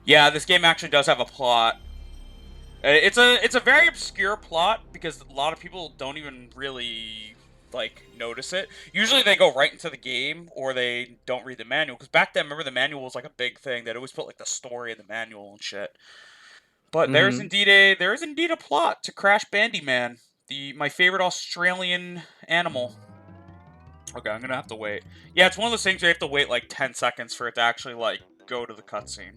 Yeah, this game actually does have a plot. It's a very obscure plot because a lot of people don't even really like notice it. Usually they go right into the game or they don't read the manual. Because back then, remember the manual was like a big thing. They'd always put like the story in the manual and shit. But Mm-hmm. there is indeed a plot to Crash Bandyman, the my favorite Australian animal. Okay, I'm gonna have to wait. Yeah, it's one of those things where you have to wait like 10 seconds for it to actually like go to the cutscene.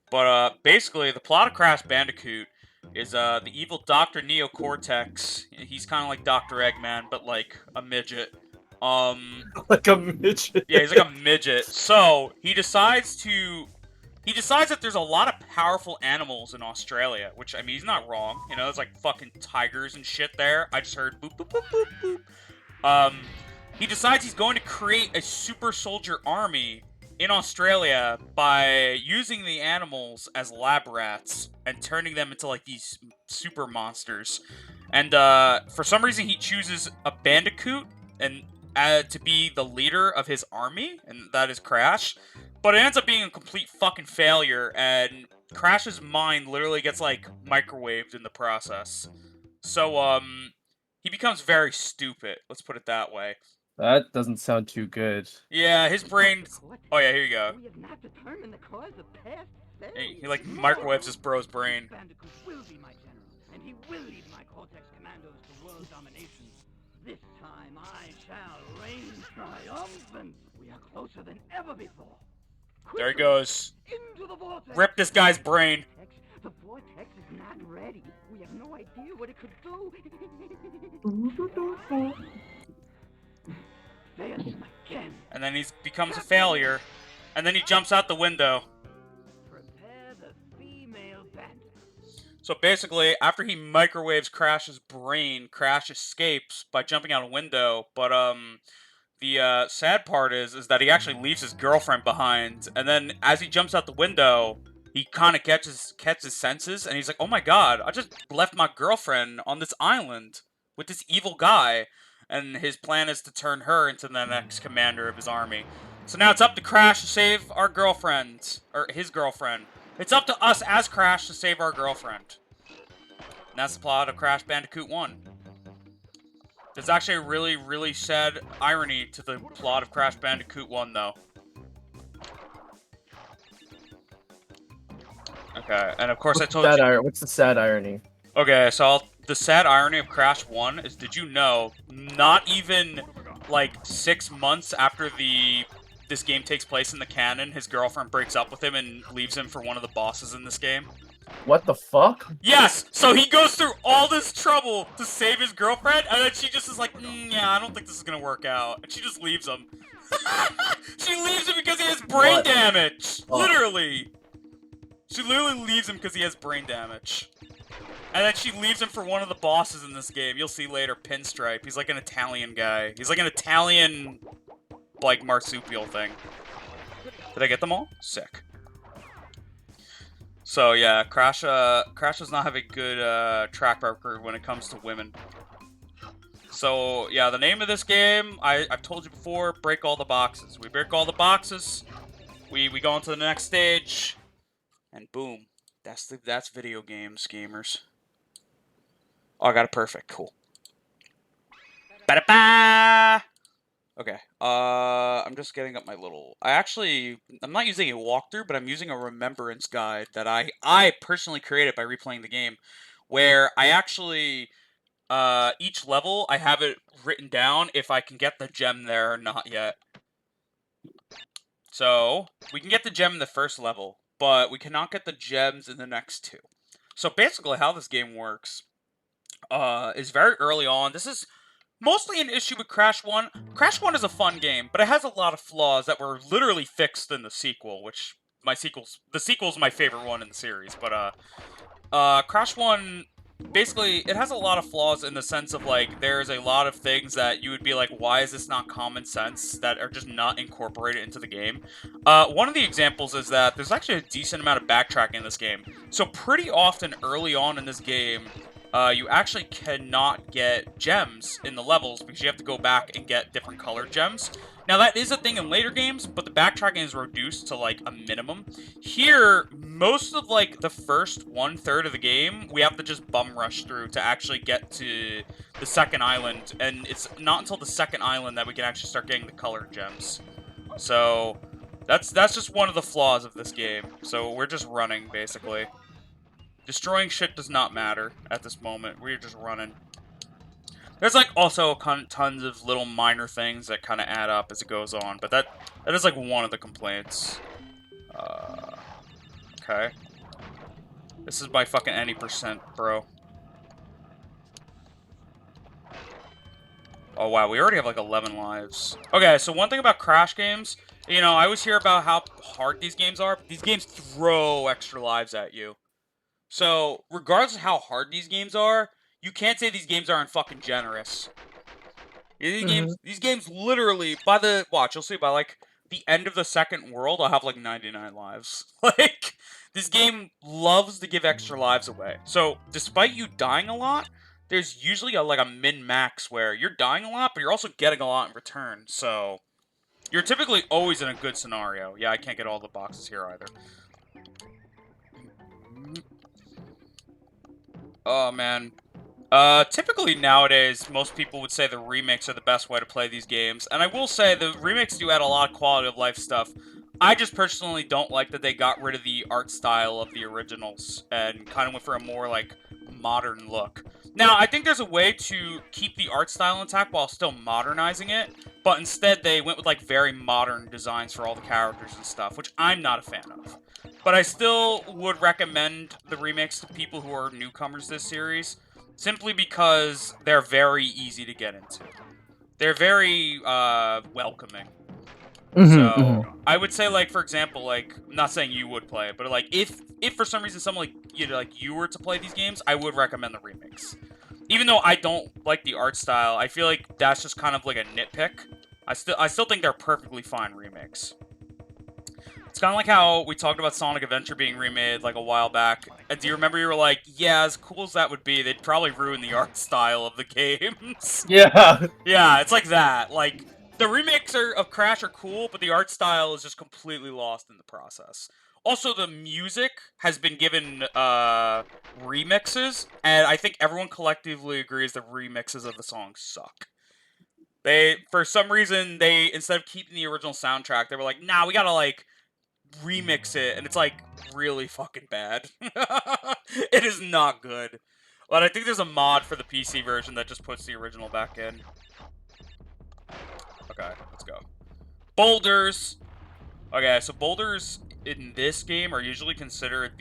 But basically, the plot of Crash Bandicoot is the evil Doctor Neocortex. He's kind of like Doctor Eggman, but like a midget. Um, Like a midget. yeah, he's like a midget. So he decides that there's a lot of powerful animals in Australia, which I mean he's not wrong. You know, there's like fucking tigers and shit there. I just heard boop boop boop boop boop. He decides he's going to create a super soldier army in Australia by using the animals as lab rats and turning them into like these super monsters. And for some reason, he chooses a Bandicoot and to be the leader of his army, and that is Crash. But it ends up being a complete fucking failure, and Crash's mind literally gets like microwaved in the process. So he becomes very stupid. Let's put it that way. That doesn't sound too good. Yeah, his brain. Oh yeah, here you go. We have not determined the cause of past He like failures. microwaves his bro's brain. Bandicoot will be my general, and he will lead my Cortex commandos to world domination. This time I shall reign triumphant. We are closer than ever before. There he Quickly, goes. into the vortex. Rip this guy's brain. The vortex is not ready. We have no idea what it could do. Fail again. And then he becomes a failure. And then he jumps out the window. Prepare the female bandit. So basically, after he microwaves Crash's brain, Crash escapes by jumping out a window. But the sad part is that he actually leaves his girlfriend behind. And then as he jumps out the window, he kind of catches his senses, and he's like, "Oh my god, I just left my girlfriend on this island with this evil guy." And his plan is to turn her into the next commander of his army. So now it's up to Crash to save our girlfriend, or his girlfriend. It's up to us as Crash to save our girlfriend. And that's the plot of Crash Bandicoot 1. There's actually a really, really sad irony to the plot of Crash Bandicoot 1, though. Okay, and of course I told you... What's the sad irony? Okay, so the sad irony of Crash 1 is, did you know, not even, like, 6 months after this game takes place in the canon, his girlfriend breaks up with him and leaves him for one of the bosses in this game? What the fuck? Yes! So he goes through all this trouble to save his girlfriend, and then she just is like, yeah, I don't think this is gonna work out. And she just leaves him. She leaves him because he has brain damage! Oh. Literally! She literally leaves him because he has brain damage. And then she leaves him for one of the bosses in this game. You'll see later, Pinstripe. He's like an Italian guy. He's like an Italian, like, marsupial thing. Did I get them all? Sick. So yeah, Crash does not have a good track record when it comes to women. So yeah, the name of this game, I've told you before, break all the boxes. We break all the boxes, we go on to the next stage, and boom. That's video games, gamers. Oh, I got it perfect. Cool. Ba-da-ba! Okay, I'm just getting up my little... I'm not using a walkthrough, but I'm using a remembrance guide that I personally created by replaying the game, where I actually, each level, I have it written down if I can get the gem there or not yet. So, we can get the gem in the first level, but we cannot get the gems in the next two. So basically how this game works, is very early on. This is mostly an issue with Crash 1. Crash 1 is a fun game, but it has a lot of flaws that were literally fixed in the sequel, which the sequel's my favorite one in the series, but Crash 1, basically, it has a lot of flaws in the sense of, like, there's a lot of things that you would be like, why is this not common sense, that are just not incorporated into the game. One of the examples is that there's actually a decent amount of backtracking in this game. So pretty often early on in this game, you actually cannot get gems in the levels because you have to go back and get different colored gems. Now, that is a thing in later games, but the backtracking is reduced to, like, a minimum. Here, most of, like, the first 1/3 of the game, we have to just bum rush through to actually get to the second island, and it's not until the second island that we can actually start getting the colored gems. So, that's just one of the flaws of this game. So, we're just running, basically. Destroying shit does not matter at this moment. We're just running. There's, like, also tons of little minor things that kind of add up as it goes on, but that is, like, one of the complaints. Okay. This is by fucking any percent, bro. Oh, wow, we already have, like, 11 lives. Okay, so one thing about Crash games, you know, I always hear about how hard these games are, but these games throw extra lives at you. So, regardless of how hard these games are, you can't say these games aren't fucking generous. These games literally, by the, watch, you'll see, by, like, the end of the second world, I'll have, like, 99 lives. Like, this game loves to give extra lives away. So, despite you dying a lot, there's usually, like, a min-max where you're dying a lot, but you're also getting a lot in return. So, you're typically always in a good scenario. Yeah, I can't get all the boxes here either. Oh, man. Typically nowadays, most people would say the remakes are the best way to play these games, and I will say the remakes do add a lot of quality of life stuff. I just personally don't like that they got rid of the art style of the originals and kind of went for a more, like, modern look. Now, I think there's a way to keep the art style intact while still modernizing it, but instead they went with, like, very modern designs for all the characters and stuff, which I'm not a fan of. But I still would recommend the remakes to people who are newcomers to this series, simply because they're very easy to get into. They're very, welcoming. So, I would say, like, for example, like, I'm not saying you would play it, but, like, if for some reason someone, like, you were to play these games, I would recommend the remakes. Even though I don't like the art style, I feel like that's just kind of, like, a nitpick. I still think they're perfectly fine remakes. It's kind of like how we talked about Sonic Adventure being remade, like, a while back. And do you remember you were like, yeah, as cool as that would be, they'd probably ruin the art style of the games? Yeah. Yeah, it's like that. Like, the remakes of Crash are cool, but the art style is just completely lost in the process. Also, the music has been given, remixes, and I think everyone collectively agrees the remixes of the songs suck. For some reason, instead of keeping the original soundtrack, they were like, nah, we gotta, like, remix it, and it's, like, really fucking bad. It is not good. But I think there's a mod for the PC version that just puts the original back in. Okay, let's go. Boulders! Okay, so boulders in this game are usually considered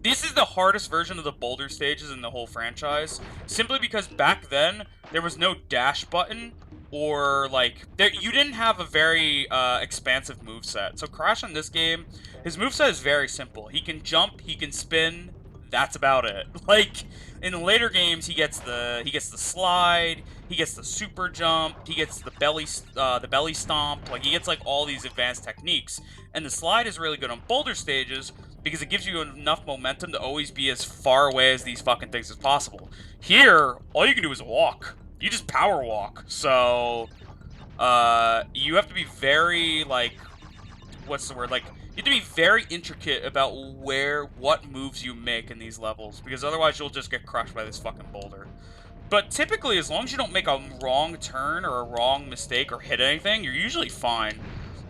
This is the hardest version of the boulder stages in the whole franchise, simply because back then, there was no dash button, or, like, you didn't have a very, expansive moveset. So Crash in this game, his moveset is very simple. He can jump, he can spin, that's about it. Like, in the later games, he gets the slide, he gets the super jump, he gets the belly stomp, like, he gets, like, all these advanced techniques. And the slide is really good on boulder stages, because it gives you enough momentum to always be as far away as these fucking things as possible. Here, all you can do is walk. You just power walk. So, you have to be very, like, what's the word? Like, you have to be very intricate about what moves you make in these levels, because otherwise you'll just get crushed by this fucking boulder. But typically, as long as you don't make a wrong turn or a wrong mistake or hit anything, you're usually fine.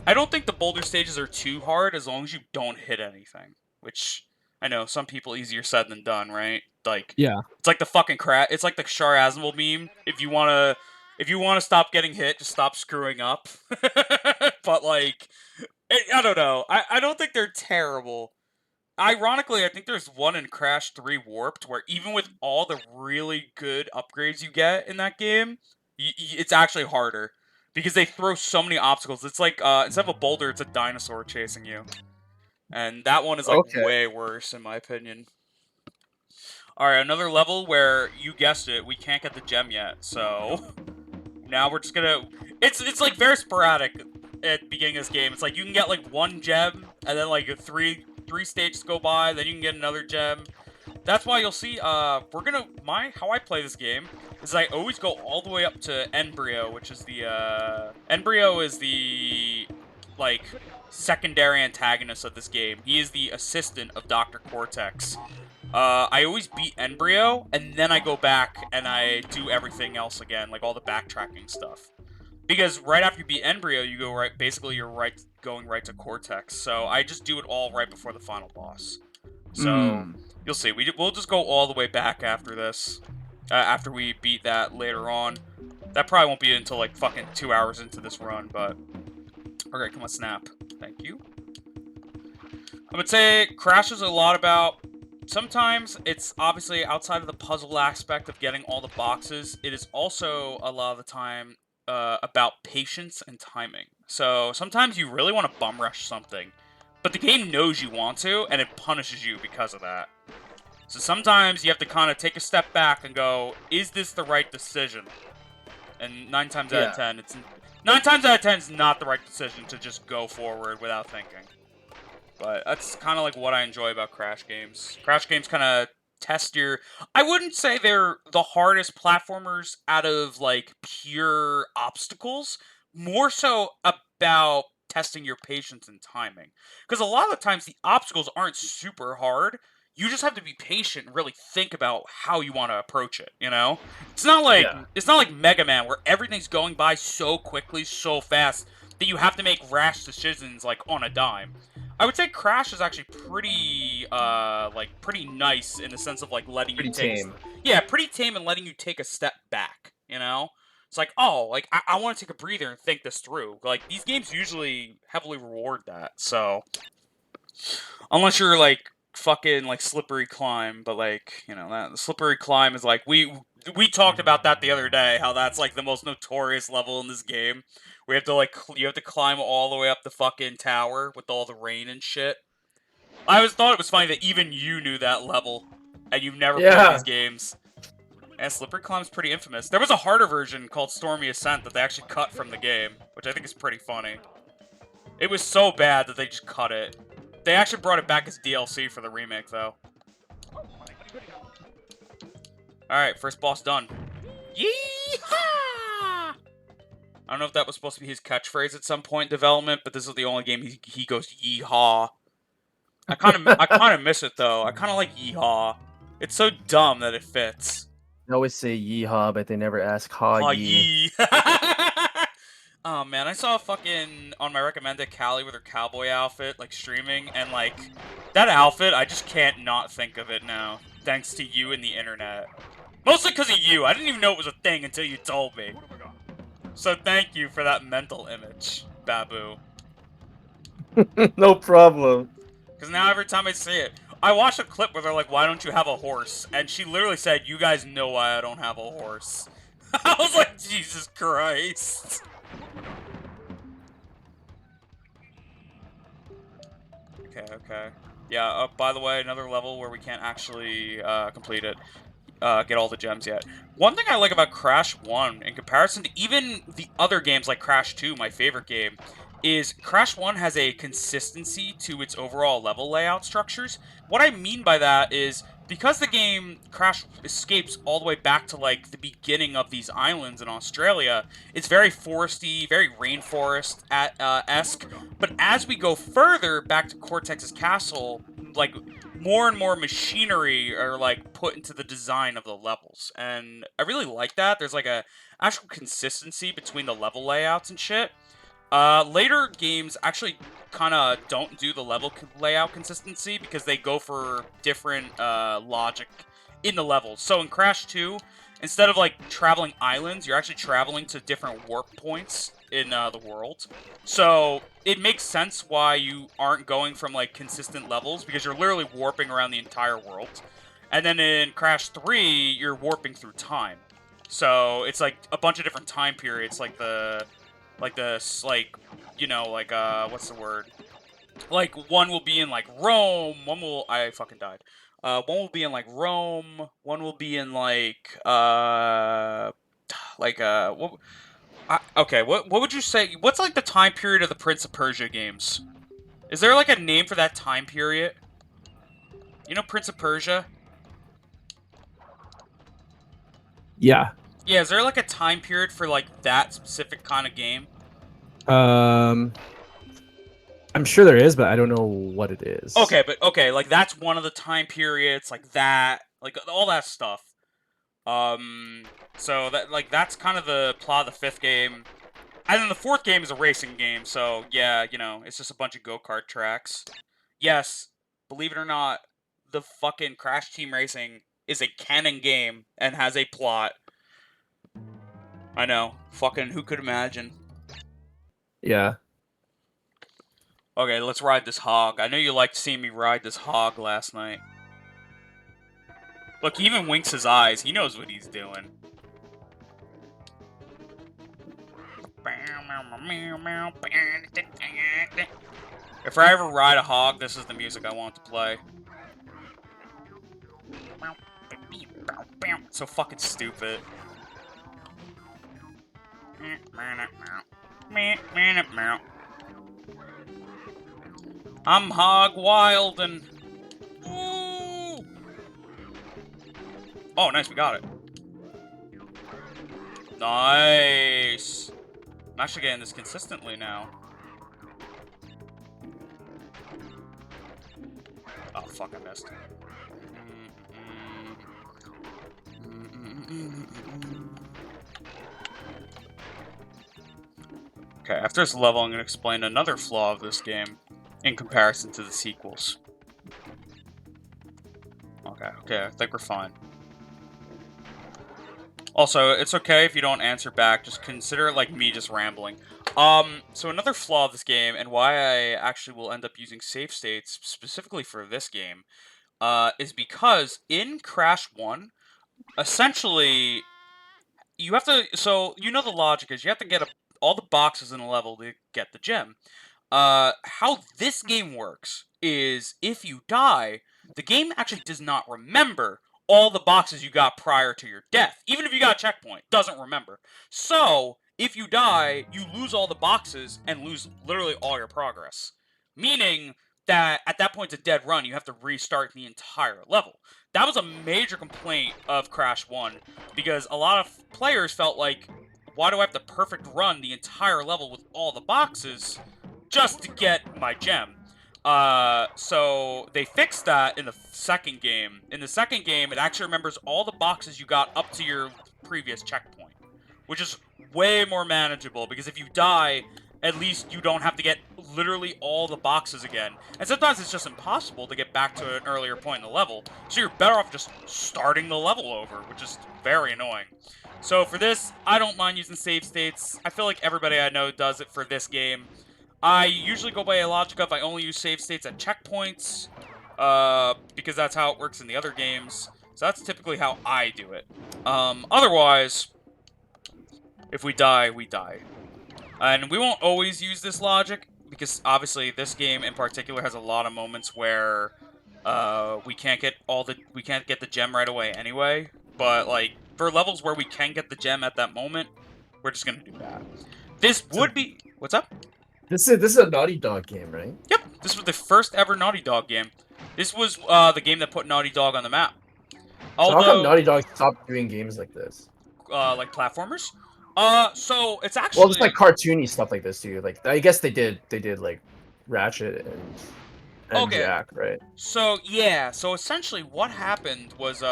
I don't think the boulder stages are too hard as long as you don't hit anything. Which, I know, some people easier said than done, right? Like, Yeah. it's like the fucking it's like the Char Aznavour meme. If you wanna stop getting hit, just stop screwing up. But, like, I don't know. I don't think they're terrible. Ironically, I think there's one in Crash 3 Warped where even with all the really good upgrades you get in that game, it's actually harder. Because they throw so many obstacles. It's like, instead of a boulder, it's a dinosaur chasing you. And that one is, like, Okay. way worse, in my opinion. Alright, another level where, you guessed it, we can't get the gem yet, so... Now we're just gonna... It's like, very sporadic at the beginning of this game. It's like, you can get, like, one gem, and then, like, three stages go by, then you can get another gem. That's why you'll see, how I play this game is I always go all the way up to Embryo, which is Embryo is the, like, secondary antagonist of this game. He is the assistant of Dr. Cortex. I always beat Embryo, and then I go back and I do everything else again, like all the backtracking stuff. Because right after you beat Embryo, you go basically you're going right to Cortex. So I just do it all right before the final boss. So, you'll see. We'll just go all the way back after this. After we beat that later on. That probably won't be until, like, fucking 2 hours into this run, but... Okay, come on, snap. Thank you. I would say Crash is a lot about... Sometimes it's obviously outside of the puzzle aspect of getting all the boxes. It is also, a lot of the time, about patience and timing. So, sometimes you really want to bum rush something. But the game knows you want to, and it punishes you because of that. So sometimes you have to kind of take a step back and go, is this the right decision? And 9 times out of 10, it's 9 times out of 10 is not the right decision to just go forward without thinking. But that's kind of like what I enjoy about Crash games. Crash games kind of test your... I wouldn't say they're the hardest platformers out of, like, pure obstacles. More so about testing your patience and timing. Because a lot of the times the obstacles aren't super hard. You just have to be patient and really think about how you want to approach it, you know? It's not like Mega Man where everything's going by so quickly, so fast that you have to make rash decisions like on a dime. I would say Crash is actually pretty nice in the sense of like letting you take tame. Yeah, pretty tame and letting you take a step back, you know? It's like, oh, like, I want to take a breather and think this through. Like, these games usually heavily reward that, so... Unless you're, like, fucking, like, Slippery Climb, but, like, you know, that Slippery Climb is, like, we talked about that the other day, how that's, like, the most notorious level in this game. We have to, like, you have to climb all the way up the fucking tower with all the rain and shit. I always thought it was funny that even you knew that level, and you've never played these games. And Slippery Climb's pretty infamous. There was a harder version called Stormy Ascent that they actually cut from the game, which I think is pretty funny. It was so bad that they just cut it. They actually brought it back as DLC for the remake, though. Alright, first boss done. Yee-haw! I don't know if that was supposed to be his catchphrase at some point in development, but this is the only game he goes yee-haw. I kind of miss it, though. I kind of like yee-haw. It's so dumb that it fits. They always say yeehaw, but they never ask ha yee. Oh man, I saw on my recommended Callie with her cowboy outfit, like streaming, and like, that outfit, I just can't not think of it now, thanks to you and the internet. Mostly because of you, I didn't even know it was a thing until you told me. So thank you for that mental image, Babu. No problem. Because now every time I see it, I watched a clip where they're like, why don't you have a horse? And she literally said, you guys know why I don't have a horse. I was like, Jesus Christ. Okay. Yeah, by the way, another level where we can't actually complete it. Get all the gems yet. One thing I like about Crash 1, in comparison to even the other games like Crash 2, my favorite game, is Crash 1 has a consistency to its overall level layout structures. What I mean by that is, because the game Crash escapes all the way back to, like, the beginning of these islands in Australia, it's very foresty, very rainforest-esque, but as we go further back to Cortex's castle, like, more and more machinery are, like, put into the design of the levels, and I really like that. There's, like, a actual consistency between the level layouts and shit. Later games actually kind of don't do the level layout consistency because they go for different logic in the levels. So in Crash 2, instead of like traveling islands, you're actually traveling to different warp points in the world. So it makes sense why you aren't going from like consistent levels because you're literally warping around the entire world. And then in Crash 3, you're warping through time. So it's like a bunch of different time periods, like you know, like, what's the word? Like, one will be in, like, Rome, I fucking died. One will be in, like, Rome, one will be in, like, okay, what would you say, what's, like, the time period of the Prince of Persia games? Is there, like, a name for that time period? You know Prince of Persia? Yeah. Yeah, is there like a time period for like that specific kind of game? I'm sure there is, but I don't know what it is. Okay, like that's one of the time periods, like that, like all that stuff. So that's kind of the plot of the 5th game. And then the 4th game is a racing game, so yeah, it's just a bunch of go-kart tracks. Yes, believe it or not, the fucking Crash Team Racing is a canon game and has a plot. I know. Fucking who could imagine? Yeah. Okay, let's ride this hog. I know you liked seeing me ride this hog last night. Look, he even winks his eyes. He knows what he's doing. If I ever ride a hog, this is the music I want to play. It's so fucking stupid. I'm hog wild and... Ooh. Oh, nice, we got it. Nice. I'm actually getting this consistently now. Oh, fuck, I missed. Okay, after this level, I'm going to explain another flaw of this game in comparison to the sequels. Okay, I think we're fine. Also, it's okay if you don't answer back, just consider it like me just rambling. So another flaw of this game, and why I actually will end up using save states specifically for this game, is because in Crash 1, essentially, you have to, so, you know the logic is you have to get all the boxes in a level to get the gem. How this game works is if you die, the game actually does not remember all the boxes you got prior to your death. Even if you got a checkpoint, doesn't remember. So, if you die, you lose all the boxes and lose literally all your progress. Meaning that at that point it's a dead run, you have to restart the entire level. That was a major complaint of Crash 1, because a lot of players felt like, why do I have to perfect run the entire level with all the boxes just to get my gem? So they fixed that in the 2nd game. In the 2nd game, it actually remembers all the boxes you got up to your previous checkpoint, which is way more manageable, because if you die, at least you don't have to get literally all the boxes again. And sometimes it's just impossible to get back to an earlier point in the level, so you're better off just starting the level over, which is very annoying. So for this, I don't mind using save states. I feel like everybody I know does it for this game. I usually go by a logic of I only use save states at checkpoints, because that's how it works in the other games. So that's typically how I do it. Otherwise, if we die, we die. And we won't always use this logic, because obviously this game in particular has a lot of moments where we can't get the gem right away anyway. But like for levels where we can get the gem at that moment, we're just gonna do that. This would be what's up? This is a Naughty Dog game, right? Yep, this was the first ever Naughty Dog game. This was the game that put Naughty Dog on the map. So how come Naughty Dog stopped doing games like this? Like platformers? So it's actually... Well, just like cartoony stuff like this too. Like I guess they did like Ratchet and Jack, right? So yeah, so essentially what happened was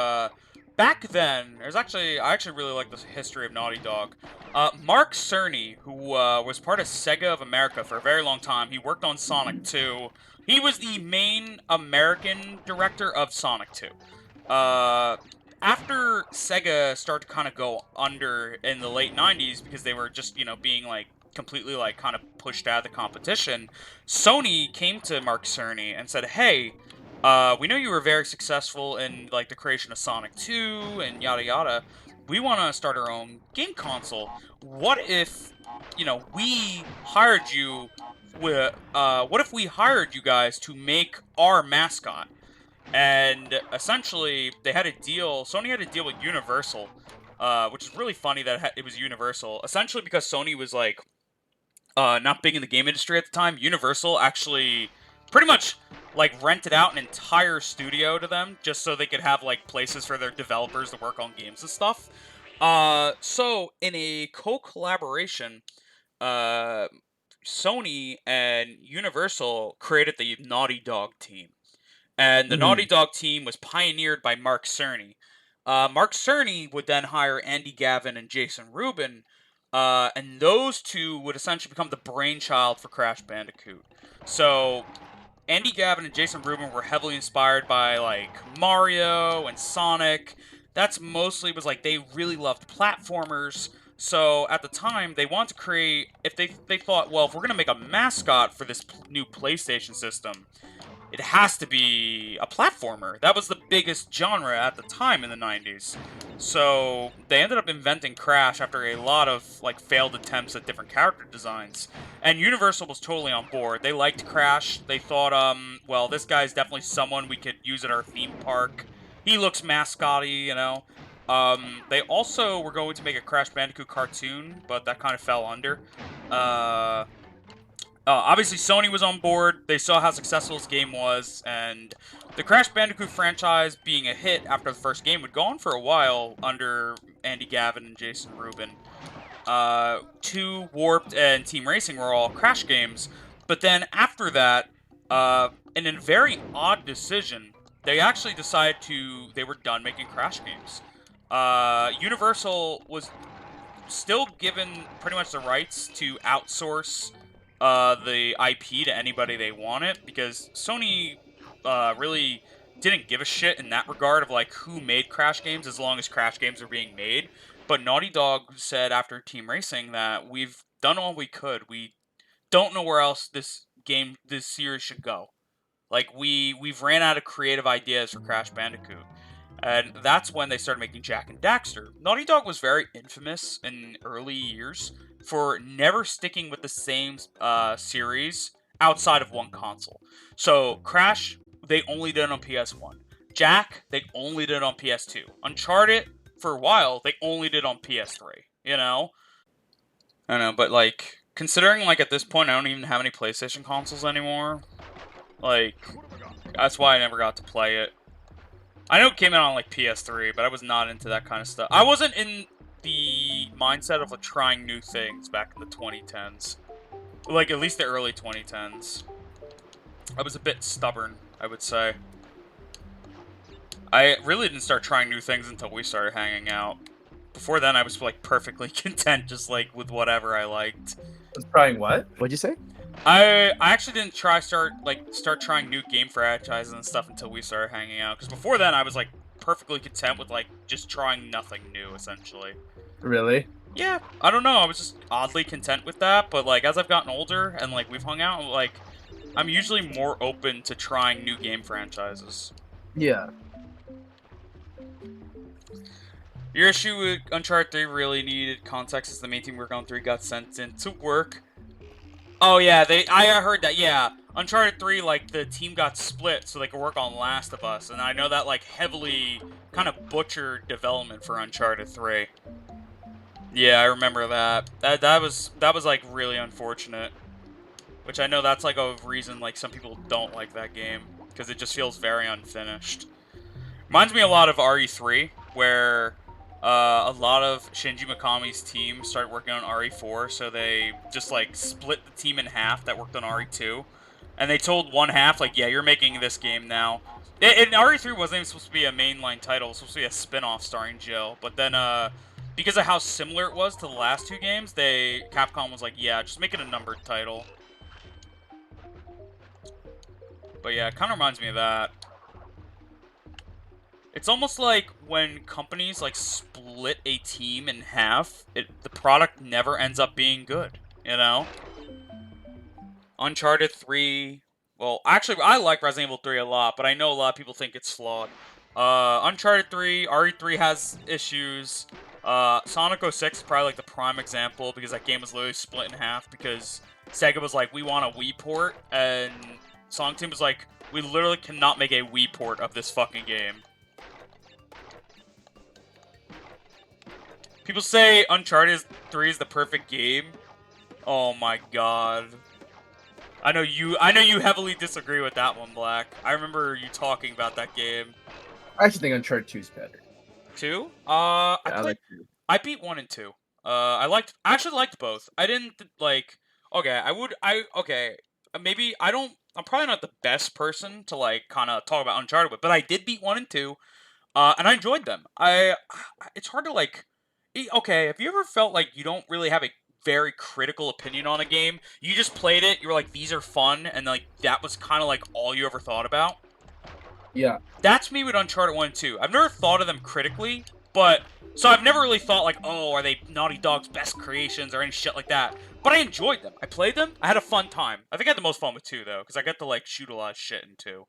back then, I actually really like the history of Naughty Dog. Mark Cerny, who was part of Sega of America for a very long time, he worked on Sonic 2. He was the main American director of Sonic 2. After Sega started to kind of go under in the late 90s because they were just, being like completely like kind of pushed out of the competition, Sony came to Mark Cerny and said, hey, we know you were very successful in like the creation of Sonic 2 and yada yada. We want to start our own game console. What if, we hired you with, what if we hired you guys to make our mascot? And essentially, they had a deal. Sony had a deal with Universal, which is really funny that it was Universal. Essentially, because Sony was like not big in the game industry at the time, Universal actually pretty much like rented out an entire studio to them just so they could have like places for their developers to work on games and stuff. So in a co-collaboration, uh, Sony and Universal created the Naughty Dog team. And the Naughty Hmm. Dog team was pioneered by Mark Cerny. Mark Cerny would then hire Andy Gavin and Jason Rubin, and those two would essentially become the brainchild for Crash Bandicoot. So Andy Gavin and Jason Rubin were heavily inspired by like Mario and Sonic. That's mostly was like they really loved platformers. So at the time, they wanted to create. If they thought, well, if we're gonna make a mascot for this new PlayStation system, it has to be a platformer. That was the biggest genre at the time in the 90s. So they ended up inventing Crash after a lot of like failed attempts at different character designs. And Universal was totally on board. They liked Crash. They thought, well, this guy's definitely someone we could use at our theme park. He looks mascotty, you know. They also were going to make a Crash Bandicoot cartoon, but that kind of fell under. Obviously, Sony was on board. They saw how successful this game was, and the Crash Bandicoot franchise being a hit after the first game would go on for a while under Andy Gavin and Jason Rubin. 2, Warped, and Team Racing were all Crash games, but then after that, in a very odd decision, they actually decided they were done making Crash games. Universal was still given pretty much the rights to outsource the IP to anybody they wanted, because Sony really didn't give a shit in that regard of like who made Crash games as long as Crash games were being made. But Naughty Dog said after Team Racing that we've done all we could. We don't know where else this series should go. Like we've ran out of creative ideas for Crash Bandicoot. And that's when they started making Jack and Daxter. Naughty Dog was very infamous in early years for never sticking with the same series outside of one console. So Crash, they only did it on PS1. Jack, they only did it on PS2. Uncharted, for a while, they only did it on PS3. You know? I don't know, but like, considering like at this point I don't even have any PlayStation consoles anymore, like, that's why I never got to play it. I know it came out on like PS3, but I was not into that kind of stuff. I wasn't in the mindset of like trying new things back in the 2010s. Like at least the early 2010s. I was a bit stubborn, I would say. I really didn't start trying new things until we started hanging out. Before then, I was like perfectly content just like with whatever I liked. Trying what? What'd you say? I actually didn't start trying new game franchises and stuff until we started hanging out. Because before then, I was like perfectly content with like just trying nothing new, essentially. Really? Yeah, I don't know. I was just oddly content with that. But like as I've gotten older and like we've hung out, like I'm usually more open to trying new game franchises. Yeah. Your issue with Uncharted 3 really needed context as the main team working on 3 got sent in to work. Oh yeah, I heard that, yeah. Uncharted 3, like, the team got split so they could work on Last of Us, and I know that, like, heavily kind of butchered development for Uncharted 3. Yeah, I remember that. That was, like, really unfortunate. Which I know that's, like, a reason, like, some people don't like that game, because it just feels very unfinished. Reminds me a lot of RE3, where a lot of Shinji Mikami's team started working on RE4, so they just like split the team in half that worked on RE2, and they told one half like, yeah, you're making this game now. And RE3 wasn't even supposed to be a mainline title; it was supposed to be a spin-off starring Jill. But then, because of how similar it was to the last 2 games, Capcom was like, yeah, just make it a numbered title. But yeah, it kind of reminds me of that. It's almost like when companies like split a team in half, the product never ends up being good, you know? Uncharted 3, well, actually, I like Resident Evil 3 a lot, but I know a lot of people think it's flawed. Uncharted 3, RE3 has issues. Sonic 06 is probably like the prime example because that game was literally split in half because Sega was like, we want a Wii port, and Sonic Team was like, we literally cannot make a Wii port of this fucking game. People say Uncharted 3 is the perfect game. Oh my god. I know you heavily disagree with that one, Black. I remember you talking about that game. I actually think Uncharted 2 is better. 2? Yeah, I like 2. I beat 1 and 2. I actually liked both. I didn't like. Okay, okay. Maybe I don't. I'm probably not the best person to like kind of talk about Uncharted with, but I did beat 1 and 2. And I enjoyed them. It's hard to like. Okay, have you ever felt like you don't really have a very critical opinion on a game? You just played it. You were like, these are fun, and like that was kind of like all you ever thought about. Yeah. That's me with Uncharted 1 and 2. I've never thought of them critically, but... So I've never really thought, like, oh, are they Naughty Dog's best creations or any shit like that. But I enjoyed them. I played them. I had a fun time. I think I had the most fun with 2, though, because I got to, like, shoot a lot of shit in 2.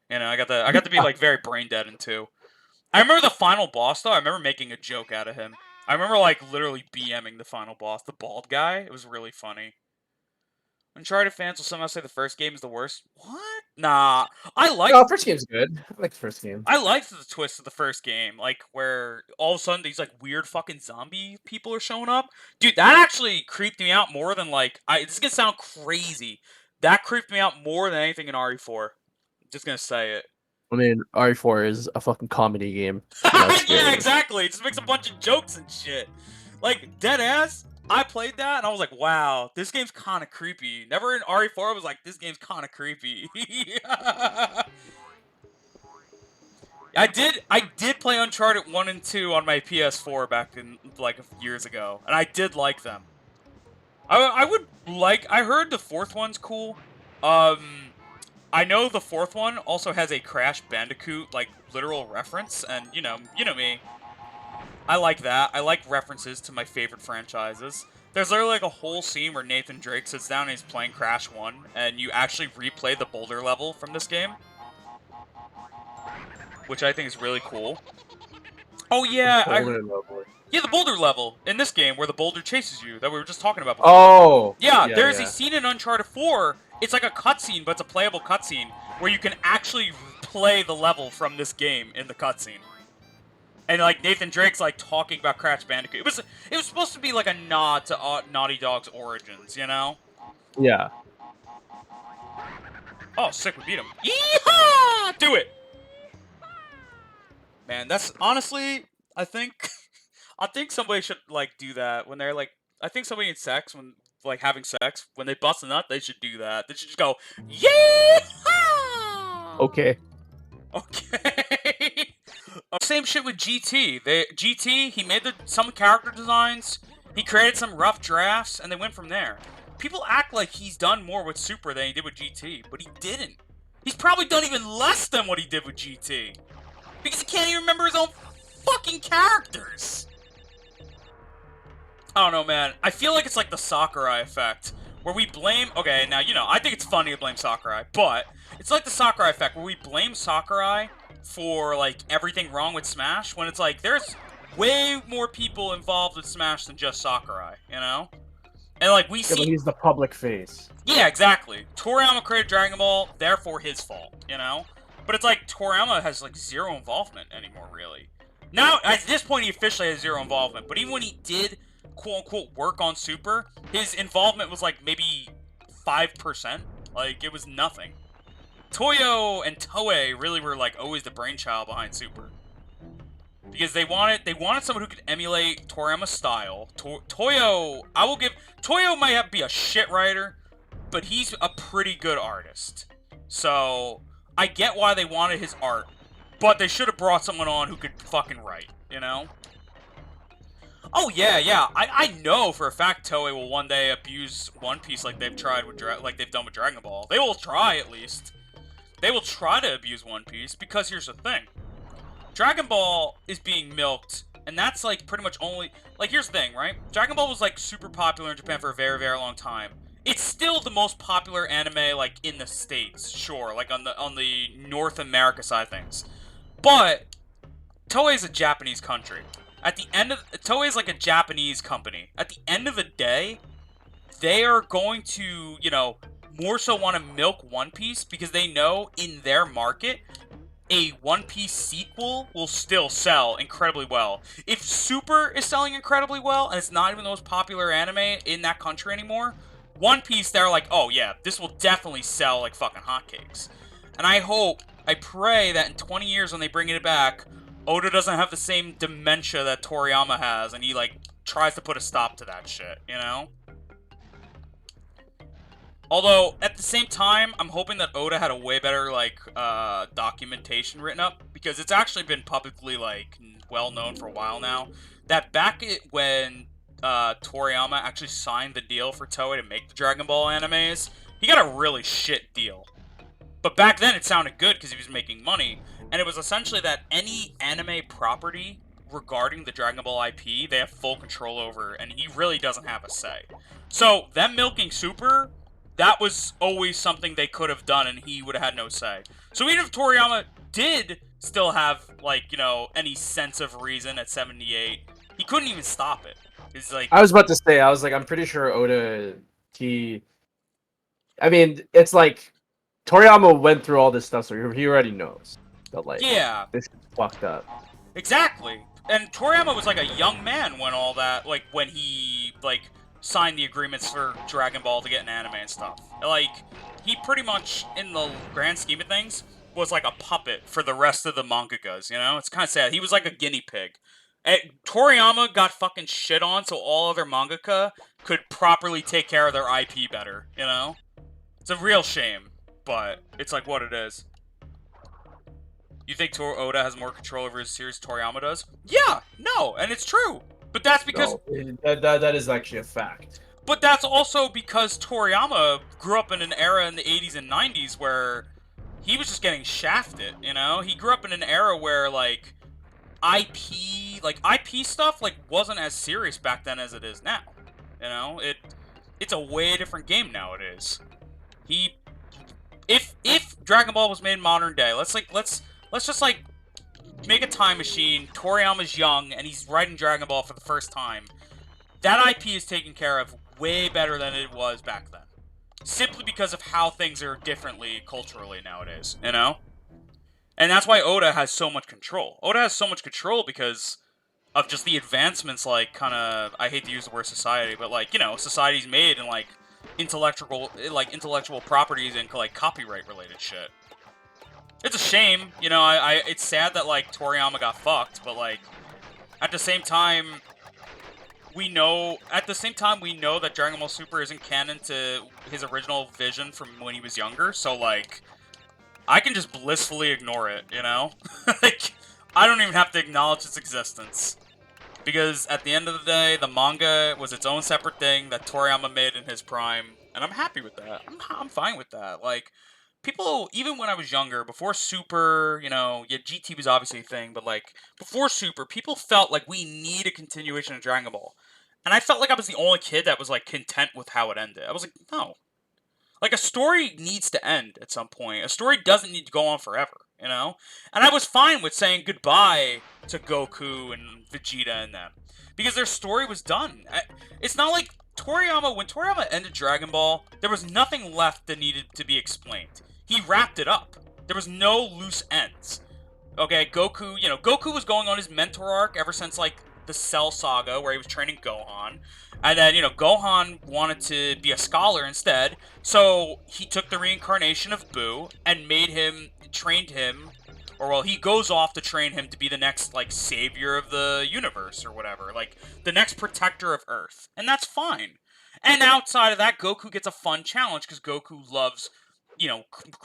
You know, I got to be, like, very brain dead in 2. I remember the final boss, though. I remember making a joke out of him. I remember, like, literally BMing the final boss, the bald guy. It was really funny. Uncharted fans will somehow say the first game is the worst. What? Nah. No, first game's good. I like the first game. I liked the twist of the first game, like, where all of a sudden these, like, weird fucking zombie people are showing up. Dude, that actually creeped me out more than, like, this is gonna sound crazy. That creeped me out more than anything in RE4. Just gonna say it. I mean, RE4 is a fucking comedy game. Yeah, exactly. It just makes a bunch of jokes and shit. Like, dead ass. I played that and I was like, wow, this game's kind of creepy. Never in RE4 I was like, this game's kind of creepy. I did play Uncharted 1 and 2 on my PS4 back in, like, years ago, and I did like them. I heard the fourth one's cool. I know the fourth one also has a Crash Bandicoot, like, literal reference, and, you know me. I like that. I like references to my favorite franchises. There's literally, like, a whole scene where Nathan Drake sits down and he's playing Crash 1, and you actually replay the boulder level from this game, which I think is really cool. Oh, yeah, yeah, the boulder level in this game where the boulder chases you that we were just talking about before. Oh! Yeah, there's a scene in Uncharted 4. It's like a cutscene, but it's a playable cutscene where you can actually play the level from this game in the cutscene. And, like, Nathan Drake's, like, talking about Crash Bandicoot. It was supposed to be, like, a nod to Naughty Dog's origins, you know? Yeah. Oh, sick, we beat him. Yeehaw! Do it! Man, that's, honestly, I think somebody should, like, do that when they're, like, I think somebody in sex, when, like, having sex, when they bust a nut, they should do that. They should just go, yeehaw! Okay. Okay. Same shit with GT. GT, he made some character designs, he created some rough drafts, and they went from there. People act like he's done more with Super than he did with GT, but he didn't. He's probably done even less than what he did with GT. Because he can't even remember his own fucking characters. I don't know, man. I feel like it's like the Sakurai effect, where we blame... Okay, now, you know, I think it's funny to blame Sakurai, but it's like the Sakurai effect, where we blame Sakurai for, like, everything wrong with Smash, when it's like, there's way more people involved with Smash than just Sakurai, you know? And, like, we see... But he's the public face. Yeah, exactly. Toriyama created Dragon Ball, therefore his fault, you know? But it's like, Toriyama has, like, zero involvement anymore, really. Now, at this point, he officially has zero involvement, but even when he did, quote-unquote, work on Super, his involvement was, like, maybe 5%. Like, it was nothing. Toyo and Toei really were, like, always the brainchild behind Super. Because they wanted someone who could emulate Toriyama's style. Toyo might be a shit writer, but he's a pretty good artist. So, I get why they wanted his art, but they should have brought someone on who could fucking write, you know? Oh, yeah. I know for a fact Toei will one day abuse One Piece like they've tried with like they've done with Dragon Ball. They will try, at least. They will try to abuse One Piece, because here's the thing. Dragon Ball is being milked, and that's, like, pretty much only... Like, here's the thing, right? Dragon Ball was, like, super popular in Japan for a very, very long time. It's still the most popular anime, like, in the States, sure, like, on the North America side of things. But Toei is a Japanese country. Toei is like a Japanese company. At the end of the day, they are going to, you know, more so want to milk One Piece because they know in their market, a One Piece sequel will still sell incredibly well. If Super is selling incredibly well, and it's not even the most popular anime in that country anymore, One Piece, they're like, oh yeah, this will definitely sell like fucking hotcakes. And I pray that in 20 years when they bring it back, Oda doesn't have the same dementia that Toriyama has, and he, like, tries to put a stop to that shit, you know? Although, at the same time, I'm hoping that Oda had a way better, like, documentation written up, because it's actually been publicly, like, well known for a while now, that back when Toriyama actually signed the deal for Toei to make the Dragon Ball animes, he got a really shit deal. But back then, it sounded good because he was making money, and it was essentially that any anime property regarding the Dragon Ball IP, they have full control over, and he really doesn't have a say. So, them milking Super, that was always something they could have done, and he would have had no say. So even if Toriyama did still have, like, you know, any sense of reason at 78, he couldn't even stop it. It's like... I was about to say, I'm pretty sure Oda, I mean, it's like, Toriyama went through all this stuff, so he already knows. But, like, yeah. this is fucked up. Exactly. And Toriyama was, like, a young man when all that, like, when he, like, signed the agreements for Dragon Ball to get an anime and stuff. Like, he pretty much, in the grand scheme of things, was like a puppet for the rest of the mangakas, you know? It's kind of sad. He was like a guinea pig. Toriyama got fucking shit on so all other mangaka could properly take care of their IP better, you know? It's a real shame, but it's like what it is. You think Oda has more control over his series than Toriyama does? Yeah, no, and it's true. But that's because... No, that is actually a fact. But that's also because Toriyama grew up in an era in the 80s and 90s where he was just getting shafted, you know? He grew up in an era where, like, IP stuff, like, wasn't as serious back then as it is now. You know? It's a way different game nowadays. If Dragon Ball was made in modern day, let's just, like, make a time machine, Toriyama's young, and he's writing Dragon Ball for the first time. That IP is taken care of way better than it was back then. Simply because of how things are differently culturally nowadays, you know? And that's why Oda has so much control. Oda has so much control because of just the advancements, like, kind of, I hate to use the word society, but, like, you know, society's made in, like, intellectual properties and, like, copyright-related shit. It's a shame, you know, it's sad that, like, Toriyama got fucked, but, like, at the same time, we know that Dragon Ball Super isn't canon to his original vision from when he was younger, so, like, I can just blissfully ignore it, you know? Like, I don't even have to acknowledge its existence. Because at the end of the day, the manga was its own separate thing that Toriyama made in his prime, and I'm happy with that. I'm fine with that. Like, people, even when I was younger, before Super, you know, yeah, GT was obviously a thing, but, like, before Super, people felt like we need a continuation of Dragon Ball. And I felt like I was the only kid that was, like, content with how it ended. I was like, no. Like, a story needs to end at some point. A story doesn't need to go on forever, you know? And I was fine with saying goodbye to Goku and Vegeta and them. Because their story was done. It's not like when Toriyama ended Dragon Ball, there was nothing left that needed to be explained. He wrapped it up. There was no loose ends. Okay, Goku was going on his mentor arc ever since, like, the Cell Saga, where he was training Gohan. And then, Gohan wanted to be a scholar instead, so he took the reincarnation of Buu and he goes off to train him to be the next, like, savior of the universe or whatever. Like, the next protector of Earth. And that's fine. And outside of that, Goku gets a fun challenge, because Goku loves,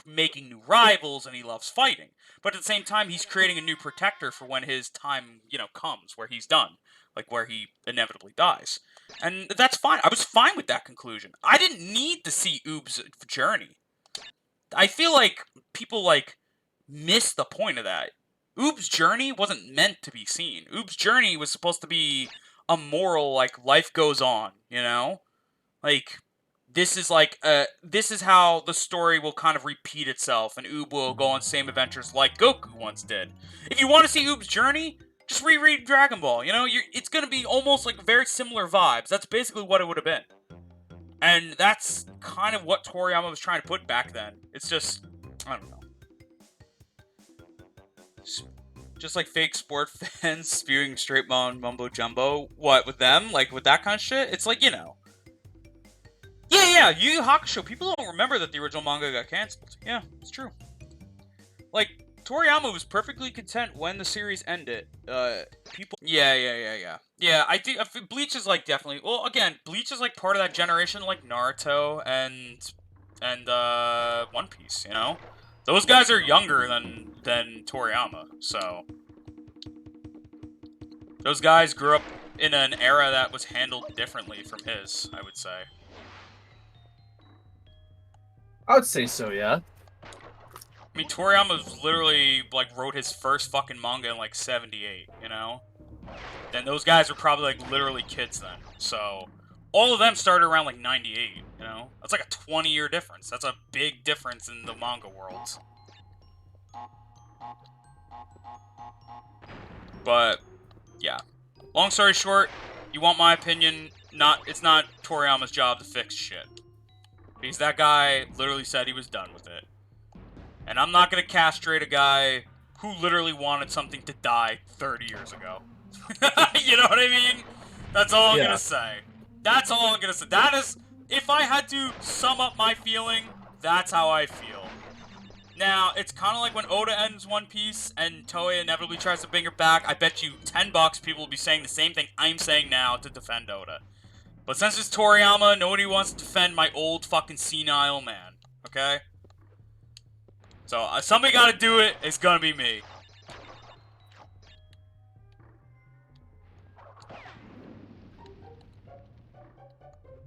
making new rivals, and he loves fighting. But at the same time, he's creating a new protector for when his time, comes, where he's done. Like, where he inevitably dies. And that's fine. I was fine with that conclusion. I didn't need to see Oob's journey. I feel like people, miss the point of that. Oob's journey wasn't meant to be seen. Oob's journey was supposed to be a moral, life goes on, Like, this is how the story will kind of repeat itself, and Oob will go on the same adventures like Goku once did. If you want to see Oob's journey, just reread Dragon Ball, it's gonna be almost like very similar vibes. That's basically what it would have been. And that's kind of what Toriyama was trying to put back then. It's just, I don't know. Just like fake sport fans spewing straight mumbo jumbo. What, with them? Like, with that kind of shit? It's like, Yeah, Yu Yu Hakusho. People don't remember that the original manga got cancelled. Yeah, it's true. Like, Toriyama was perfectly content when the series ended. People. Yeah. I do. Bleach is like definitely. Well, again, Bleach is like part of that generation, like Naruto and One Piece. You know, those guys are younger than Toriyama, so those guys grew up in an era that was handled differently from his, I would say. I would say so, yeah. I mean, Toriyama literally, like, wrote his first fucking manga in, like, 78, you know? Then those guys were probably, like, literally kids then. So, all of them started around, like, 98, you know? That's like a 20-year difference. That's a big difference in the manga world. But, yeah. Long story short, you want my opinion, it's not Toriyama's job to fix shit. Because that guy literally said he was done with it. And I'm not gonna castrate a guy who literally wanted something to die 30 years ago. You know what I mean? That's all I'm gonna say. That's all I'm gonna say. That is, if I had to sum up my feeling, that's how I feel. Now, it's kind of like when Oda ends One Piece and Toei inevitably tries to bring her back. I bet you $10 people will be saying the same thing I'm saying now to defend Oda. But since it's Toriyama, nobody wants to defend my old fucking senile man. Okay? So, somebody gotta do it. It's gonna be me.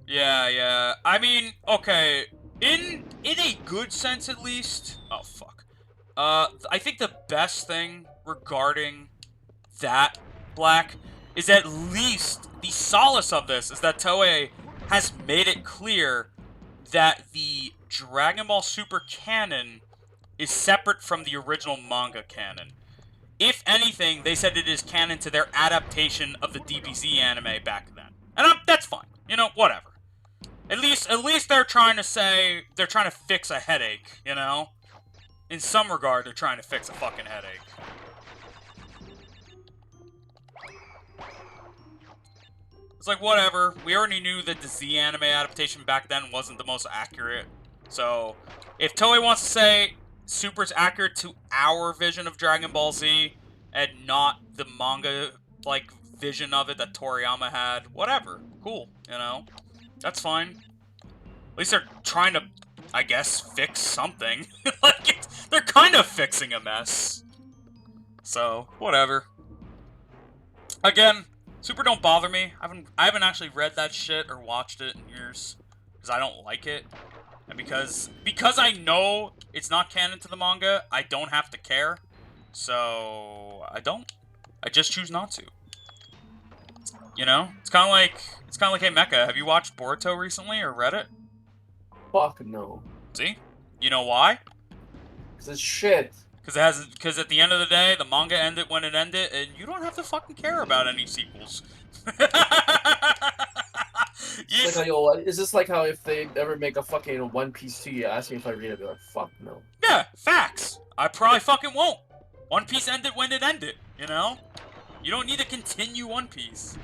Yeah. I mean, okay. In a good sense, at least. Oh, fuck. I think the best thing regarding that, Black, is at least the solace of this is that Toei has made it clear that the Dragon Ball Super canon is separate from the original manga canon. If anything, they said it is canon to their adaptation of the DBZ anime back then. And that's fine. You know, whatever. At least they're trying to fix a headache, you know? In some regard, they're trying to fix a fucking headache. It's like, whatever. We already knew that the Z anime adaptation back then wasn't the most accurate. So, if Toei wants to say Super's accurate to our vision of Dragon Ball Z and not the manga, like, vision of it that Toriyama had, whatever. Cool, you know? That's fine. At least they're trying to, I guess, fix something. Like, they're kind of fixing a mess. So, whatever. Again, Super don't bother me. I haven't actually read that shit or watched it in years. Because I don't like it. And because I know it's not canon to the manga, I don't have to care. So, I don't. I just choose not to. You know? It's kind of like, hey, Mecha, have you watched Boruto recently or read it? Fuck no. See? You know why? Cause it's shit. Because at the end of the day, the manga ended when it ended, and you don't have to fucking care about any sequels. Like, yo, is this like how if they ever make a fucking One Piece 2, you ask me if I read it, I'd be like, fuck no. Yeah, facts. I probably fucking won't. One Piece ended when it ended, you know? You don't need to continue One Piece.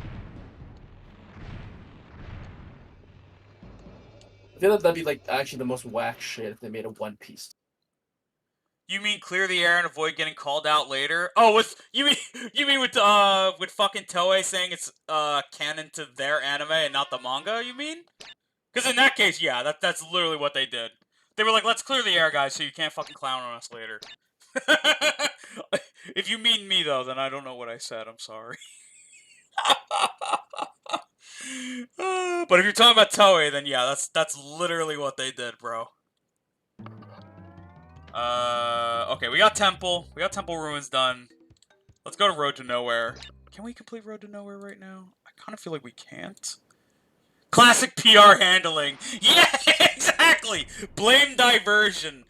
I feel like that'd be like actually the most whack shit if they made a One Piece. You mean clear the air and avoid getting called out later? Oh, you mean with fucking Toei saying it's canon to their anime and not the manga? You mean? Because in that case, yeah, that's literally what they did. They were like, let's clear the air, guys, so you can't fucking clown on us later. If you mean me though, then I don't know what I said. I'm sorry. But if you're talking about Toei, then yeah, that's literally what they did, bro. Okay, we got Temple. We got Temple Ruins done. Let's go to Road to Nowhere. Can we complete Road to Nowhere right now? I kind of feel like we can't. Classic PR handling. Yeah, exactly! Blame diversion.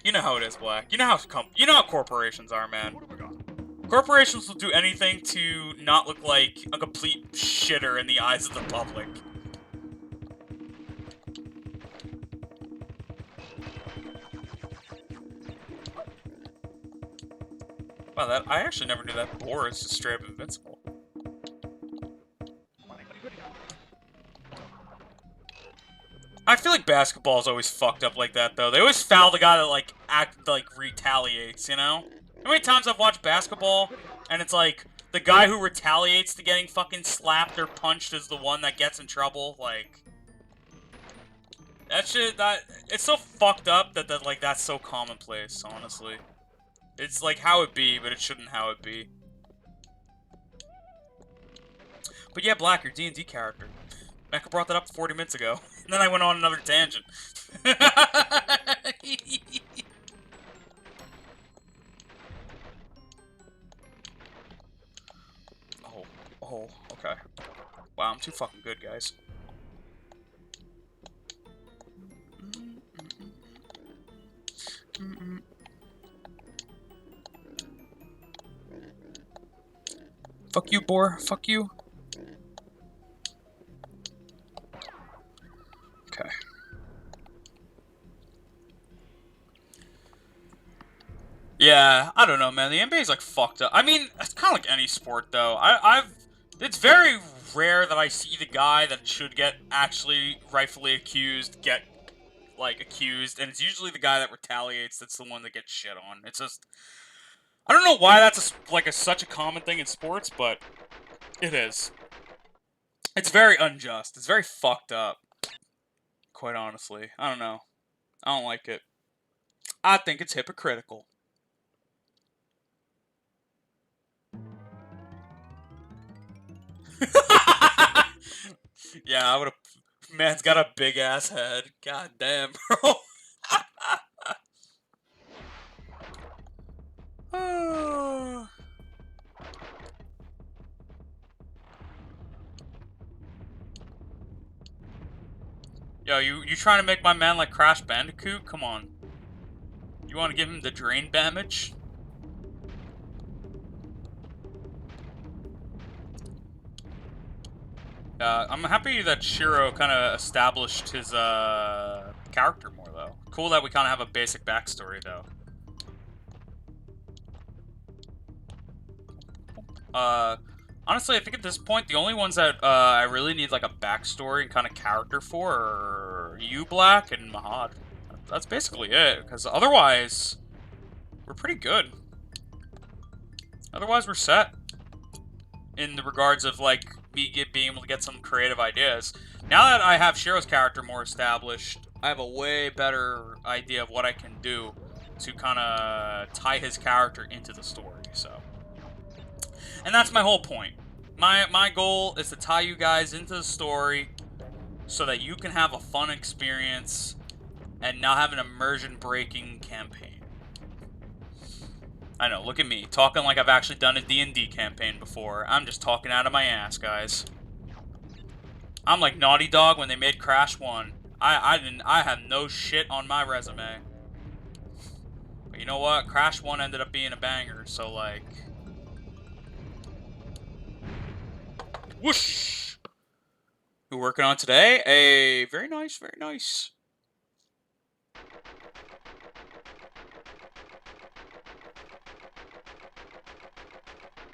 You know how it is, Black. You know how corporations are, man. Corporations will do anything to not look like a complete shitter in the eyes of the public. Wow, I actually never knew that Boar is just straight up invincible. I feel like basketball is always fucked up like that, though. They always foul the guy that, like, retaliates, you know? How many times I've watched basketball, and it's like, the guy who retaliates to getting fucking slapped or punched is the one that gets in trouble, like... That shit, it's so fucked up that like, that's so commonplace, honestly. It's like how it be, but it shouldn't how it be. But yeah, Black, your D&D character. Mecca brought that up 40 minutes ago. And then I went on another tangent. Oh, okay. Wow, I'm too fucking good, guys. Fuck you, Boar. Fuck you. Okay. Yeah, I don't know, man. The NBA's like fucked up. I mean, it's kind of like any sport, though. It's very rare that I see the guy that should get actually rightfully accused get like accused, and it's usually the guy that retaliates that's the one that gets shit on. It's just, I don't know why that's such a common thing in sports, but it is. It's very unjust. It's very fucked up. Quite honestly, I don't know. I don't like it. I think it's hypocritical. Yeah, I would've... Man's got a big-ass head. God damn, bro. Yo, you trying to make my man like Crash Bandicoot? Come on. You want to give him the drain damage? I'm happy that Shiro kind of established his character more, though. Cool that we kind of have a basic backstory, though. Honestly, I think at this point, the only ones that I really need like a backstory and kind of character for are you, Black, and Mahad. That's basically it, because otherwise, we're pretty good. Otherwise, we're set. In the regards of, like, being able to get some creative ideas. Now that I have Shiro's character more established, I have a way better idea of what I can do to kind of tie his character into the story, so. And that's my whole point. My goal is to tie you guys into the story so that you can have a fun experience and not have an immersion-breaking campaign. I know, look at me, talking like I've actually done a D&D campaign before. I'm just talking out of my ass, guys. I'm like Naughty Dog when they made Crash 1. I have no shit on my resume. But you know what? Crash 1 ended up being a banger, so like... Whoosh! Who we're working on today? Very nice, very nice.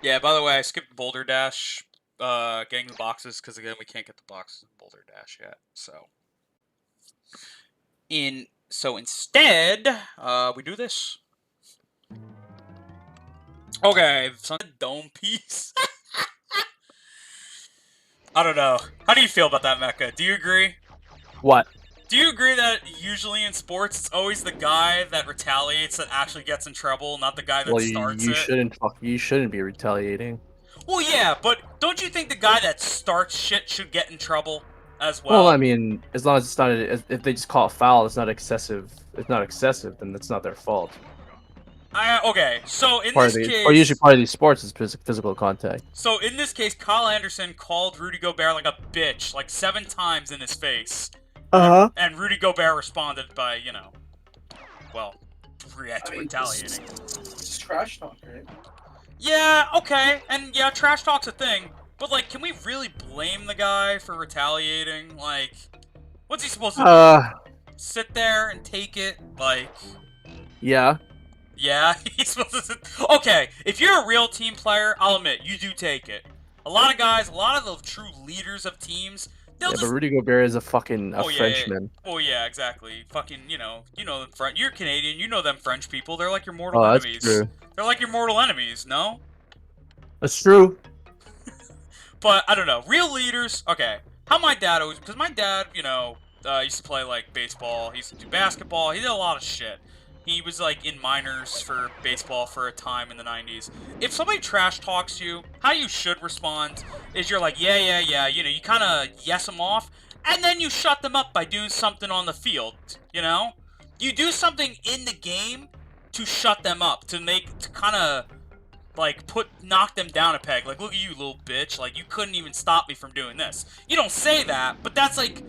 Yeah, by the way, I skipped Boulder Dash, getting the boxes, because again, we can't get the boxes in Boulder Dash yet, so. So instead, we do this. Okay, some dome piece. I don't know. How do you feel about that, Mecha? Do you agree? What? Do you agree that usually in sports, it's always the guy that retaliates that actually gets in trouble, not the guy that starts it? You shouldn't be retaliating. Well, yeah, but don't you think the guy that starts shit should get in trouble as well? Well, I mean, as long as it's not, if they just call it foul, it's not excessive. It's not excessive, then it's not their fault. Okay, so in this case... Or usually part of these sports is physical contact. So in this case, Kyle Anderson called Rudy Gobert like a bitch, like 7 times in his face. Uh-huh. And Rudy Gobert responded by, you know, well, retaliating. It's trash talk, right? Yeah, okay, and yeah, trash talk's a thing, but like, can we really blame the guy for retaliating? Like, what's he supposed to do? Sit there and take it? Like... Yeah. Yeah, he's supposed to sit... Okay, if you're a real team player, I'll admit, you do take it. A lot of guys, a lot of the true leaders of teams they'll Yeah, but just. Rudy Gobert is a fucking Oh yeah, Frenchman. oh yeah, exactly. Fucking, them French. You're Canadian. You know them French people. They're like your mortal Oh, that's enemies. true. They're like your mortal enemies. No. That's true. But I don't know. Real leaders. Okay. How my dad always, because my dad, used to play like baseball. He used to do basketball. He did a lot of shit. He was like in minors for baseball for a time in the 90s. If somebody trash talks you, how you should respond is you're like, yeah, yeah, yeah. You kind of yes them off, and then you shut them up by doing something on the field. You do something in the game to shut them up, to kind of like knock them down a peg. Like, look at you, little bitch. Like, you couldn't even stop me from doing this. You don't say that, but that's like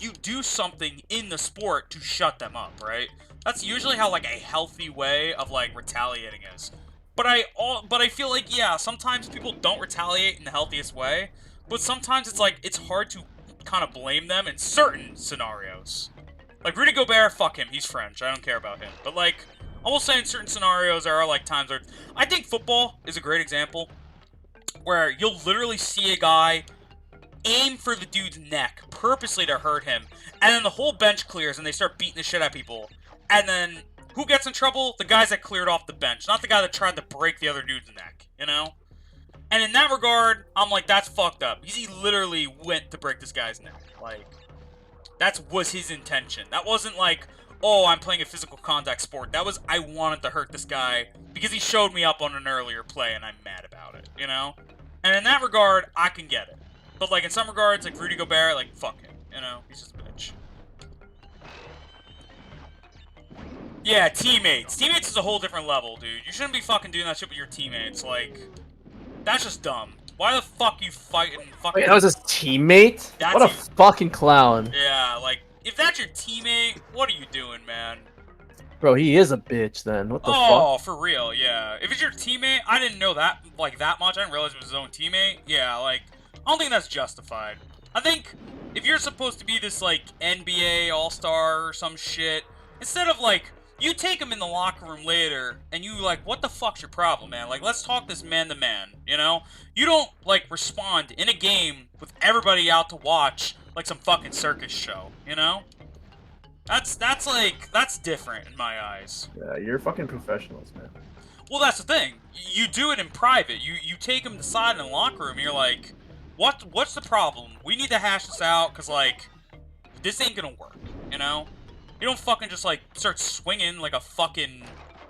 you do something in the sport to shut them up, right? That's usually how like a healthy way of like retaliating is. But I feel like, yeah, sometimes people don't retaliate in the healthiest way, but sometimes it's like it's hard to kind of blame them in certain scenarios. Like Rudy Gobert, fuck him, he's French. I don't care about him. But like, I will say in certain scenarios there are like times where I think football is a great example where you'll literally see a guy aim for the dude's neck purposely to hurt him, and then the whole bench clears and they start beating the shit out of people. And then who gets in trouble? The guys that cleared off the bench, not the guy that tried to break the other dude's neck, And in that regard, I'm like, that's fucked up. He literally went to break this guy's neck. Like, that was his intention. That wasn't like, oh, I'm playing a physical contact sport. That was, I wanted to hurt this guy because he showed me up on an earlier play and I'm mad about it, And in that regard, I can get it. But like in some regards, like Rudy Gobert, like, fuck him, He's just a bitch. Yeah, teammates. Teammates is a whole different level, dude. You shouldn't be fucking doing that shit with your teammates. Like, that's just dumb. Why the fuck you fighting fucking... Wait, that was his teammate? What a fucking clown. Yeah, like, if that's your teammate, what are you doing, man? Bro, he is a bitch then. What the fuck? Oh, for real, yeah. If it's your teammate, I didn't know that, like, that much. I didn't realize it was his own teammate. Yeah, like, I don't think that's justified. I think if you're supposed to be this, like, NBA All-Star or some shit, instead of, like, you take him in the locker room later, and you, like, what the fuck's your problem, man? Like, let's talk this man-to-man, You don't, like, respond in a game with everybody out to watch, like, some fucking circus show, That's different in my eyes. Yeah, you're fucking professionals, man. Well, that's the thing. You do it in private. You take him aside in the locker room, and you're like, what's the problem? We need to hash this out, because, like, this ain't gonna work, You don't fucking just, like, start swinging like a fucking,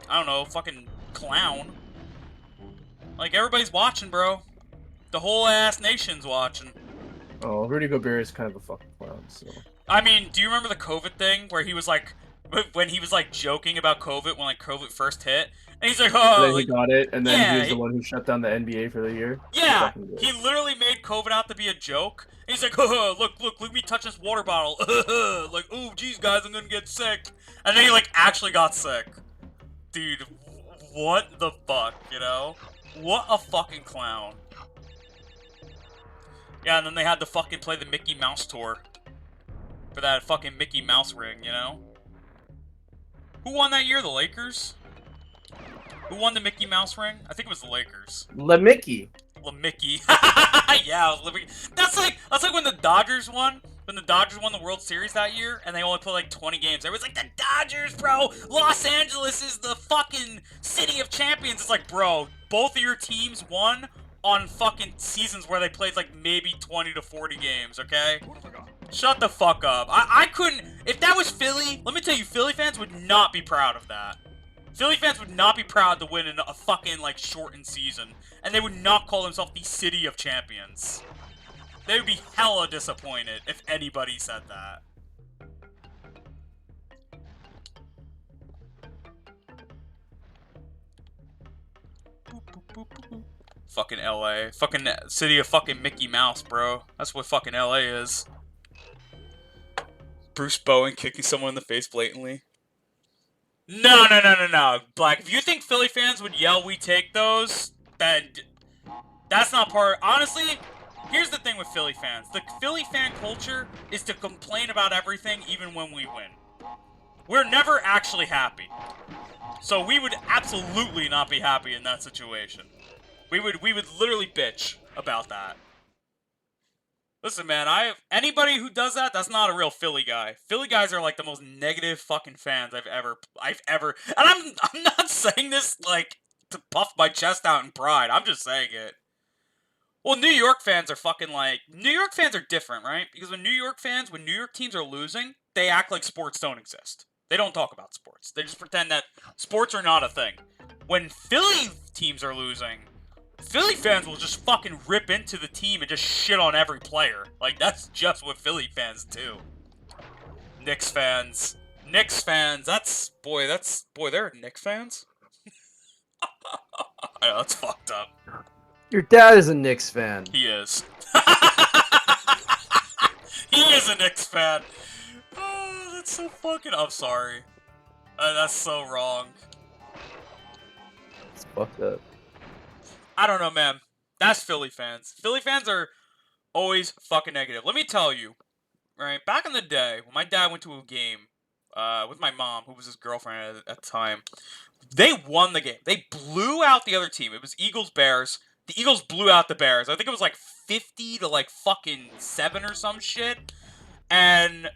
I don't know, fucking clown. Like, everybody's watching, bro. The whole ass nation's watching. Oh, Rudy Gobert is kind of a fucking clown, so... I mean, do you remember the COVID thing, where he was, like, when he was, like, joking about COVID, when, like, COVID first hit? And he's like, oh, and then like, he got it, and then yeah, he was the one who shut down the NBA for the year. Yeah, he literally made COVID out to be a joke. And he's like, look me touch this water bottle. Like, oh, geez, guys, I'm gonna get sick. And then he, like, actually got sick. Dude, what the fuck, What a fucking clown. Yeah, and then they had to fucking play the Mickey Mouse tour. For that fucking Mickey Mouse ring, Who won that year? The Lakers? Who won the Mickey Mouse ring? I think it was the Lakers. Mickey. Mickey. Yeah, it was Mickey. That's like when the Dodgers won. When the Dodgers won the World Series that year, and they only played like 20 games. Everyone's like, the Dodgers, bro! Los Angeles is the fucking city of champions. It's like, bro, both of your teams won on fucking seasons where they played like maybe 20 to 40 games, okay? Shut the fuck up. I couldn't... If that was Philly, let me tell you, Philly fans would not be proud of that. Philly fans would not be proud to win in a fucking, like, shortened season. And they would not call themselves the City of Champions. They would be hella disappointed if anybody said that. Fucking LA. Fucking city of fucking Mickey Mouse, bro. That's what fucking LA is. Bruce Bowen kicking someone in the face blatantly. No. Black, if you think Philly fans would yell, we take those, then that's not part... Honestly, here's the thing with Philly fans. The Philly fan culture is to complain about everything even when we win. We're never actually happy. So we would absolutely not be happy in that situation. We would literally bitch about that. Listen, man, anybody who does that, that's not a real Philly guy. Philly guys are like the most negative fucking fans I've ever. And I'm not saying this like to puff my chest out in pride. I'm just saying it. Well, New York fans are fucking like New York fans are different, right? Because when New York teams are losing, they act like sports don't exist. They don't talk about sports. They just pretend that sports are not a thing. When Philly teams are losing, Philly fans will just fucking rip into the team and just shit on every player. Like, that's just what Philly fans do. Knicks fans. Boy, they're Knicks fans? I know, that's fucked up. Your dad is a Knicks fan. He is. He is a Knicks fan. Oh, that's so fucking... I'm sorry. That's so wrong. It's fucked up. I don't know, man. That's Philly fans. Philly fans are always fucking negative. Let me tell you, right? Back in the day, when my dad went to a game with my mom, who was his girlfriend at the time, they won the game. They blew out the other team. It was Eagles-Bears. The Eagles blew out the Bears. I think it was like 50 to like fucking 7 or some shit. And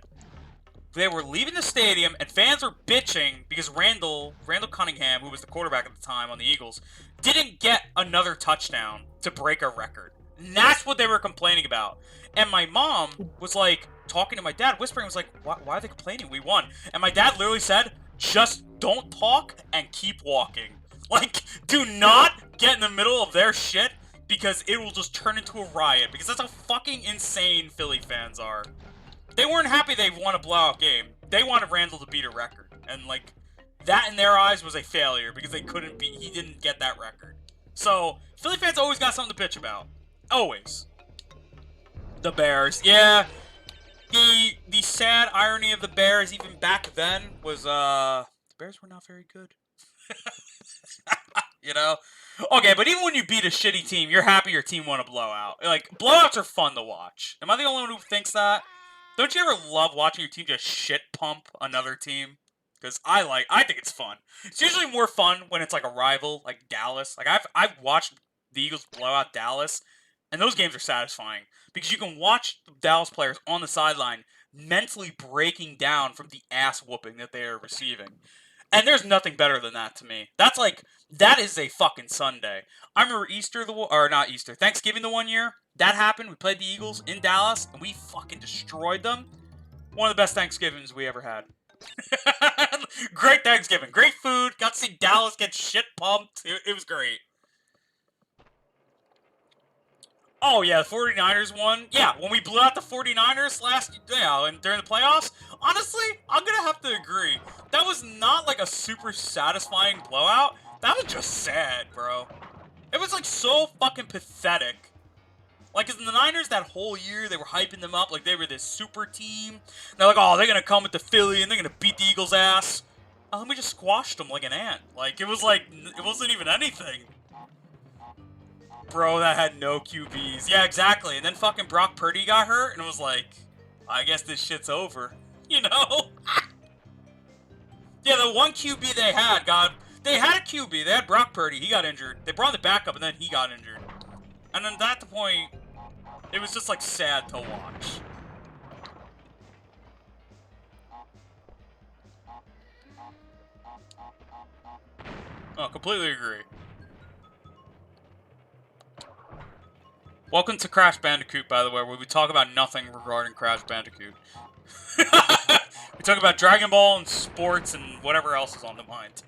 they were leaving the stadium, and fans were bitching because Randall Cunningham, who was the quarterback at the time on the Eagles, didn't get another touchdown to break a record. And that's what they were complaining about. And my mom was like, talking to my dad, whispering, was like, why are they complaining? We won. And my dad literally said, just don't talk and keep walking. Like, do not get in the middle of their shit because it will just turn into a riot. Because that's how fucking insane Philly fans are. They weren't happy they won a blowout game. They wanted Randall to beat a record. And, like, that in their eyes was a failure because he didn't get that record. So, Philly fans always got something to bitch about. Always. The Bears. Yeah. The sad irony of the Bears, even back then, was, the Bears were not very good. You know? Okay, but even when you beat a shitty team, you're happy your team won a blowout. Like, blowouts are fun to watch. Am I the only one who thinks that? Don't you ever love watching your team just shit pump another team? Because I think it's fun. It's usually more fun when it's like a rival, like Dallas. Like, I've watched the Eagles blow out Dallas, and those games are satisfying. Because you can watch the Dallas players on the sideline mentally breaking down from the ass whooping that they are receiving. And there's nothing better than that to me. That is a fucking Sunday. I remember Thanksgiving the one year. That happened. We played the Eagles in Dallas, and we fucking destroyed them. One of the best Thanksgivings we ever had. Great Thanksgiving. Great food. Got to see Dallas get shit pumped. It was great. Oh, yeah, the 49ers won. Yeah, when we blew out the 49ers and during the playoffs, honestly, I'm going to have to agree. That was not like a super satisfying blowout. That was just sad, bro. It was like so fucking pathetic. Like, in the Niners that whole year, they were hyping them up like they were this super team. They're like, oh, they're going to come with the Philly and they're going to beat the Eagles' ass. Oh, then we just squashed them like an ant. Like, it wasn't even anything. Bro, that had no QBs. Yeah, exactly. And then fucking Brock Purdy got hurt, and it was like, I guess this shit's over. You know? Yeah, the one QB they had a QB. They had Brock Purdy. He got injured. They brought the backup, and then he got injured. And then at the point, it was just, like, sad to watch. Oh, completely agree. Welcome to Crash Bandicoot, by the way, where we talk about nothing regarding Crash Bandicoot. We talk about Dragon Ball and sports and whatever else is on the mind.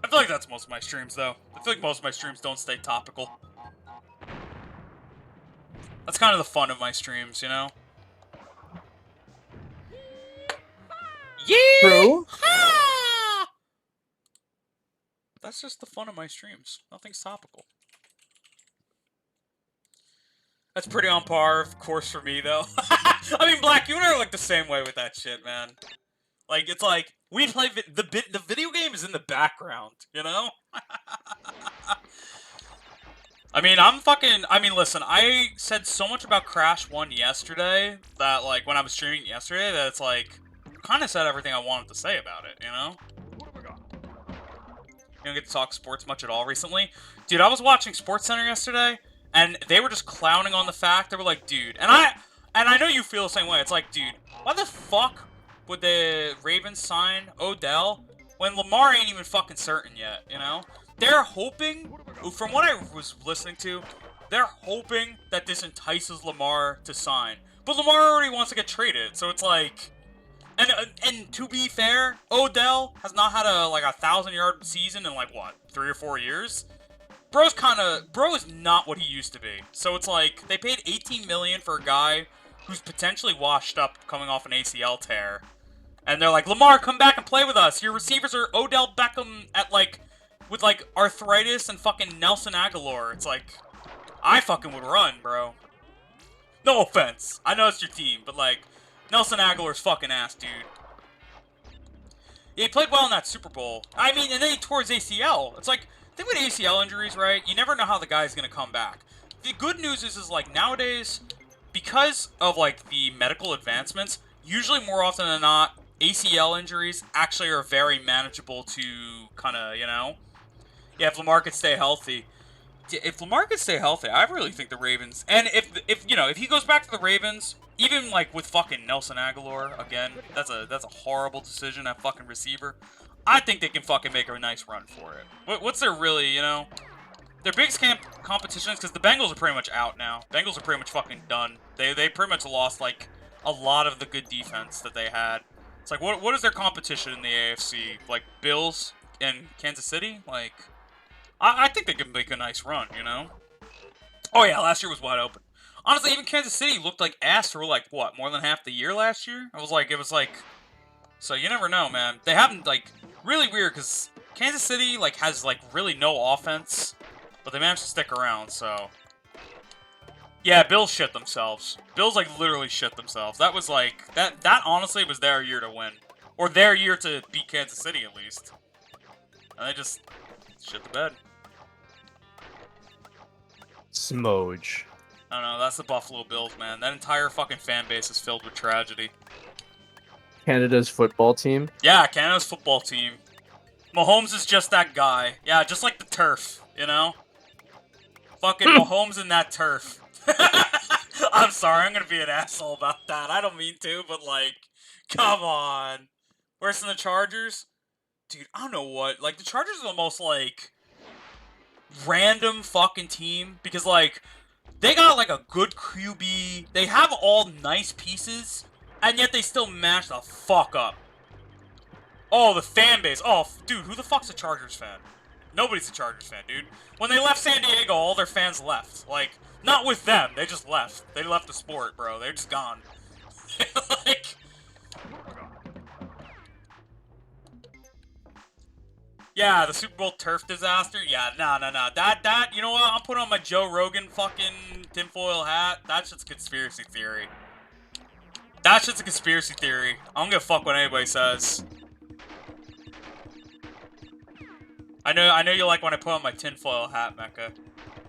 I feel like that's most of my streams, though. I feel like most of my streams don't stay topical. That's kind of the fun of my streams, you know? Yeah! True. That's just the fun of my streams. Nothing's topical. That's pretty on par, of course, for me, though. I mean, Black, you and I are, like, the same way with that shit, man. Like, it's like, we play... The video game is in the background, you know? I mean, listen, I said so much about Crash 1 yesterday that, like, when I was streaming yesterday, that it's, like, kind of said everything I wanted to say about it, you know? You don't get to talk sports much at all recently. Dude, I was watching SportsCenter yesterday, and they were just clowning on the fact. They were like, dude, and I know you feel the same way. It's like, dude, why the fuck would the Ravens sign Odell when Lamar ain't even fucking certain yet, you know? They're hoping, from what I was listening to, they're hoping that this entices Lamar to sign. But Lamar already wants to get traded, so it's like... And to be fair, Odell has not had a 1,000-yard season in like what, 3 or 4 years. Bro is not what he used to be. So it's like they paid $18 million for a guy who's potentially washed up coming off an ACL tear, and they're like, Lamar, come back and play with us. Your receivers are Odell Beckham with arthritis and fucking Nelson Aguilar. It's like, I fucking would run, bro. No offense, I know it's your team, but like. Nelson Aguilar's fucking ass, dude. Yeah, he played well in that Super Bowl. I mean, and then he tore his ACL. It's like, I think with ACL injuries, right, you never know how the guy's gonna come back. The good news is like, nowadays, because of, like, the medical advancements, usually more often than not, ACL injuries actually are very manageable to kinda, you know? Yeah, if Lamar could stay healthy. If Lamar could stay healthy, I really think the Ravens, and if he goes back to the Ravens, even like with fucking Nelson Aguilar again, that's a horrible decision at fucking receiver. I think they can fucking make a nice run for it. What's their really, their biggest competition is because the Bengals are pretty much out now. Bengals are pretty much fucking done. They pretty much lost like a lot of the good defense that they had. It's like what is their competition in the AFC? Like Bills and Kansas City, like. I think they can make a nice run, you know? Oh yeah, last year was wide open. Honestly, even Kansas City looked like ass for like, what, more than half the year last year? It was like, so you never know, man. They haven't, like, really weird, because Kansas City, like, has, like, really no offense, but they managed to stick around, so. Yeah, Bills shit themselves. Bills, like, literally shit themselves. That was, like, that honestly was their year to win. Or their year to beat Kansas City, at least. And they just shit the bed. Smoj. I don't know, that's the Buffalo Bills, man. That entire fucking fan base is filled with tragedy. Canada's football team? Yeah, Canada's football team. Mahomes is just that guy. Yeah, just like the turf, you know? Fucking Mahomes and that turf. I'm sorry, I'm gonna be an asshole about that. I don't mean to, but like, come on. Worse than the Chargers? Dude, I don't know what. Like, the Chargers are the most, like, random fucking team. Because, like, they got, like, a good QB. They have all nice pieces. And yet they still mash the fuck up. Oh, the fan base. Oh, dude, who the fuck's a Chargers fan? Nobody's a Chargers fan, dude. When they left San Diego, all their fans left. Like, not with them. They just left. They left the sport, bro. They're just gone. Like... Yeah, the Super Bowl turf disaster. Yeah, nah. That, you know what? I'm putting on my Joe Rogan fucking tinfoil hat. That shit's conspiracy theory. That shit's a conspiracy theory. I don't give a fuck what anybody says. I know you like when I put on my tinfoil hat, Mecca.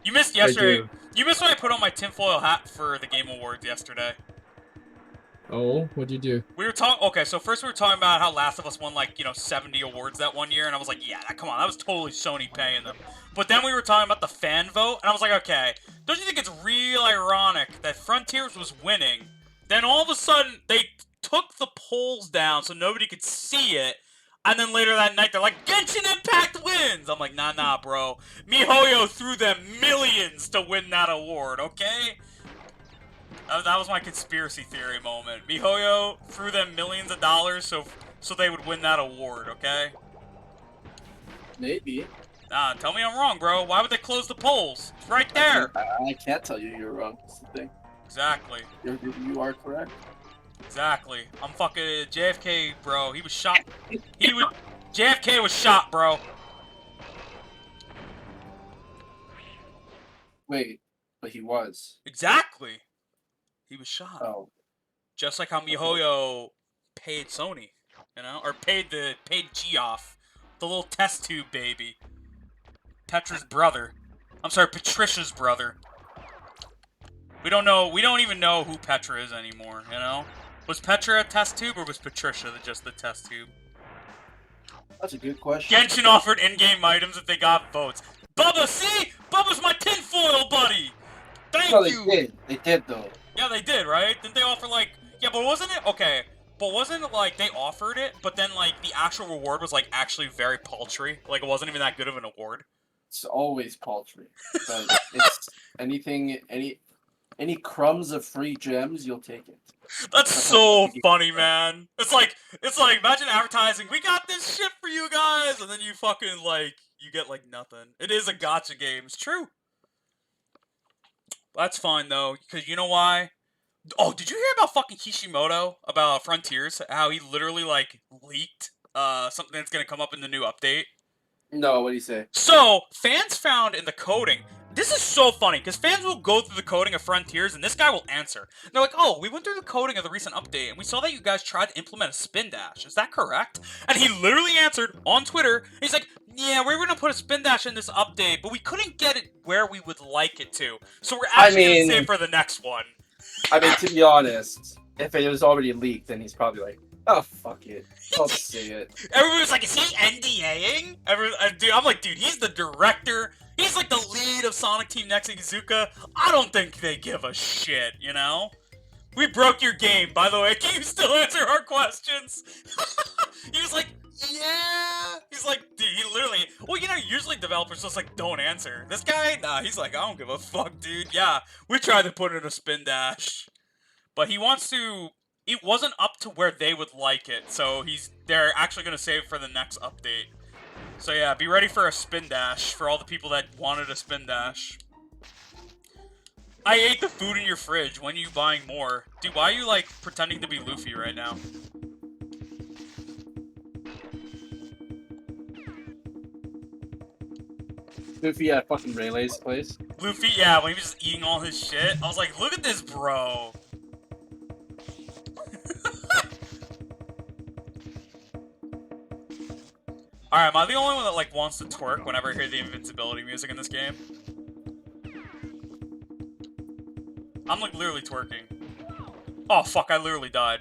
You missed yesterday. You missed when I put on my tinfoil hat for the Game Awards yesterday. Oh, what'd you do? We were talking. Okay, so first we were talking about how Last of Us won like 70 awards that one year, and I was like, yeah, come on, that was totally Sony paying them. But then we were talking about the fan vote, and I was like, okay, don't you think it's real ironic that Frontiers was winning, then all of a sudden they took the polls down so nobody could see it, and then later that night they're like, Genshin Impact wins. I'm like, nah, bro. MiHoYo threw them millions to win that award, okay? That was my conspiracy theory moment. MiHoYo threw them millions of dollars so they would win that award, okay? Maybe. Nah, tell me I'm wrong, bro. Why would they close the polls? It's right there. I can't tell you you're wrong. That's the thing. Exactly. You are correct. Exactly. I'm fucking JFK, bro. He was shot. JFK was shot, bro. Wait, but he was. Exactly. He was shot. Oh. Just like how MiHoYo paid Sony, or paid Geoff, the little test tube baby. Petra's brother. I'm sorry, Patricia's brother. We don't even know who Petra is anymore, Was Petra a test tube or was Patricia just the test tube? That's a good question. Genshin offered in-game items if they got votes. Bubba, see? Bubba's my tinfoil buddy! Thank No, they you. did. They did though. Yeah, they did, right? Didn't they offer like? Yeah, but wasn't it okay? But wasn't it like they offered it, but then like the actual reward was like actually very paltry. Like it wasn't even that good of an award. It's always paltry, but it's anything, any crumbs of free gems, you'll take it. That's That's so what- funny, man. It's like imagine advertising, we got this shit for you guys, and then you fucking like you get like nothing. It is a gotcha game. It's true. That's fine though, because you know why? Oh, did you hear about fucking Kishimoto about Frontiers? How he literally like leaked something that's gonna come up in the new update. No, what do you say? So, fans found in the coding, this is so funny, because fans will go through the coding of Frontiers, and this guy will answer. And they're like, oh, we went through the coding of the recent update, and we saw that you guys tried to implement a spin dash. Is that correct? And he literally answered on Twitter, he's like, yeah, we were going to put a spin dash in this update, but we couldn't get it where we would like it to. So we're actually going to save for the next one. I mean, to be honest, if it was already leaked, then he's probably like, oh, fuck it. I'll say it. Everyone was like, is he NDAing? Dude, I'm like, dude, he's the director. He's like the lead of Sonic Team Next Izuka. I don't think they give a shit, you know? We broke your game, by the way. Can you still answer our questions? He was like, yeah. He's like, dude, he literally... Well, you know, usually developers just like, don't answer. This guy, nah, he's like, I don't give a fuck, dude. Yeah, we tried to put in a spin dash. But he wants to... It wasn't up to where they would like it, so they're actually going to save it for the next update. So yeah, be ready for a spin dash for all the people that wanted a spin dash. I ate the food in your fridge. When are you buying more? Dude, why are you, like, pretending to be Luffy right now? Luffy at fucking Rayleigh's place. Luffy, yeah, when he was just eating all his shit, I was like, look at this bro. Alright, am I the only one that, like, wants to twerk whenever I hear the invincibility music in this game? I'm, like, literally twerking. Oh, fuck, I literally died.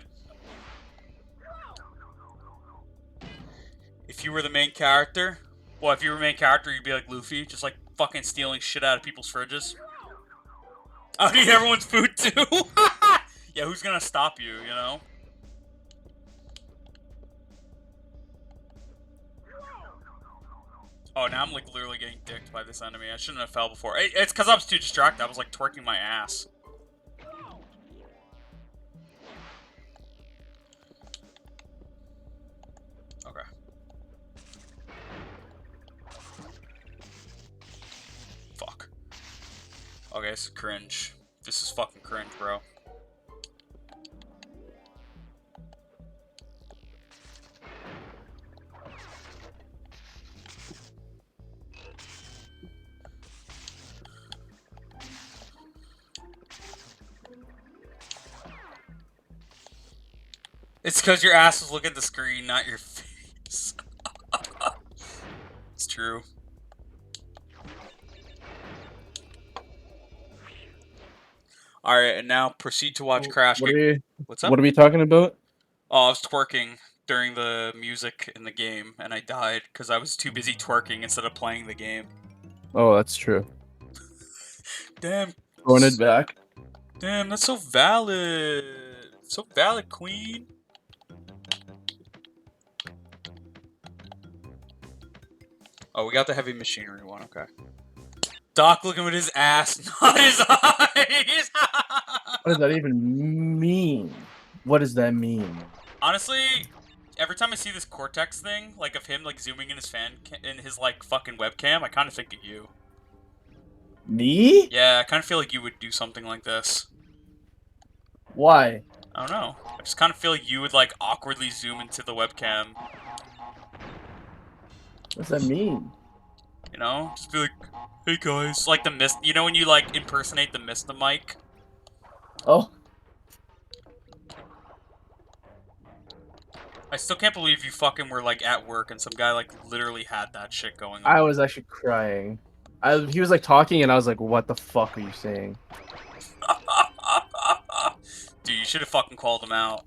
If you were the main character? Well, if you were main character, you'd be like Luffy, just, like, fucking stealing shit out of people's fridges. I'll eat everyone's food, too! Yeah, who's gonna stop you, you know? Oh, now I'm, like, literally getting dicked by this enemy. I shouldn't have fell before. It's because I was too distracted. I was, like, twerking my ass. Okay. Fuck. Okay, this is cringe. This is fucking cringe, bro. It's because your ass was looking at the screen, not your face. It's true. Alright, and now proceed to watch Crash. What's up? What are we talking about? Oh, I was twerking during the music in the game, and I died because I was too busy twerking instead of playing the game. Oh, that's true. Damn. Throwing it back. Damn, that's so valid. So valid, queen. Oh, we got the heavy machinery one, okay. Doc looking with his ass, not his eyes! What does that even mean? What does that mean? Honestly, every time I see this Cortex thing, like of him like zooming in his like fucking webcam, I kind of think of you. Me? Yeah, I kind of feel like you would do something like this. Why? I don't know. I just kind of feel like you would like awkwardly zoom into the webcam. What does that mean? You know, just be like, "Hey guys," like the mist. You know when you like impersonate the Mista mic? Oh. I still can't believe you fucking were like at work and some guy like literally had that shit going on. I was actually crying. He was like talking and I was like, what the fuck are you saying? Dude, you should have fucking called him out.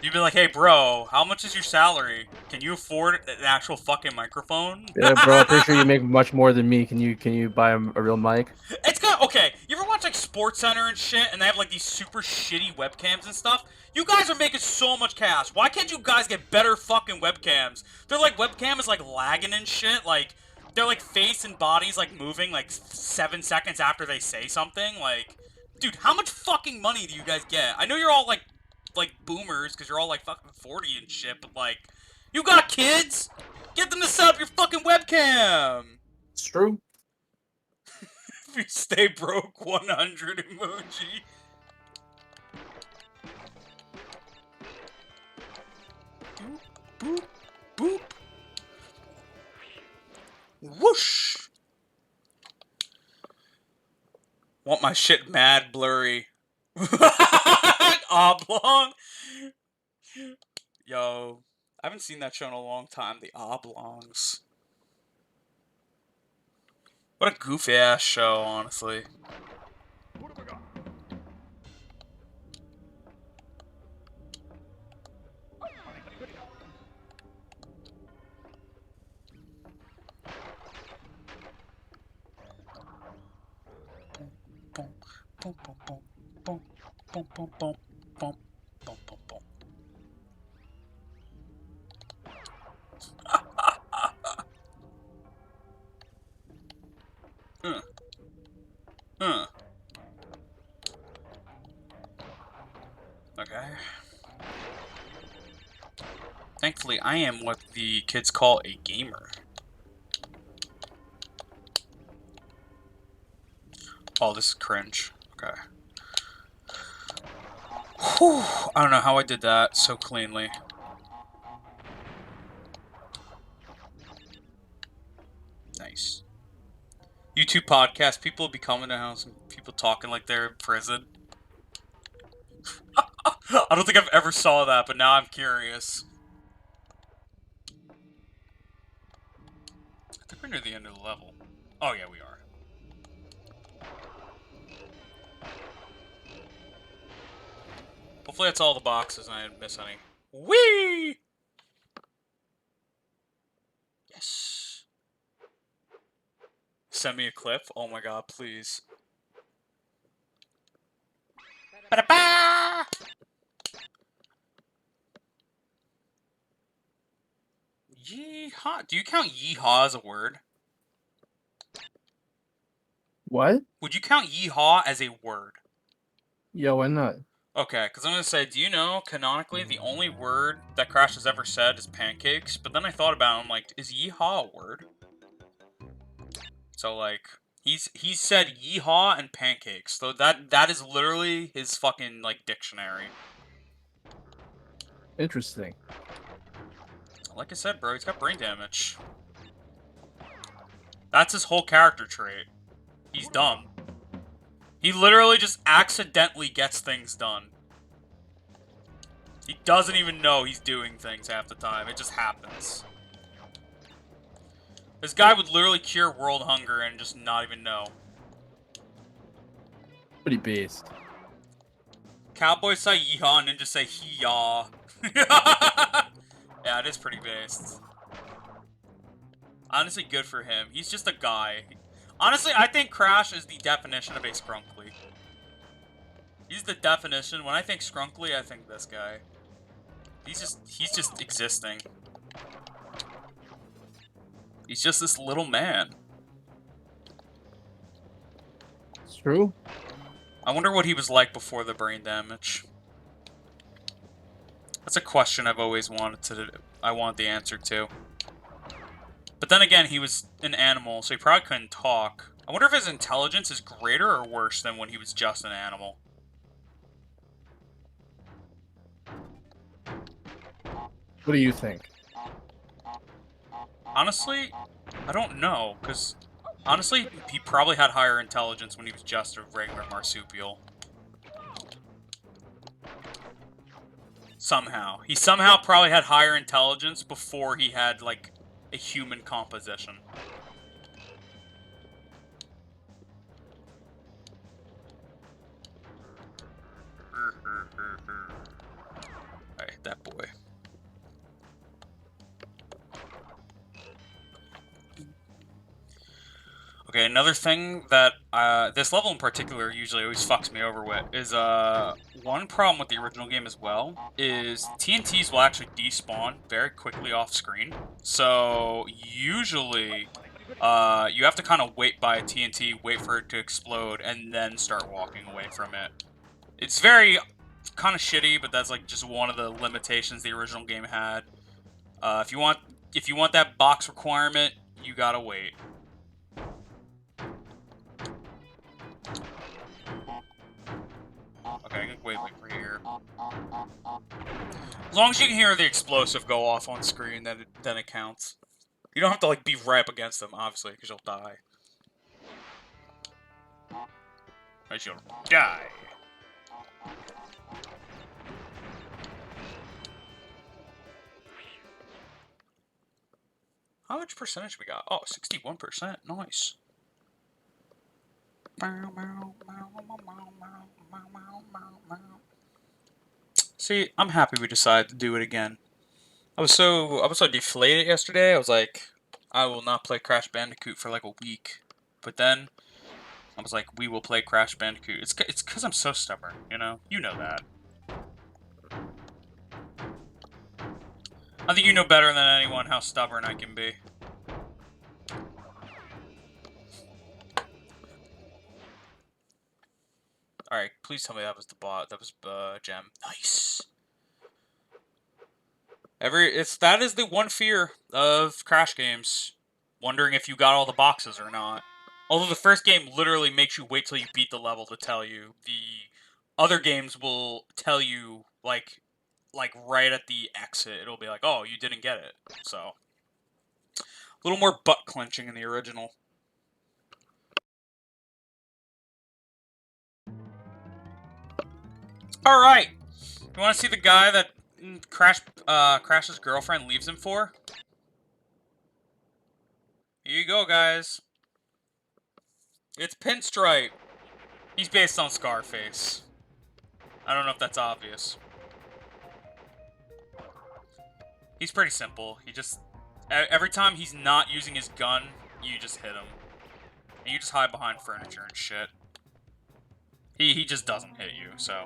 You'd be like, hey bro, how much is your salary? Can you afford an actual fucking microphone? Yeah, bro, I'm pretty sure you make much more than me. Can you buy a real mic? It's got okay. You ever watch like Sports Center and shit, and they have like these super shitty webcams and stuff. You guys are making so much cash. Why can't you guys get better fucking webcams? They're like webcam is like lagging and shit. Like they're like face and bodies like moving like 7 seconds after they say something. Like, dude, how much fucking money do you guys get? I know you're all like boomers because you're all like fucking 40 and shit, but like, you got kids? Get them to set up your fucking webcam. It's true. If you stay broke, 100 emoji. Boop, boop, boop. Whoosh. Want my shit mad blurry. Oblong. Yo, I haven't seen that show in a long time. The Oblongs. What a goofy ass show, honestly. Boom, boom, boom, boom, boom, boom, boom, boom, boom, boom, boom. Okay. Thankfully, I am what the kids call a gamer. Oh, this is cringe. Okay. Whew. I don't know how I did that so cleanly. Nice. YouTube podcast, people will be coming to house and people talking like they're in prison. I don't think I've ever saw that, but now I'm curious. I think we're near the end of the level. Oh yeah, we are. Hopefully that's all the boxes and I didn't miss any. Whee! Yes. Send me a clip. Oh my god, please. Ba-da-ba! Yeehaw. Do you count yeehaw as a word? What? Would you count yeehaw as a word? Yo, why not? Okay, because I'm going to say, do you know, canonically, the only word that Crash has ever said is pancakes? But then I thought about it, I'm like, is yeehaw a word? So, like, he's said yeehaw and pancakes. So that is literally his fucking, like, dictionary. Interesting. Like I said, bro, he's got brain damage. That's his whole character trait. He's dumb. He literally just accidentally gets things done. He doesn't even know he's doing things half the time. It just happens. This guy would literally cure world hunger and just not even know. Pretty based. Cowboys say yeehaw and ninjas say hee-yaw. Yeah, it is pretty based. Honestly, good for him. He's just a guy. Honestly, I think Crash is the definition of a scrunkly. He's the definition. When I think scrunkly, I think this guy. He's just existing. He's just this little man. It's true. I wonder what he was like before the brain damage. That's a question I've always I want the answer to. But then again, he was an animal, so he probably couldn't talk. I wonder if his intelligence is greater or worse than when he was just an animal. What do you think? Honestly, I don't know, because honestly, he probably had higher intelligence when he was just a regular marsupial. Somehow. He somehow probably had higher intelligence before he had, like, a human composition. Alright, that boy. Okay, another thing that this level in particular usually always fucks me over with is one problem with the original game as well is TNTs will actually despawn very quickly off screen. So usually you have to kind of wait by a TNT, wait for it to explode, and then start walking away from it. It's very kind of shitty, but that's like just one of the limitations the original game had. If you want that box requirement, you gotta wait. Okay, I can wait for here. As long as you can hear the explosive go off on screen, then it counts. You don't have to like be right up against them, obviously, because you'll die. Because you'll die. How much percentage we got? Oh, 61%. Nice. See, I'm happy we decided to do it again. I was so deflated yesterday. I was like, I will not play Crash Bandicoot for like a week. But then I was like, we will play Crash Bandicoot. It's because I'm so stubborn, you know? You know that. I think you know better than anyone how stubborn I can be. Alright, please tell me that was the bot. That was gem. Nice. That is the one fear of Crash games. Wondering if you got all the boxes or not. Although the first game literally makes you wait till you beat the level to tell you. The other games will tell you like right at the exit. It'll be like, oh, you didn't get it. So a little more butt clenching in the original. All right. You want to see the guy that Crash's girlfriend leaves him for? Here you go, guys. It's Pinstripe. He's based on Scarface. I don't know if that's obvious. He's pretty simple. He just... Every time he's not using his gun, you just hit him. And you just hide behind furniture and shit. He just doesn't hit you, so...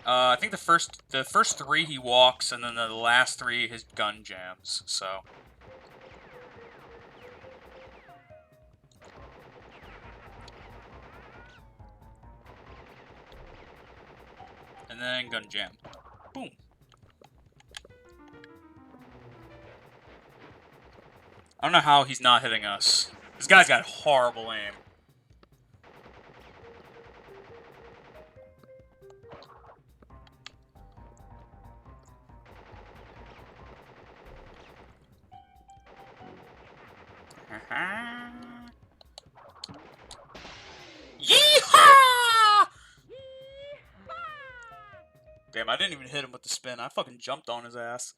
I think the first 3 he walks, and then the last 3 his gun jams, so... And then gun jam. Boom. I don't know how he's not hitting us. This guy's got horrible aim. Yeehaw! Damn, I didn't even hit him with the spin. I fucking jumped on his ass.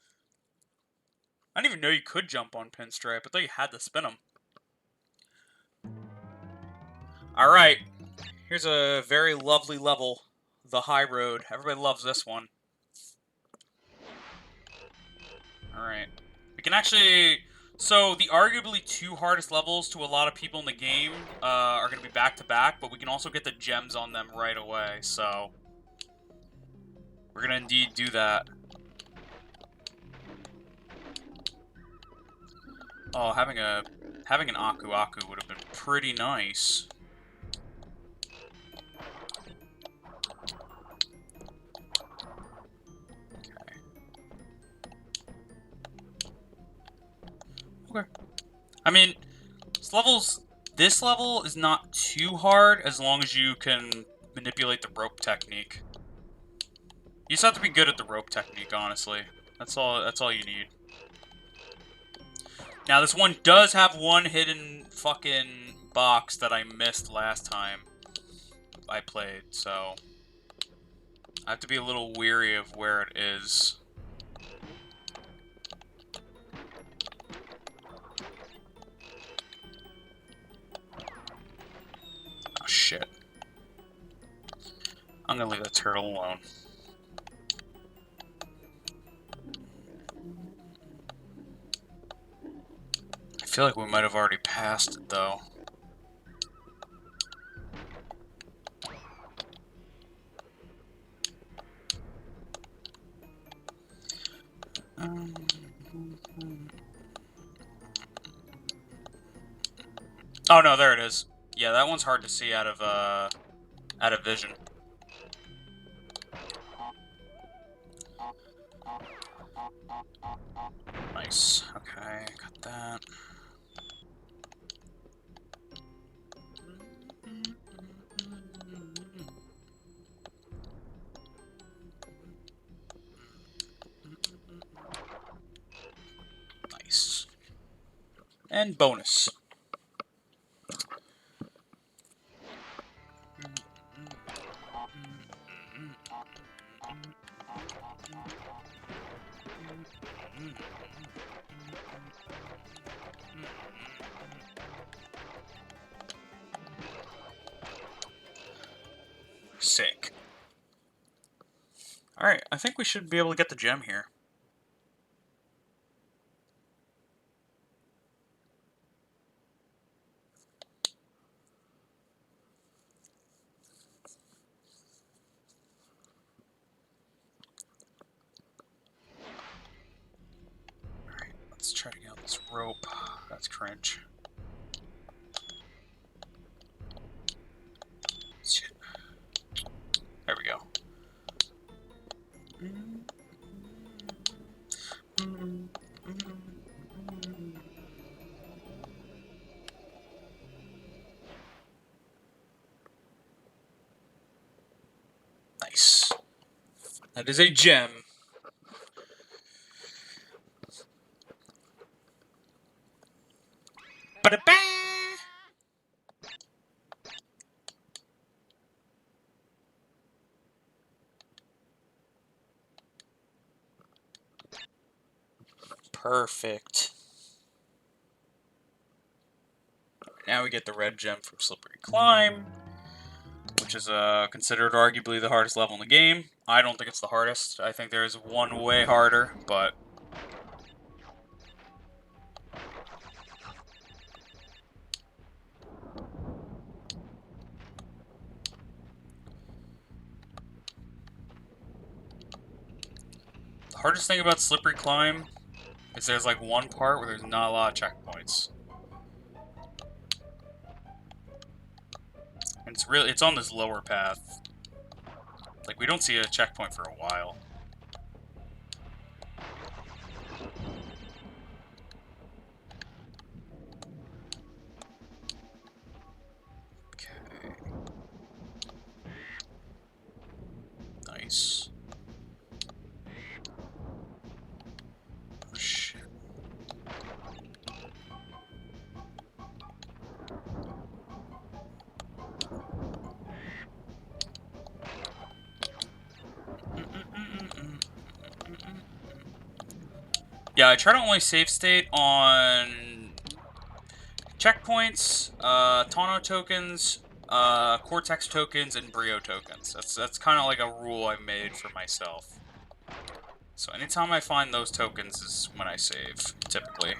I didn't even know you could jump on Pinstripe. I thought you had to spin him. Alright. Here's a very lovely level. The High Road. Everybody loves this one. Alright. We can actually... So, the arguably 2 hardest levels to a lot of people in the game are going to be back-to-back, but we can also get the gems on them right away, so... We're going to indeed do that. Oh, having an Aku Aku would have been pretty nice. Okay. I mean, this level is not too hard as long as you can manipulate the rope technique. You just have to be good at the rope technique, honestly. That's all you need. Now, this one does have one hidden fucking box that I missed last time I played, so I have to be a little weary of where it is. Oh, shit. I'm gonna leave that turtle alone. I feel like we might have already passed it, though. Oh no, there it is. Yeah, that one's hard to see out of vision. Nice. Okay, got that. Nice. And bonus. Sick. Alright, I think we should be able to get the gem here. Alright, let's try to get on this rope. That's cringe. Shit. There we go. Nice. That is a gem. Ba-da-ba! Perfect. Now we get the red gem from Slippery Climb, which is considered arguably the hardest level in the game. I don't think it's the hardest. I think there is one way harder, but... The hardest thing about Slippery Climb is there's like one part where there's not a lot of checkpoints. And it's on this lower path. Like, we don't see a checkpoint for a while. Okay. Nice. Oh, shit. Yeah, I try to only save state on checkpoints, Tauno tokens, Cortex tokens, and Brio tokens. That's kind of like a rule I made for myself. So anytime I find those tokens is when I save, typically.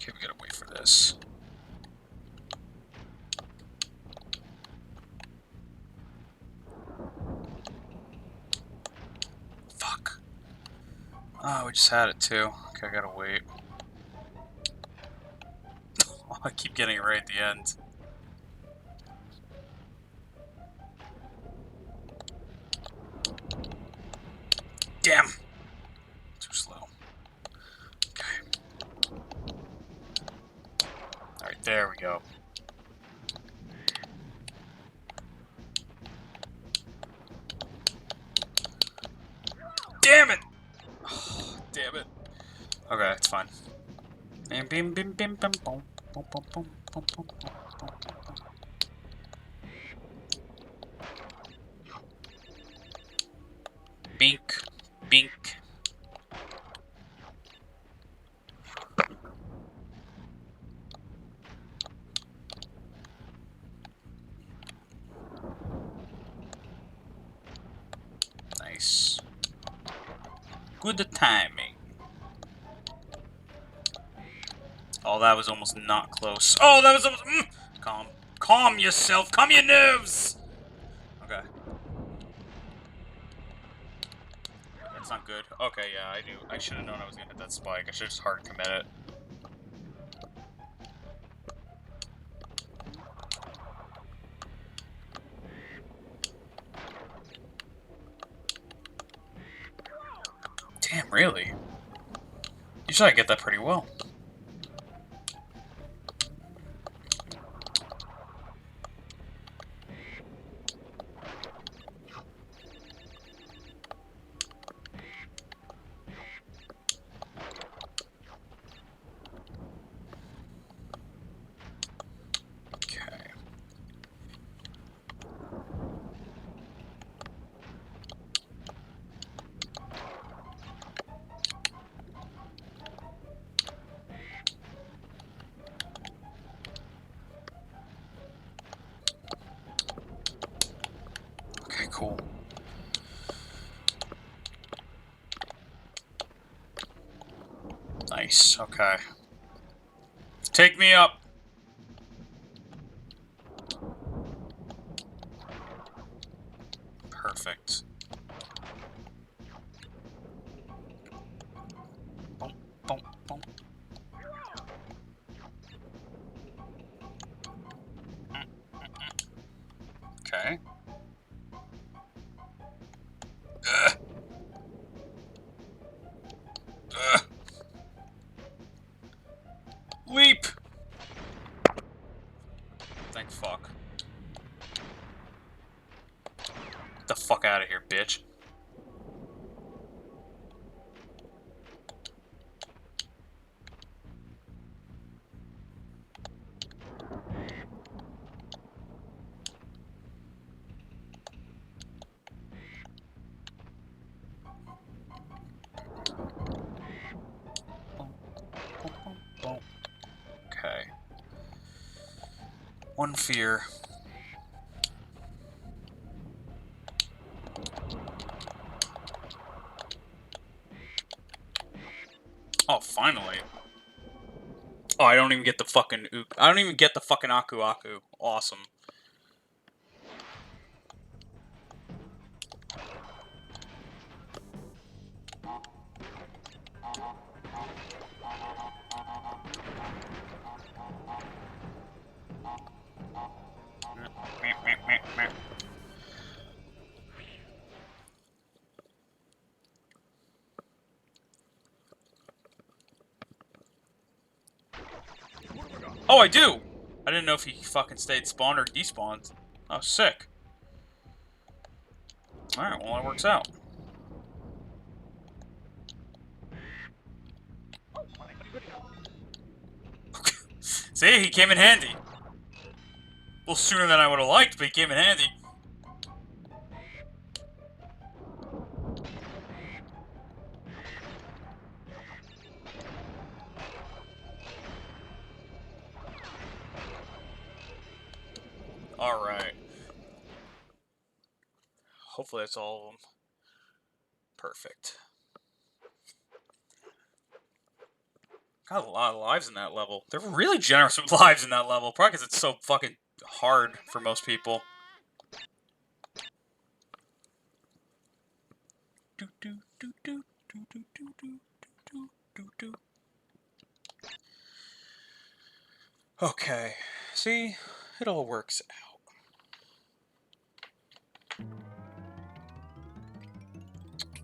Okay, we gotta wait for this. Fuck. Oh, we just had it too. Okay, I gotta wait. Oh, I keep getting it right at the end. Damn! Too slow. Okay. Alright, there we go. Damn it! Oh, damn it. Okay, it's fine. Bim bim bim bim bim boom. Boom, boom, boom, boom, boom, boom, boom, boom. Bink, bink. Nice. Good timing. Oh, that was almost not close. Oh, that was almost... Calm yourself. Calm your nerves. Okay. That's not good. Okay, yeah, I knew. I should have known I was gonna hit that spike. I should have just hard commit it. Damn, really? Usually I get that pretty well. Okay. Okay, cool. Nice, okay. Take me up! Perfect. Boom, boom, boom. Okay. Ugh. Ugh. Leap! Thank fuck. Get the fuck out of here, bitch. Boom, boom, boom, boom. Okay. One fear. Oh, finally. Oh, I don't even get the fucking... I don't even get the fucking Aku Aku. Awesome. Oh, I do! I didn't know if he fucking stayed spawned or despawned. Oh, sick. Alright, well, that works out. See, he came in handy. A little sooner than I would have liked, but he came in handy. Alright. Hopefully that's all of them. Perfect. Got a lot of lives in that level. They're really generous with lives in that level. Probably because it's so fucking hard for most people. Okay. See? It all works out.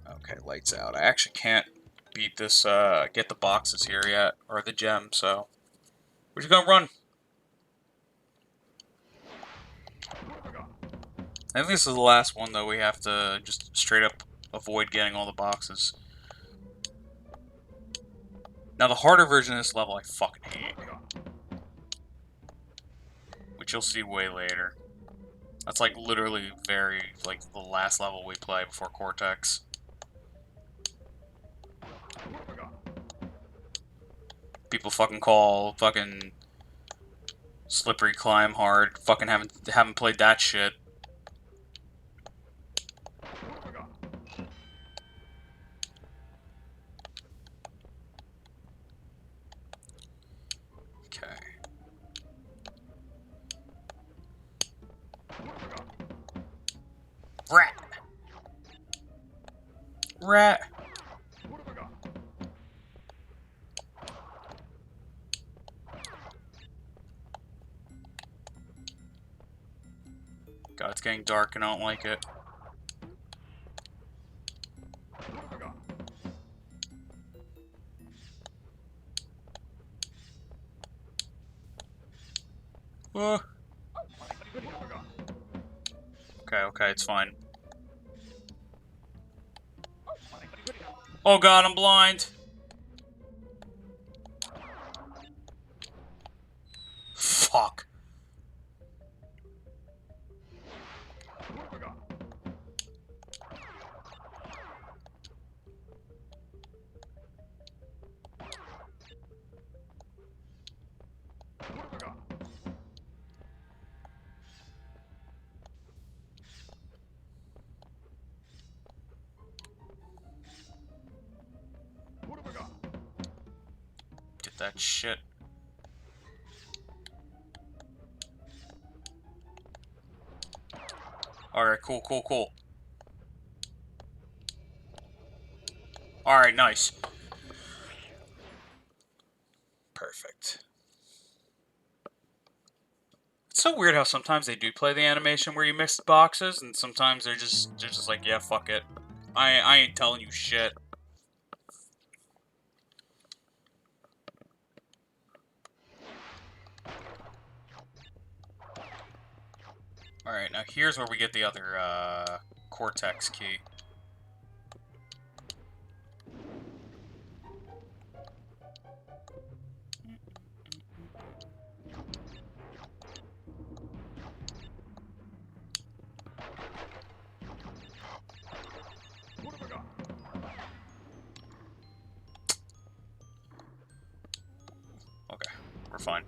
Okay, lights out. I actually can't beat this, get the boxes here yet, or the gem, so we're just gonna run. I think this is the last one, though. We have to just straight up avoid getting all the boxes. Now, the harder version of this level I fucking hate. Which you'll see way later. That's like literally like the last level we play before Cortex. People fucking call fucking Slippery Climb hard. Fucking haven't played that shit. rat. God, it's getting dark and I don't like it. Uh. Okay, it's fine. Oh god, I'm blind. Fuck. Get that shit. Alright, cool. Alright, nice. Perfect. It's so weird how sometimes they do play the animation where you mix the boxes, and sometimes they're just like, yeah, fuck it. I ain't telling you shit. Alright, now here's where we get the other, Cortex key. Okay, we're fine.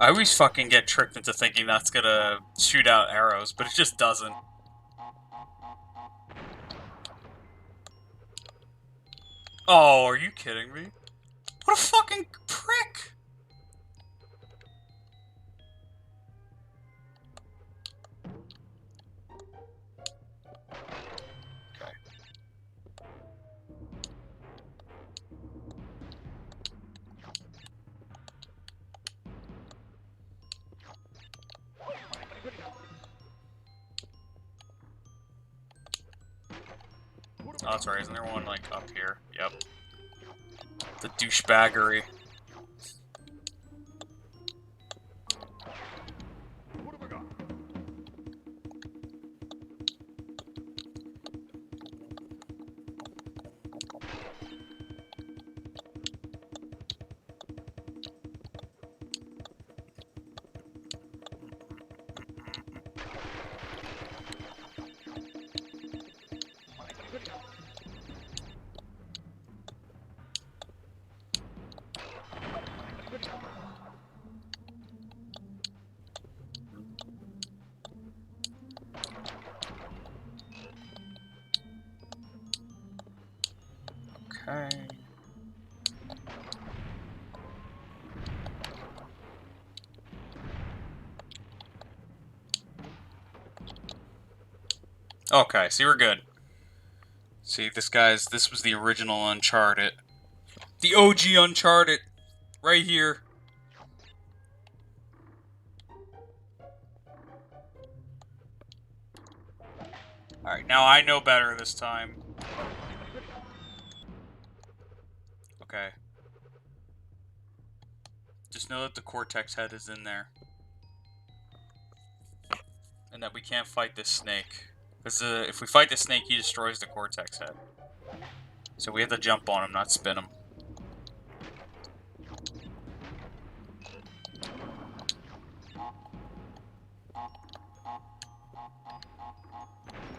I always fucking get tricked into thinking that's gonna shoot out arrows, but it just doesn't. Oh, are you kidding me? What a fucking prick! Okay. Oh, that's right, isn't there one, like, up here? Yep. The douchebaggery. Okay. Okay, see, we're good. See, this was the original Uncharted. The OG Uncharted! Right here. Alright, now I know better this time. Okay. Just know that the Cortex head is in there. And that we can't fight this snake. Because if we fight the snake, he destroys the Cortex head. So we have to jump on him, not spin him.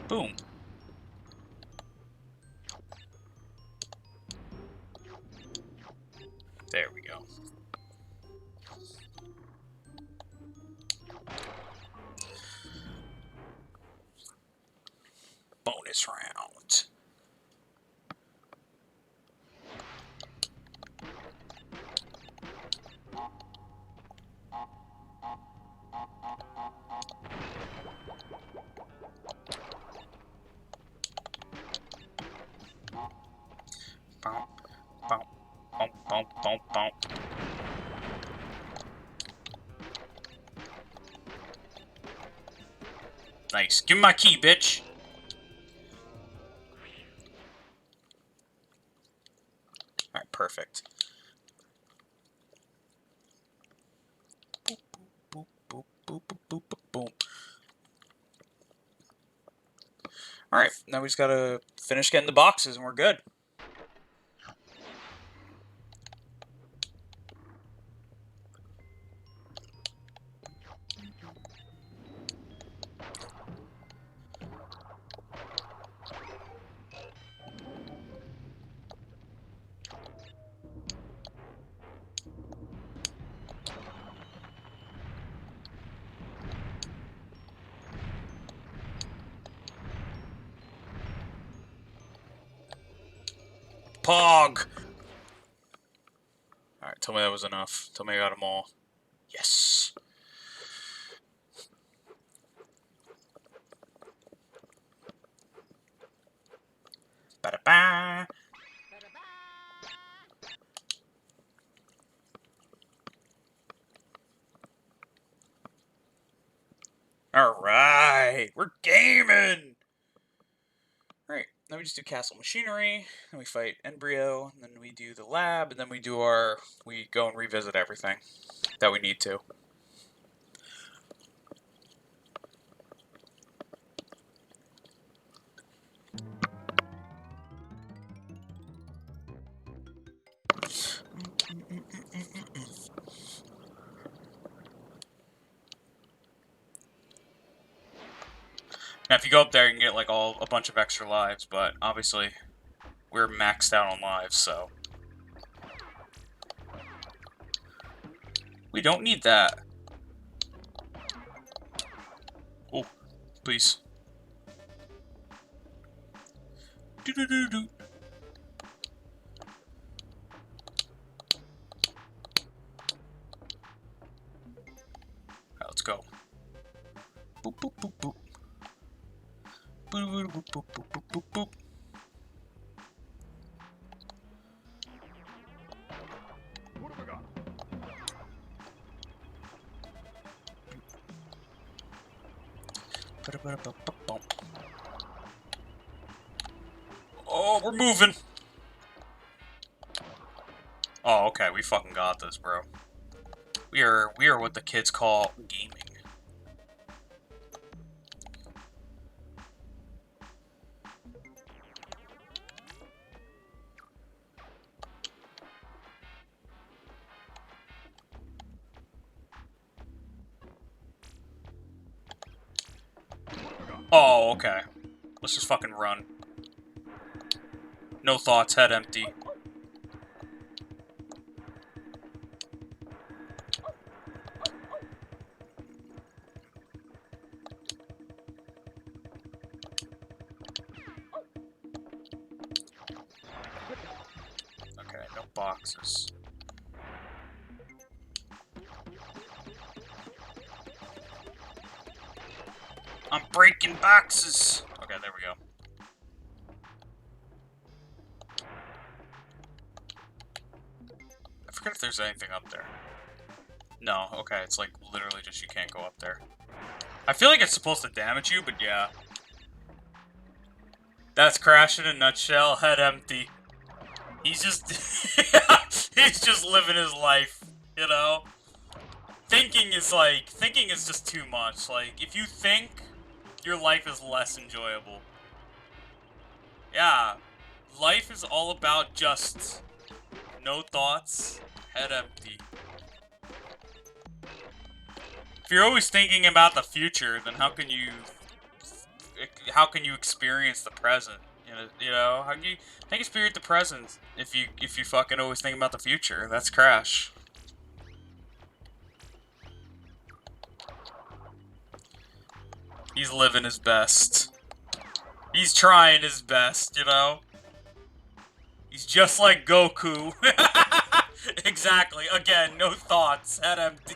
Boom. There we go. Bonus round. Bump, bump, bump, bump, bump, bump. Nice. Give me my key, bitch. Alright, perfect. Boop, boop, boop, boop, boop, boop, boop, boop. Alright, now we just gotta finish getting the boxes and we're good. Pog! Alright, tell me that was enough. Tell me I got them all. Yes! Ba-da-ba! Alright! We're gaming! Alright, then we just do castle machinery, then we fight embryo, and then we do the lab, and then we do we go and revisit everything that we need to. Now, if you go up there, you can get like a bunch of extra lives, but obviously we're maxed out on lives, so we don't need that. Oh, please. Do-do-do-do. Let's go. Boop, boop, boop, boop. Boop, boop, boop, boop, boop, boop, boop. What have we got? Oh, we're moving. Oh, okay, we fucking got this, bro. We are what the kids call gaming. Oh, okay. Let's just fucking run. No thoughts, head empty. Okay, no boxes. I'm breaking boxes! Okay, there we go. I forget if there's anything up there. No, okay, it's like literally just you can't go up there. I feel like it's supposed to damage you, but yeah. That's Crash in a nutshell, head empty. He's just... he's just living his life, you know? Thinking is just too much. Like, if you think, your life is less enjoyable. Yeah, life is all about just no thoughts, head empty. If you're always thinking about the future, then how can you experience the present, You know, how can you spirit the present if you fucking always think about the future? That's Crash. He's living his best. He's trying his best, you know? He's just like Goku. Exactly. Again, no thoughts. Head empty.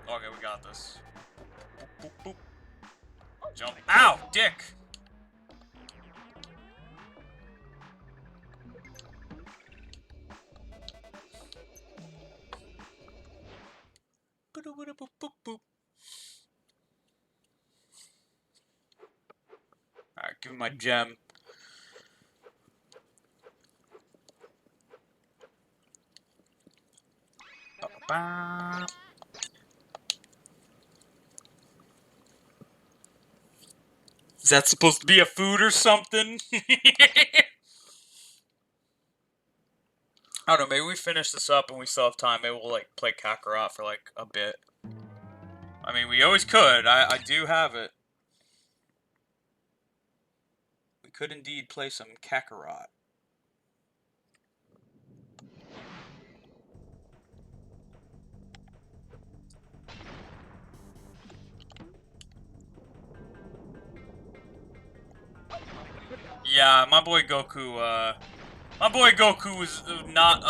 Okay, we got this. Boop, boop, boop. Jump. Ow! Dick! Boop, boop, boop. Alright, give me my gem. Ba-ba-ba. Is that supposed to be a food or something? I don't know, maybe we finish this up and we still have time. Maybe we'll, like, play Kakarot for, like, a bit. I mean, we always could. I do have it. We could indeed play some Kakarot. Yeah, my boy Goku was not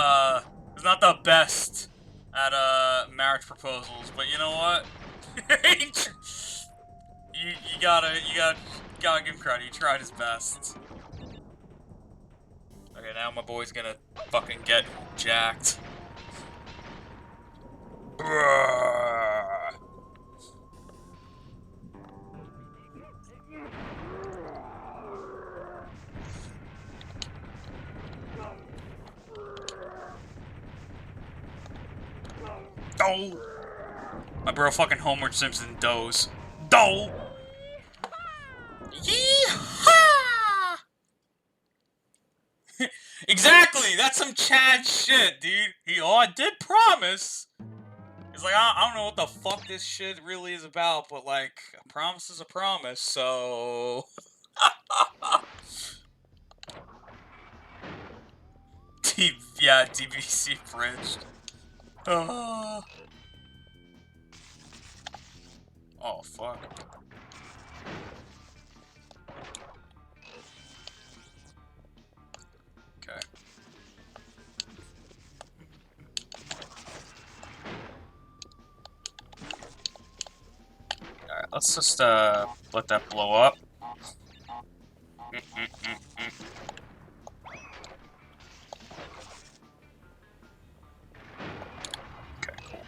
the best at marriage proposals, but you know what? you gotta give him credit. He tried his best. Okay, now my boy's gonna fucking get jacked. Bruh. Oh! My bro fucking Homer Simpson does. Do! Yeehaw! Exactly! That's some Chad shit, dude. I did promise. He's like, I don't know what the fuck this shit really is about, but like, a promise is a promise, so... Yeah, DVC bridged. Oh, fuck. Okay. Alright, let's just, let that blow up. Okay, cool.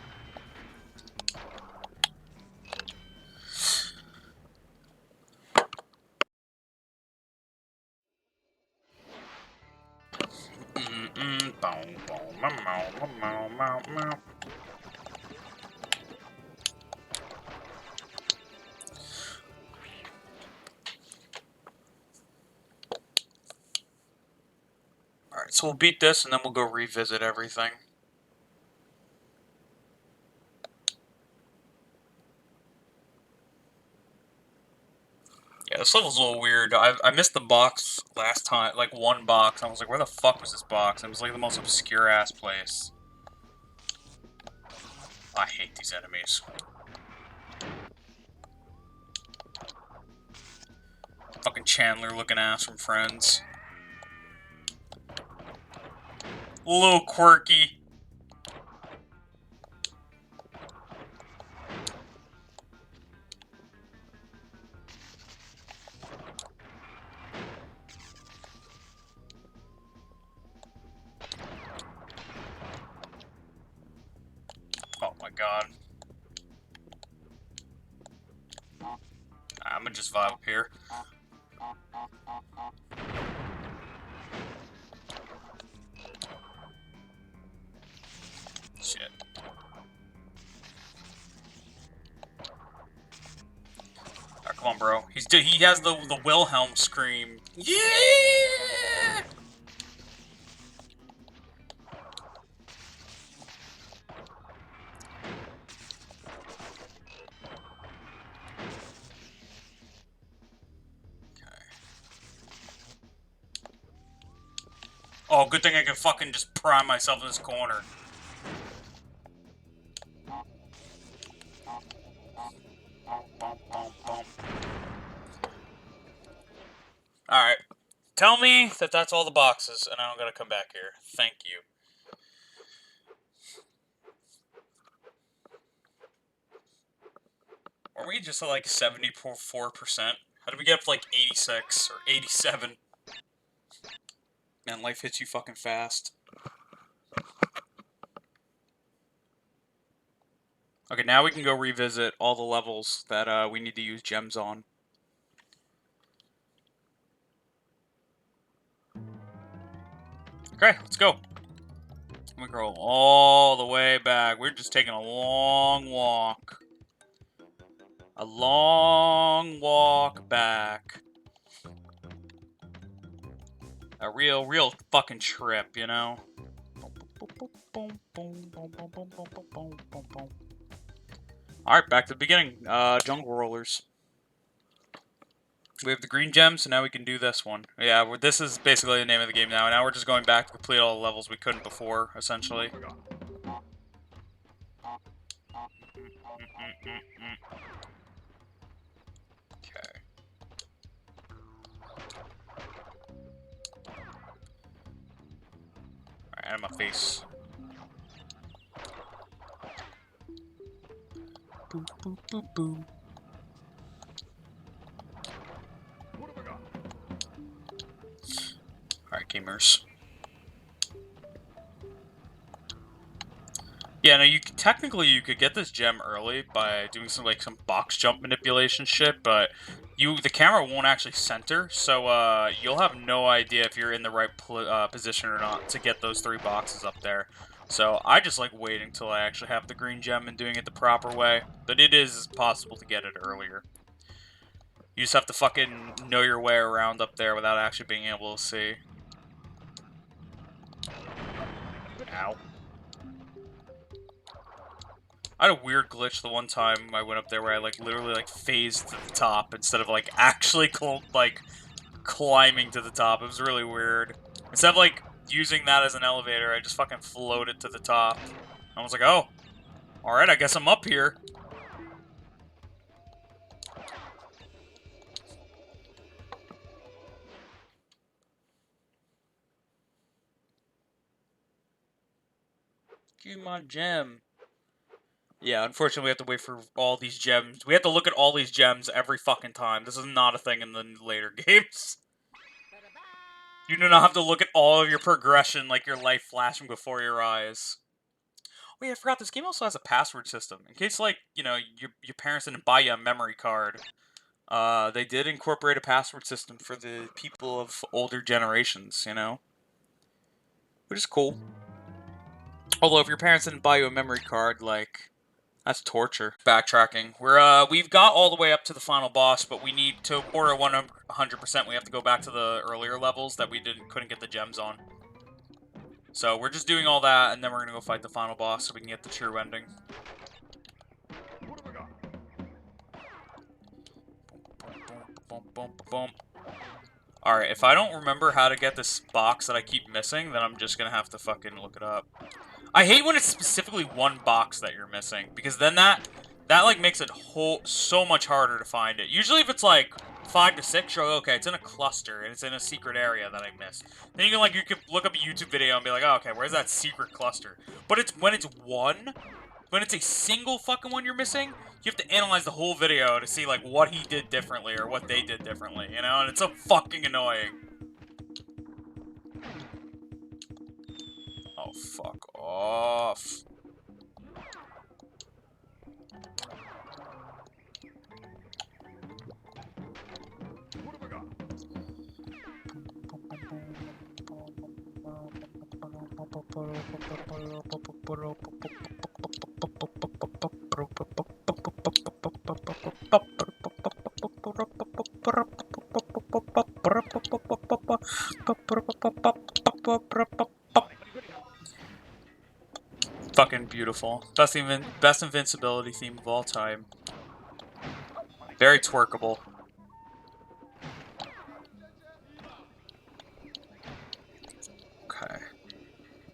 Alright, so we'll beat this and then we'll go revisit everything. Yeah, this level's a little weird. I missed the box last time, like one box. I was like, where the fuck was this box? It was like the most obscure ass place. I hate these enemies. Fucking Chandler looking ass from Friends. A little quirky. Oh my god. I'm gonna just vibe up here. Shit. Alright, come on, bro. He has the Wilhelm scream. Yeah! Oh, good thing I can fucking just prime myself in this corner. Alright. Tell me that that's all the boxes, and I don't gotta come back here. Thank you. Weren't we just at like 74%? How did we get up to like 86 or 87? Man, life hits you fucking fast. Okay, now we can go revisit all the levels that we need to use gems on. Okay, let's go. We go all the way back. We're just taking a long walk. A long walk back. A real fucking trip, you know? Alright, back to the beginning. Jungle Rollers. We have the green gems, so now we can do this one. Yeah, this is basically the name of the game now. Now we're just going back to complete all the levels we couldn't before, essentially. Okay. Alright, out of my face. Boop, boop, boop, boop. Alright, gamers. Yeah, no, technically you could get this gem early by doing some box jump manipulation shit, but the camera won't actually center, so you'll have no idea if you're in the right position or not to get those 3 boxes up there. So I just like waiting till I actually have the green gem and doing it the proper way, but it is possible to get it earlier. You just have to fucking know your way around up there without actually being able to see. Ow. I had a weird glitch the one time I went up there where I literally phased to the top instead of actually climbing to the top. It was really weird. Instead of using that as an elevator, I just fucking floated to the top. I was like, oh, alright, I guess I'm up here. Give me my gem. Yeah, unfortunately we have to wait for all these gems. We have to look at all these gems every fucking time. This is not a thing in the later games. You do not have to look at all of your progression like your life flashing before your eyes. Oh yeah, I forgot, this game also has a password system. In case, you know, your parents didn't buy you a memory card. They did incorporate a password system for the people of older generations, you know? Which is cool. Although, if your parents didn't buy you a memory card, that's torture. Backtracking. We've got all the way up to the final boss, but we need to order 100%. We have to go back to the earlier levels that we couldn't get the gems on. So we're just doing all that, and then we're gonna go fight the final boss so we can get the true ending. Alright, if I don't remember how to get this box that I keep missing, then I'm just gonna have to fucking look it up. I hate when it's specifically one box that you're missing, because then that makes it so much harder to find it. Usually if it's 5 to 6, you're like, okay, it's in a cluster, and it's in a secret area that I missed. Then you can look up a YouTube video and be like, oh, okay, where's that secret cluster? But when it's a single fucking one you're missing, you have to analyze the whole video to see, what he did differently or what they did differently, you know? And it's so fucking annoying. Oh, fuck off. Fucking beautiful. Best invincibility theme of all time. Very twerkable. Okay.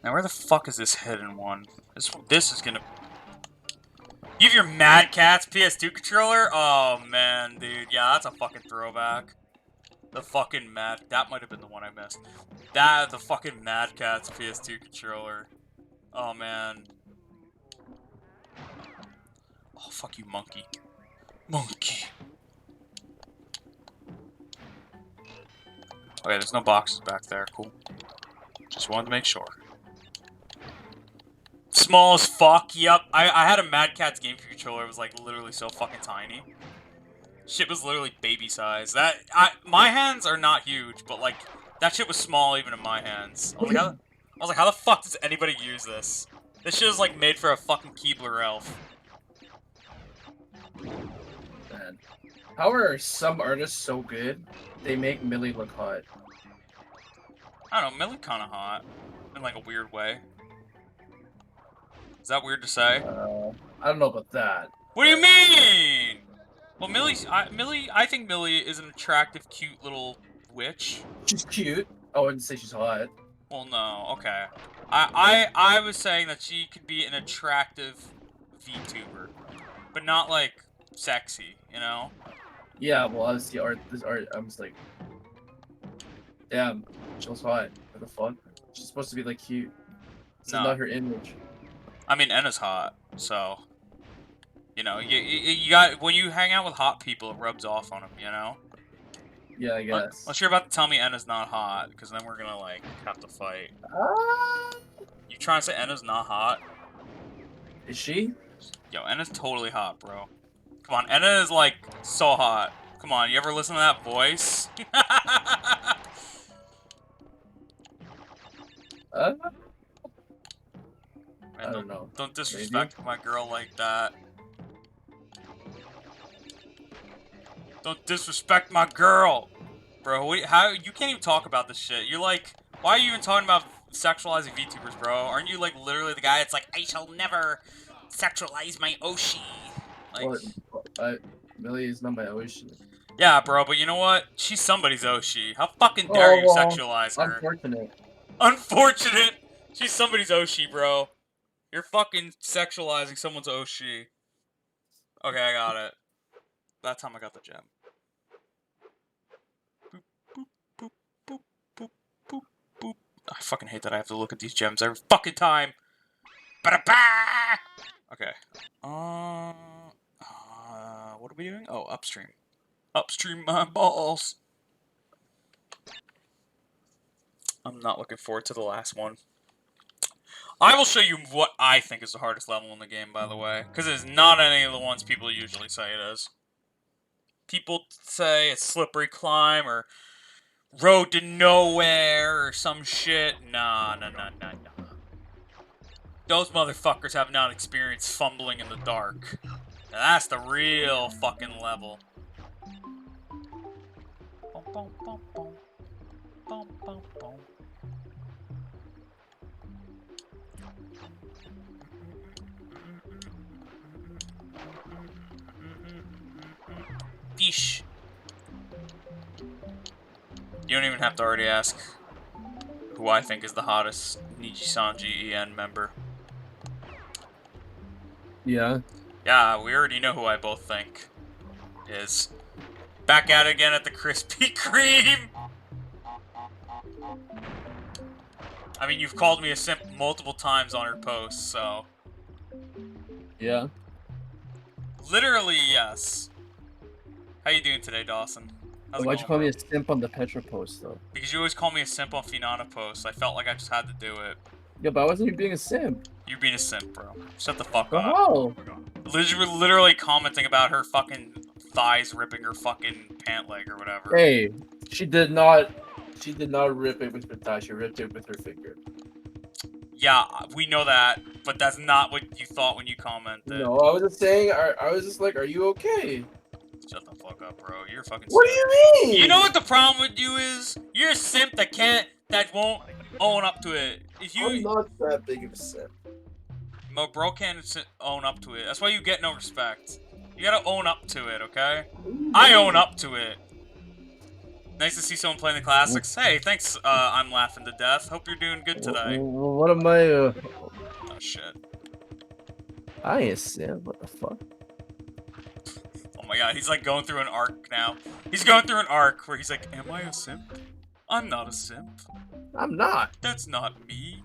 Now where the fuck is this hidden one? This is gonna... You have your Mad Catz PS2 controller? Oh man, dude. Yeah, that's a fucking throwback. The fucking Mad... That might have been the one I missed. The fucking Mad Catz PS2 controller. Oh man. Oh, fuck you, monkey. Monkey. Okay, there's no boxes back there. Cool. Just wanted to make sure. Small as fuck. Yep. I had a Mad Catz GameCube controller. It was like literally so fucking tiny. Shit was literally baby size. My hands are not huge, but like that shit was small even in my hands. I was like, how the fuck does anybody use this? This shit is like made for a fucking Keebler elf. Man. How are some artists so good? They make Millie look hot. I don't know, Millie kinda hot. In like a weird way. Is that weird to say? I don't know about that. What do you mean? Well, I think Millie is an attractive, cute little witch. She's cute. I wouldn't say she's hot. Well, no, okay. I was saying that she could be an attractive VTuber, but not like sexy, you know? Yeah, well, I see this art. I'm just like, damn, she was hot. What the fuck? She's supposed to be like cute. It's No. not her image. I mean, Enna's hot, so you know, you got when you hang out with hot people, it rubs off on them, you know. Yeah, I guess. Unless you're about to tell me Enna's not hot, because then we're gonna like have to fight. You trying to say Enna's not hot? Is she? Yo, Enna's totally hot, bro. Come on, Enna is like so hot. Come on, you ever listen to that voice? I don't know. Don't disrespect my girl like that. Don't disrespect my girl, bro. How you can't even talk about this shit? You're like, why are you even talking about sexualizing VTubers, bro? Aren't you like literally the guy that's like, I shall never sexualize my Oshi? Like, Millie is not my Oshi. yeah, bro. But you know what? She's somebody's Oshi. How fucking dare you sexualize her? Unfortunate. Unfortunate. She's somebody's Oshi, bro. You're fucking sexualizing someone's Oshi. Okay, I got it. That time I got the gem. Boop, boop, boop, boop, boop, boop, boop. I fucking hate that I have to look at these gems every fucking time. Ba-da-ba! Okay. What are we doing? Oh, upstream. Upstream my balls. I'm not looking forward to the last one. I will show you what I think is the hardest level in the game, by the way. Because it is not any of the ones people usually say it is. People say it's Slippery Climb, or Road to Nowhere, or some shit. Nah. Those motherfuckers have not experienced fumbling in the dark. Now that's the real fucking level. Bum, bum, bum, bum. Bum, bum, bum. Fish. You don't even have to already ask who I think is the hottest Niji-Sanji EN member. Yeah. Yeah, we already know who I both think is. Back at it again at the Krispy Kreme! I mean, you've called me a simp multiple times on her posts, so... Yeah. Literally, yes. How you doing today, Dawson? How's it Why'd you going, call bro? me a simp on the Petra post, though? Because you always call me a simp on Finana posts. I felt like I just had to do it. Yeah, but I wasn't even being a simp. You're being a simp, bro. Shut the fuck But up. how? Literally commenting about her fucking thighs ripping her fucking pant leg or whatever. Hey, she did not rip it with her thigh. She ripped it with her finger. Yeah, we know that, but that's not what you thought when you commented. No, I was just saying. I was just like, "Are you okay?" Shut the fuck up, bro. You're a fucking What do simp. you mean? You know what the problem with you is? You're a simp that won't own up to it. If I'm you, not that big of a simp. bro can't own up to it. That's why you get no respect. You gotta own up to it, okay? I own up to it. Nice to see someone playing the classics. Hey, thanks. I'm laughing to death. Hope you're doing good today. What am I? Oh shit. I ain't Sam. What the fuck? Oh my god, he's like going through an arc now. He's going through an arc where he's like, "Am I a simp? I'm not a simp. I'm not. That's not me.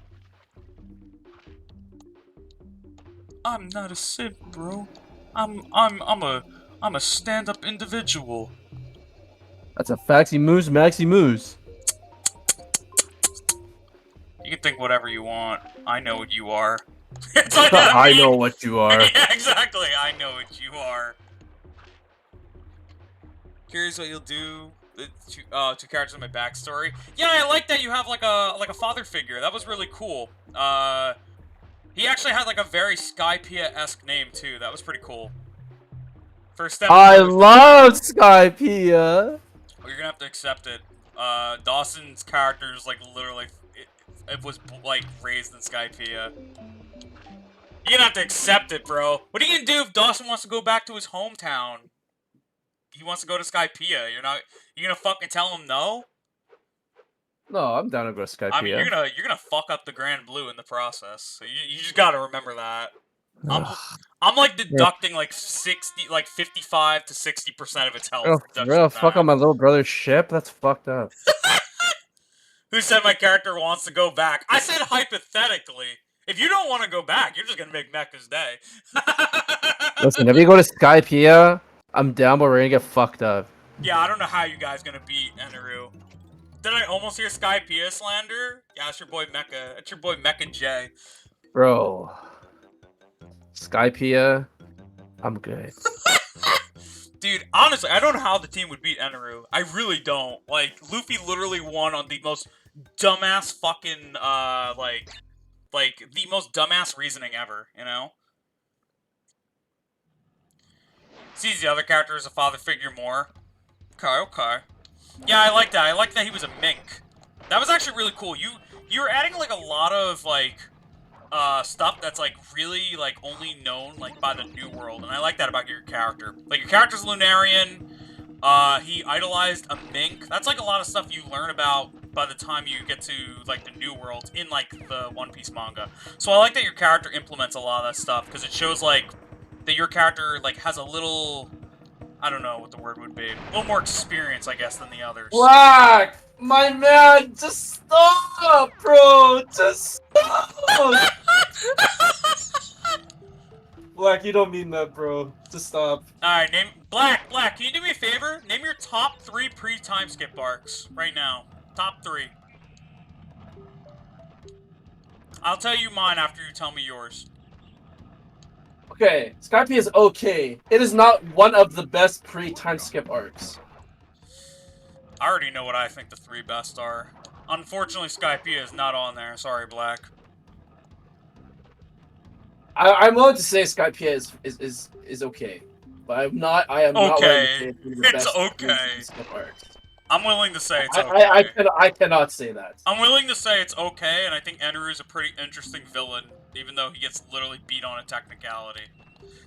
I'm not a simp, bro. I'm a stand-up individual." That's a Faxi Moose, Maxi Moose. You can think whatever you want. I know what you are. It's like I know what you are. Yeah, exactly. I know what you are. Curious what you'll do. Two characters in my backstory. Yeah, I like that you have like a father figure. That was really cool. He actually had like a very Skypea-esque name too. That was pretty cool. First step. I love Skypea. Oh, you're gonna have to accept it. Dawson's character is like literally, it was like raised in Skypea. You're gonna have to accept it, bro. What are you gonna do if Dawson wants to go back to his hometown? He wants to go to Skypea. You're gonna fucking tell him no? No, I'm down to go to Skypea. I mean, you're gonna fuck up the Grand Blue in the process. So you just gotta remember that. I'm like deducting like 55 to 60% of its health. Real fuck on my little brother's ship? That's fucked up. Who said my character wants to go back? I said hypothetically. If you don't want to go back, you're just gonna make Mecha's day. Listen, if you go to Skypea, I'm down, but we're gonna get fucked up. Yeah, I don't know how you guys gonna beat Eneru. Did I almost hear Skypea slander? Yeah, it's your boy Mecha. It's your boy Mecha J. Bro. Skypea, I'm good. Dude, honestly, I don't know how the team would beat Eneru. I really don't. Like, Luffy literally won on the most dumbass fucking, like, the most dumbass reasoning ever, you know? Sees the other character as a father figure more. Okay. Yeah, I like that. I like that he was a mink. That was actually really cool. You were adding, like, a lot of, like, stuff that's, like, really, like, only known, like, by the New World, and I like that about your character. Like, your character's Lunarian, he idolized a mink. That's, like, a lot of stuff you learn about by the time you get to, like, the New World in, like, the One Piece manga. So I like that your character implements a lot of that stuff, because it shows, like, that your character, like, has a little... I don't know what the word would be. A little more experience, I guess, than the others. Black! My man, just stop, bro! Just stop! Black, you don't mean that, bro. Just stop. Alright, name... Black, can you do me a favor? Name your top 3 pre-time skip arcs right now. Top 3. I'll tell you mine after you tell me yours. Okay, Skypea is okay. It is not one of the best pre-time skip arcs. I already know what I think the 3 best are. Unfortunately, Skypea is not on there. Sorry, Black. I'm willing to say Skypea is okay, but I am not willing to say it's one of the It's best okay. pre-time skip arcs. I'm willing to say it's okay. I cannot say that. I'm willing to say it's okay, and I think Eneru is a pretty interesting villain, even though he gets literally beat on a technicality.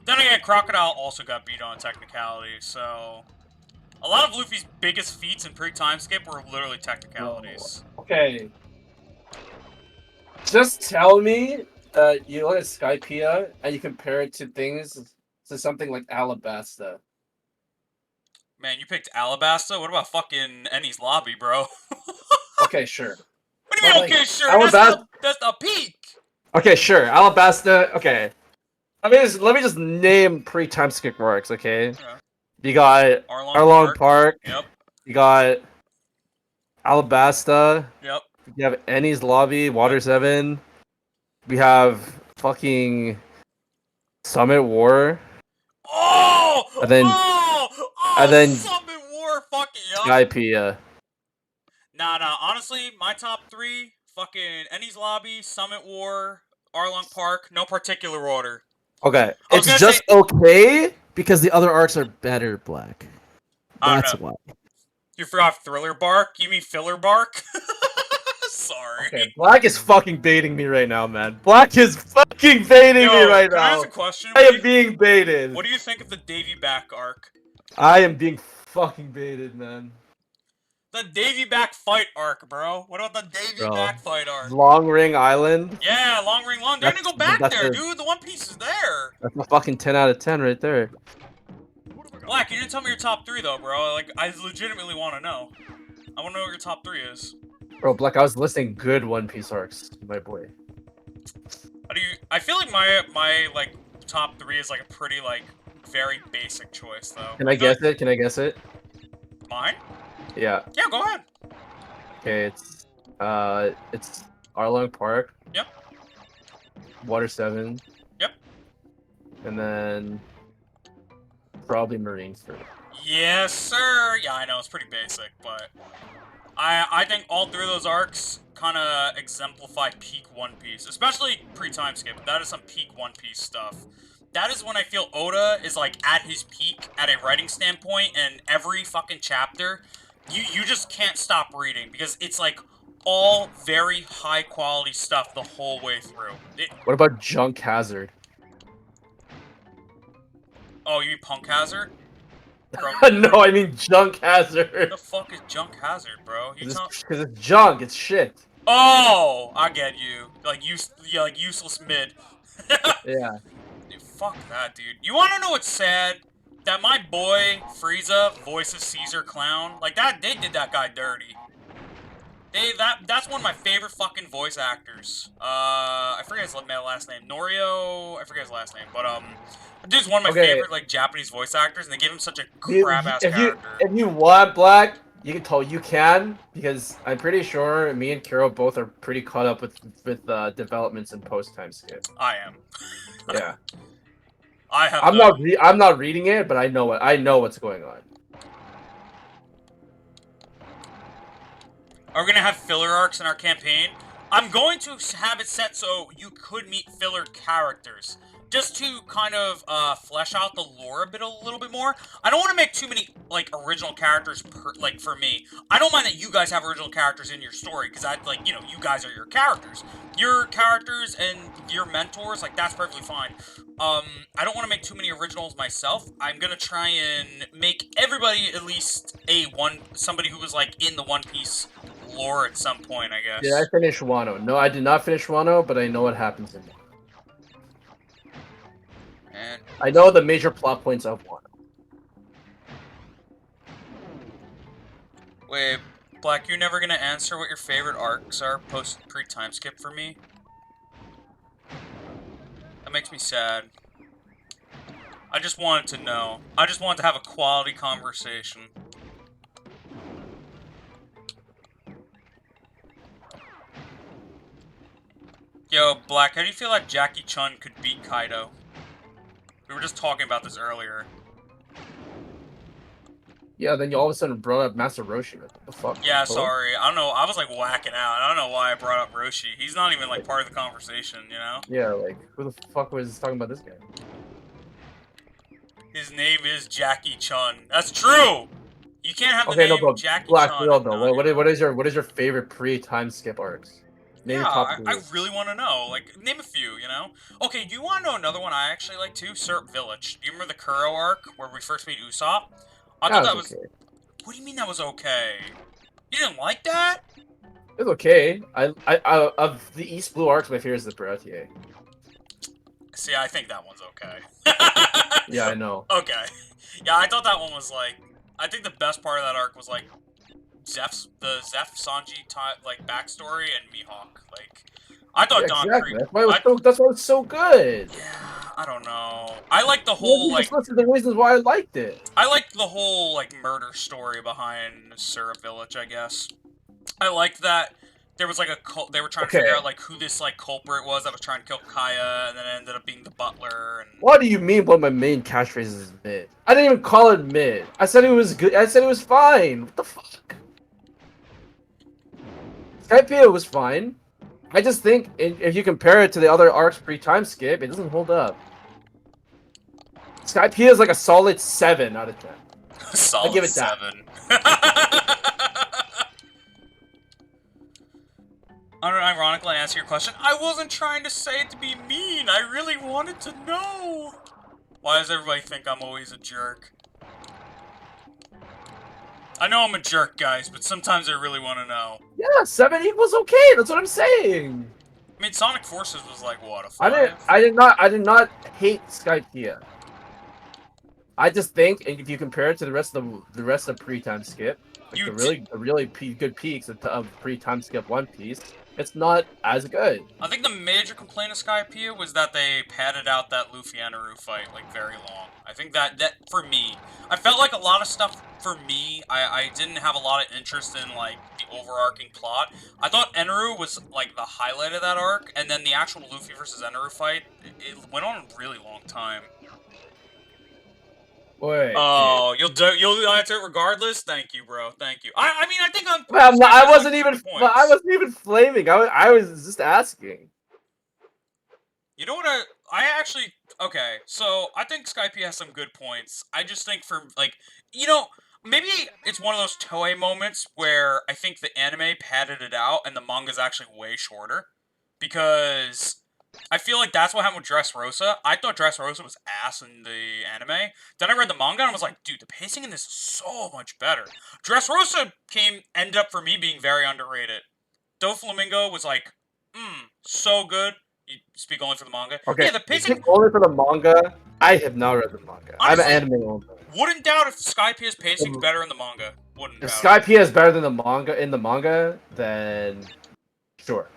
Then again, Crocodile also got beat on a technicality, so... A lot of Luffy's biggest feats in pre-time skip were literally technicalities. No. Okay. Just tell me that you look at Skypea and you compare it to something like Alabasta. Man, you picked Alabasta? What about fucking Ennie's Lobby, bro? Okay, sure. What do you mean, But, okay, like, sure? That's the peak! Okay, sure. Alabasta. Okay. Let me just name pre-time skip arcs. Okay. Yeah. You got Arlong Park. Yep. You got Alabasta. Yep. You have Ennie's Lobby, Water 7. We have fucking Summit War. Oh! And then Summit War, fucking yup. Skypea. Nah, honestly, my top 3, fucking Ennie's Lobby, Summit War, Arlong Park, no particular order. Okay, it's just okay because the other arcs are better, Black. That's why. You forgot Thriller Bark? You mean Filler Bark? Sorry. Okay, Black is fucking baiting me right now, man. Black is fucking baiting me right can I now. ask a question? I am being baited. What do you think of the Davy Back arc? I am being fucking baited, man. The Davy back fight arc, bro. What about the Davy Bro. back fight arc? Long Ring Island. Yeah, Long Ring Long. They're gonna go back That's there, a- dude. The One Piece is there. That's a fucking 10 out of 10 right there. Black, you didn't tell me your top 3 though, bro. Like, I legitimately want to know. I want to know what your top 3 is. Bro, Black, I was listing good One Piece arcs, my boy. How do you? I feel like my like top 3 is like a pretty like very basic choice though. Can I guess it? Can I guess it? Mine? Yeah. Yeah, go ahead. Okay, it's Arlong Park. Yep. Water 7. Yep. And then probably Marineford. Yes, sir. Yeah, I know it's pretty basic, but I think all 3 of those arcs kind of exemplify peak One Piece, especially pre-time skip. That is some peak One Piece stuff. That is when I feel Oda is like at his peak at a writing standpoint, and every fucking chapter, you just can't stop reading because it's like all very high quality stuff the whole way through. What about Junk Hazard? Oh, you mean Punk Hazard? No, I mean Junk Hazard. What the fuck is Junk Hazard, bro? You tell- Because it's junk, it's shit. Oh, I get you. Like like useless mid. Yeah. Dude, fuck that, dude. You want to know what's sad? That my boy Frieza voices Caesar Clown. Like that, they did that guy dirty. That's one of my favorite fucking voice actors. I forget his last name. Norio. I forget his last name, but dude's one of my favorite like Japanese voice actors, and they give him such a crap ass character. If you want Black, you can because I'm pretty sure me and Kiro both are pretty caught up with developments in post time skip. I am. Yeah. I have. I'm not reading it, but I know what's going on. Are we gonna have filler arcs in our campaign? I'm going to have it set so you could meet filler characters, just to kind of flesh out the lore a little bit more. I don't want to make too many like original characters for me. I don't mind that you guys have original characters in your story because you guys are your characters and your mentors. Like that's perfectly fine. I don't want to make too many originals myself. I'm gonna try and make everybody at least somebody who was like in the One Piece lore at some point, I guess. Did I finish Wano? No, I did not finish Wano, but I know what happens in Wano. And I know the major plot points of Wano. wait, Black, you're never gonna answer what your favorite arcs are pre-time skip for me? That makes me sad. I just wanted to know. I just wanted to have a quality conversation. Yo, Black, how do you feel like Jackie Chun could beat Kaido? We were just talking about this earlier. Yeah, then you all of a sudden brought up Master Roshi. What the fuck? Yeah, Hello? sorry. I don't know. I was like whacking out. I don't know why I brought up Roshi. He's not even like part of the conversation, you know? Yeah, like who the fuck was talking about this guy? His name is Jackie Chun. That's true! You can't have the Okay, no, name but Jackie Black, Chun. real though. What is your favorite pre-time skip arcs? Name Yeah, your top I three. really want to know. Like, name a few, you know? Okay, do you want to know another one I actually like too? Syrup Village. Do you remember the Kuro arc where we first meet Usopp? I thought that was... Okay. What do you mean that was okay? You didn't like that? It's okay. I of the East Blue arcs, my favorite is the Baratier. See, I think that one's okay. Yeah, I know. Okay. Yeah, I thought that one was like... I think the best part of that arc was like... the Zeph Sanji like backstory and Mihawk. Like, I thought Yeah, Don exactly. Krieg... That's why it was so good. Yeah, I don't know. I like the whole, like... Just listen to the reasons why I liked it. I liked the whole, like, murder story behind Syrup Village, I guess. I liked that there was, like, a cult... They were trying to figure out, like, who this, like, culprit was that was trying to kill Kaya, and then it ended up being the butler, and... What do you mean one of my main catchphrases is mid? I didn't even call it mid. I said it was good. I said it was fine. What the fuck? Skypiea was fine. I just think if you compare it to the other arcs pre-time skip, it doesn't hold up. Skypiea is like a solid 7 out of 10. Solid I give it that. 7. Unironically, I answer your question. I wasn't trying to say it to be mean. I really wanted to know. Why does everybody think I'm always a jerk? I know I'm a jerk, guys, but sometimes I really want to know. Yeah, 7 equals okay. That's what I'm saying. I mean, Sonic Forces was like what, a I 5? did not hate Skypiea. I just think if you compare it to the rest of pre-time skip, like You the really good peaks of pre-time skip One Piece, it's not as good. I think the major complaint of Skypiea was that they padded out that Luffy Anaru fight like very long. I think that for me, I felt like a lot of stuff for me, I didn't have a lot of interest in like the overarching plot. I thought Anaru was like the highlight of that arc, and then the actual Luffy versus Anaru fight, it went on a really long time. Wait. Oh, you'll answer it regardless. Thank you, bro. Thank you. I mean, I think I'm. I wasn't even. Points. I wasn't even flaming. I was just asking. You know what? I actually okay. So I think Skype has some good points. I just think for like maybe it's one of those Toei moments where I think the anime padded it out and the manga's actually way shorter because I feel like that's what happened with Dressrosa. I thought Dressrosa was ass in the anime. Then I read the manga and I was like, dude, the pacing in this is so much better. Dressrosa ended up for me being very underrated. Doflamingo was like, so good. You speak only for the manga. Okay. Yeah, the pacing. Only for the manga. I have not read the manga. Honestly, I'm an anime only. Wouldn't doubt if Skypia's pacing's better in the manga. Wouldn't If doubt. Skypiea is better than the manga, then sure.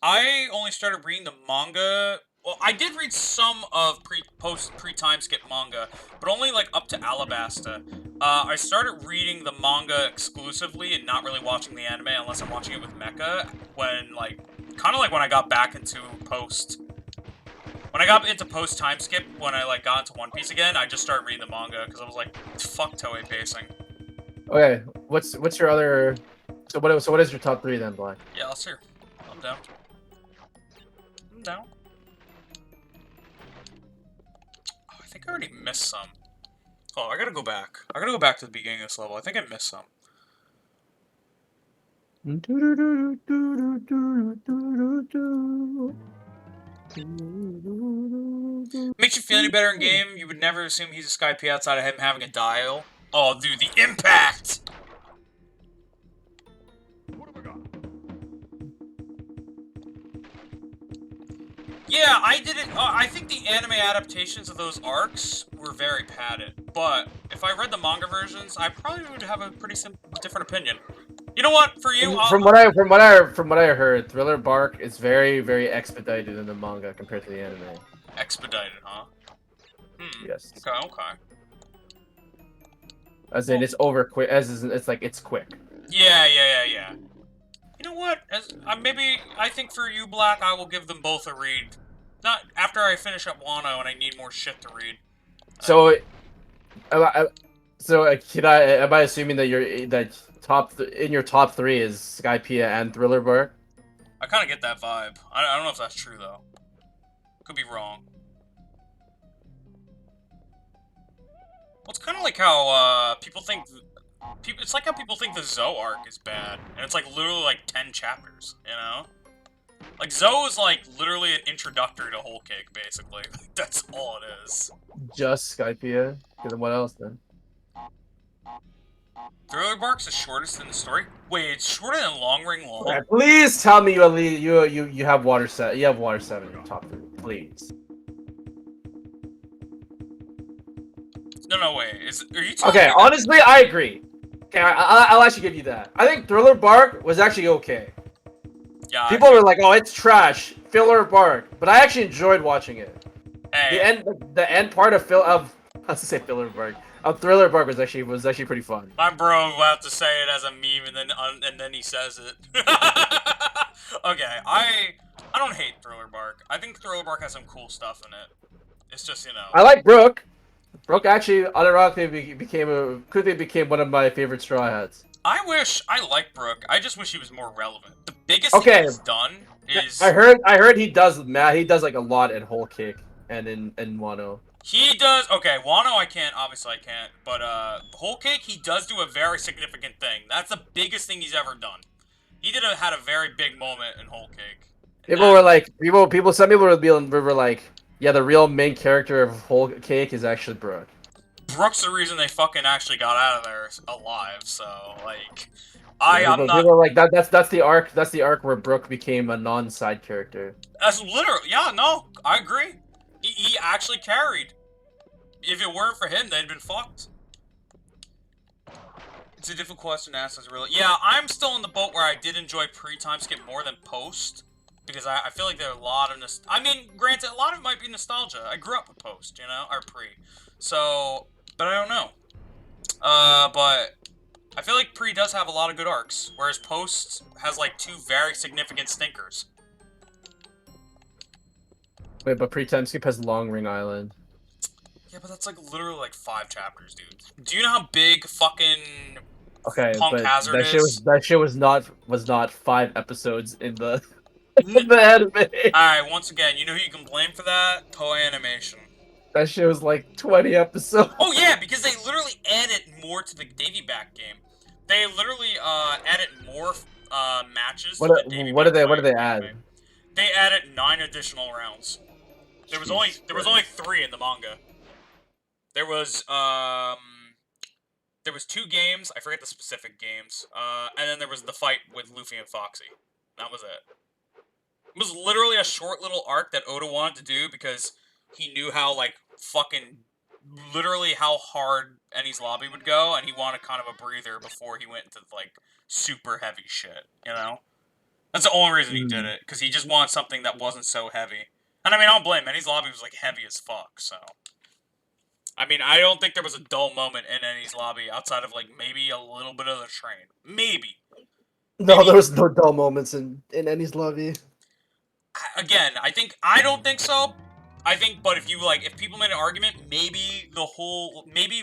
I only started reading the manga. Well, I did read some of pre-time skip manga, but only like up to Alabasta. I started reading the manga exclusively and not really watching the anime unless I'm watching it with Mecha. When kind of like when I got back into post. When I got into post time skip, when I like got into One Piece again, I just started reading the manga because I was like, fuck Toei pacing. Okay, what's your other? So what is your top 3 then, Black? Yeah, let's hear. I'm down. I'm down. Oh, I think I already missed some. Oh, I gotta go back. I gotta go back to the beginning of this level. I think I missed some. Makes you feel any better in game? You would never assume he's a Skype outside of him having a dial. Oh, dude, the impact! Yeah, I didn't. I think the anime adaptations of those arcs were very padded. But if I read the manga versions, I probably would have a pretty different opinion. You know what? For you, from what I heard, Thriller Bark is very, very expedited in the manga compared to the anime. Expedited, huh? Yes. Okay. As in, it's over quick. It's like it's quick. Yeah. You know what? Maybe I think for you, Black, I will give them both a read. Not after I finish up Wano and I need more shit to read. So, am I assuming that in your top 3 is Skypiea and Thriller Bark? I kind of get that vibe. I don't know if that's true though. Could be wrong. Well, it's kind of like how people think. It's like how people think the Zoe arc is bad, and it's like literally like 10 chapters. You know, like Zoe is like literally an introductory to Whole Cake, basically. That's all it is. Just Skypiea. Then what else then? Thriller Bark's the shortest in the story. Wait, it's shorter than Long Ring Long. Okay, please tell me you have Water 7. You have Water 7 in your top 3, please. No, wait. Are you Okay, honestly, I agree. Okay, I'll actually give you that. I think Thriller Bark was actually okay. Yeah. People were like, "Oh, it's trash." Thriller Bark, but I actually enjoyed watching it. Hey. The end part of Thriller Bark was actually pretty fun. My bro will have to say it as a meme, and then he says it. Okay, I don't hate Thriller Bark. I think Thriller Bark has some cool stuff in it. It's just I like Brooke. Brooke actually unironically became one of my favorite Straw Hats. I like Brooke. I just wish he was more relevant. The biggest thing he's done is I heard he does like a lot in Whole Cake and in Wano. He does. Okay, Wano I can't. But Whole Cake, he does do a very significant thing. That's the biggest thing he's ever done. He had a very big moment in Whole Cake. Some people were like, yeah, the real main character of Whole Cake is actually Brooke. Brooke's the reason they fucking actually got out of there alive. So like, People, I'm not. people are like that's the arc. That's the arc where Brooke became a non-side character. That's literally. Yeah, no, I agree. He actually carried. If it weren't for him, they'd been fucked. It's a difficult question to ask. Is really. Yeah, I'm still in the boat where I did enjoy pre-time skip more than post. Because I feel like there are a lot of I mean, granted, a lot of it might be nostalgia. I grew up with post, you know, or pre. So, but I don't know. But I feel like pre does have a lot of good arcs, whereas post has like 2 very significant stinkers. Wait, but pre-time skip has Long Ring Island. Yeah, but that's like literally like 5 chapters, dude. Do you know how big fucking Okay, Punk but Hazard that shit was not 5 episodes in the in the anime. Alright, once again, you know who you can blame for that? Toei Animation. That shit was like 20 episodes. Oh yeah, because they literally added more to the Davy Back game. They literally added more matches to the Davy What Back do they game. add? They added 9 additional rounds. There was only 3 in the manga. There was 2 games, I forget the specific games, and then there was the fight with Luffy and Foxy. That was it. It was literally a short little arc that Oda wanted to do because he knew how, like, fucking, literally how hard Enies Lobby would go, and he wanted kind of a breather before he went into, like, super heavy shit, you know? That's the only reason he did it, because he just wanted something that wasn't so heavy. And I mean, I don't blame him. Enies Lobby was, like, heavy as fuck, so... I mean, I don't think there was a dull moment in Enies Lobby outside of, like, maybe a little bit of the train. Maybe. No, there was no dull moments in Enies Lobby. Again, I don't think so. I think, but if people made an argument, maybe maybe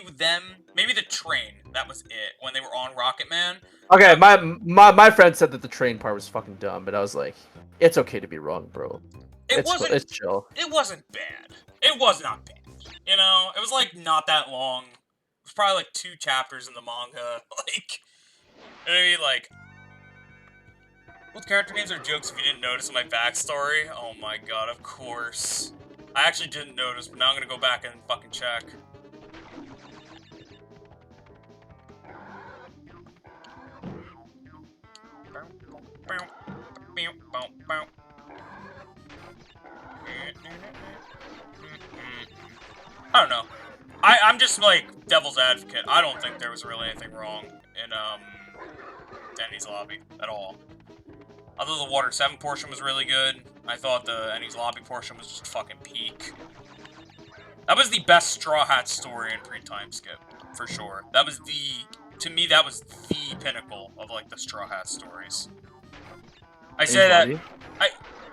the train, that was it, when they were on Rocket Man. Okay, my friend said that the train part was fucking dumb, but I was like, it's okay to be wrong, bro. It's chill. It wasn't bad. It was not bad. You know, it was like not that long. It was probably like 2 chapters in the manga. Like, I mean, like, what character names are jokes if you didn't notice in my backstory? Oh my god, of course. I actually didn't notice, but now I'm gonna go back and fucking check. I don't know. I'm just like devil's advocate. I don't think there was really anything wrong in Enies Lobby at all. Although the Water 7 portion was really good, I thought the Enies Lobby portion was just fucking peak. That was the best Straw Hat story in pre-time skip, for sure. That was to me, that was the pinnacle of like the Straw Hat stories. I say that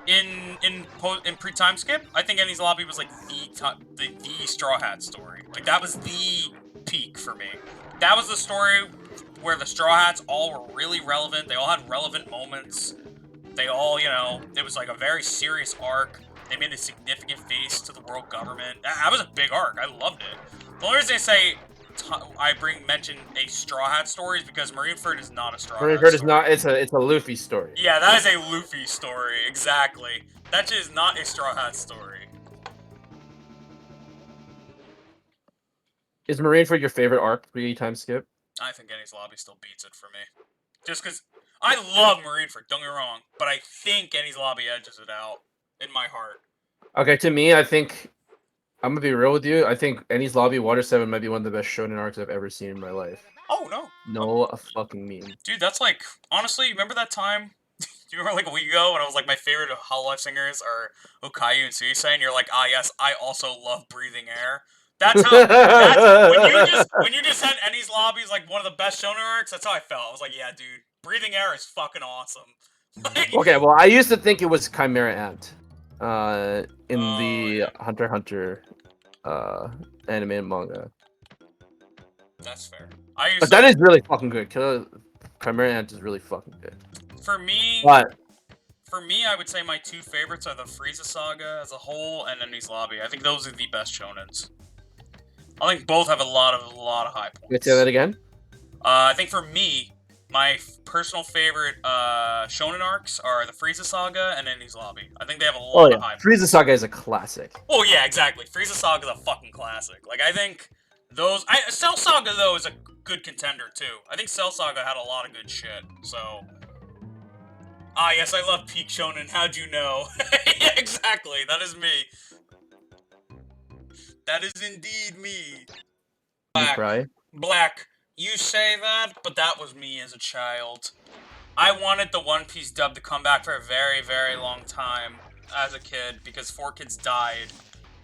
in pre-time skip, I think Enies Lobby was like the Straw Hat story. Like that was the peak for me. That was the story where the Straw Hats all were really relevant. They all had relevant moments. They all, you know, it was like a very serious arc. They made a significant face to the world government. That was a big arc. I loved it. The only reason I say mention a Straw Hat story is because Marineford is not a Straw Hat story. Marineford is not. It's a Luffy story. Yeah, that is a Luffy story. Exactly. That shit is not a Straw Hat story. Is Marineford your favorite arc pre-time skip? I think Enies Lobby still beats it for me. Just because I love Marineford, don't get me wrong, but I think Enies Lobby edges it out in my heart. Okay, to me, I think I'm gonna be real with you. I think Enies Lobby Water 7 might be one of the best shonen arcs I've ever seen in my life. Oh no. No, a fucking meme. Dude, that's like honestly, remember that time? Do you remember like a week ago when I was like my favorite Hololive singers are Okayu and Suisei, and you're like, ah yes, I also love breathing air. That's how when you just said Enies Lobby is like one of the best shonen arcs, that's how I felt. I was like, yeah, dude, breathing air is fucking awesome. Okay, well, I used to think it was Chimera Ant, in the Hunter x Hunter, anime and manga. That's fair. But that is really fucking good. Chimera Ant is really fucking good. For me, But I would say my 2 favorites are the Frieza Saga as a whole and Enies Lobby. I think those are the best shonens. I think both have a lot of high points. Can you say that again? I think for me, my personal favorite shonen arcs are the Frieza Saga and Enies Lobby. I think they have a lot of high points. Frieza Saga is a classic. Oh yeah, exactly. Frieza Saga is a fucking classic. Like I think Cell Saga though is a good contender too. I think Cell Saga had a lot of good shit. So. Ah, yes, I love Peak Shonen. How'd you know? Yeah, exactly. That is me. That is indeed me. You cry. Black, you say that, but that was me as a child. I wanted the One Piece dub to come back for a very, very long time as a kid because 4Kids died.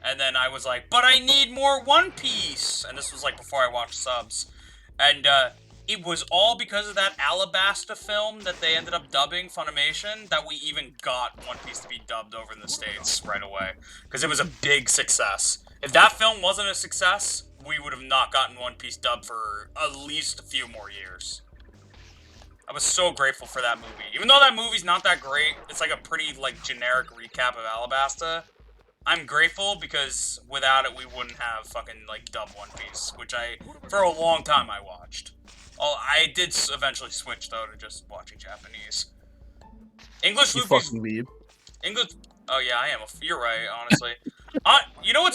And then I was like, but I need more One Piece! And this was like before I watched subs. And it was all because of that Alabasta film that they ended up dubbing Funimation that we even got One Piece to be dubbed over in the States right away. Because it was a big success. If that film wasn't a success, we would have not gotten One Piece dubbed for at least a few more years. I was so grateful for that movie. Even though that movie's not that great, it's like a pretty, like, generic recap of Alabasta. I'm grateful because without it, we wouldn't have fucking, like, dub One Piece, which for a long time, I watched. I did eventually switch, though, to just watching Japanese. English You Luffy's... fucking weeb. English... Oh, yeah, I am. You're right, honestly. You know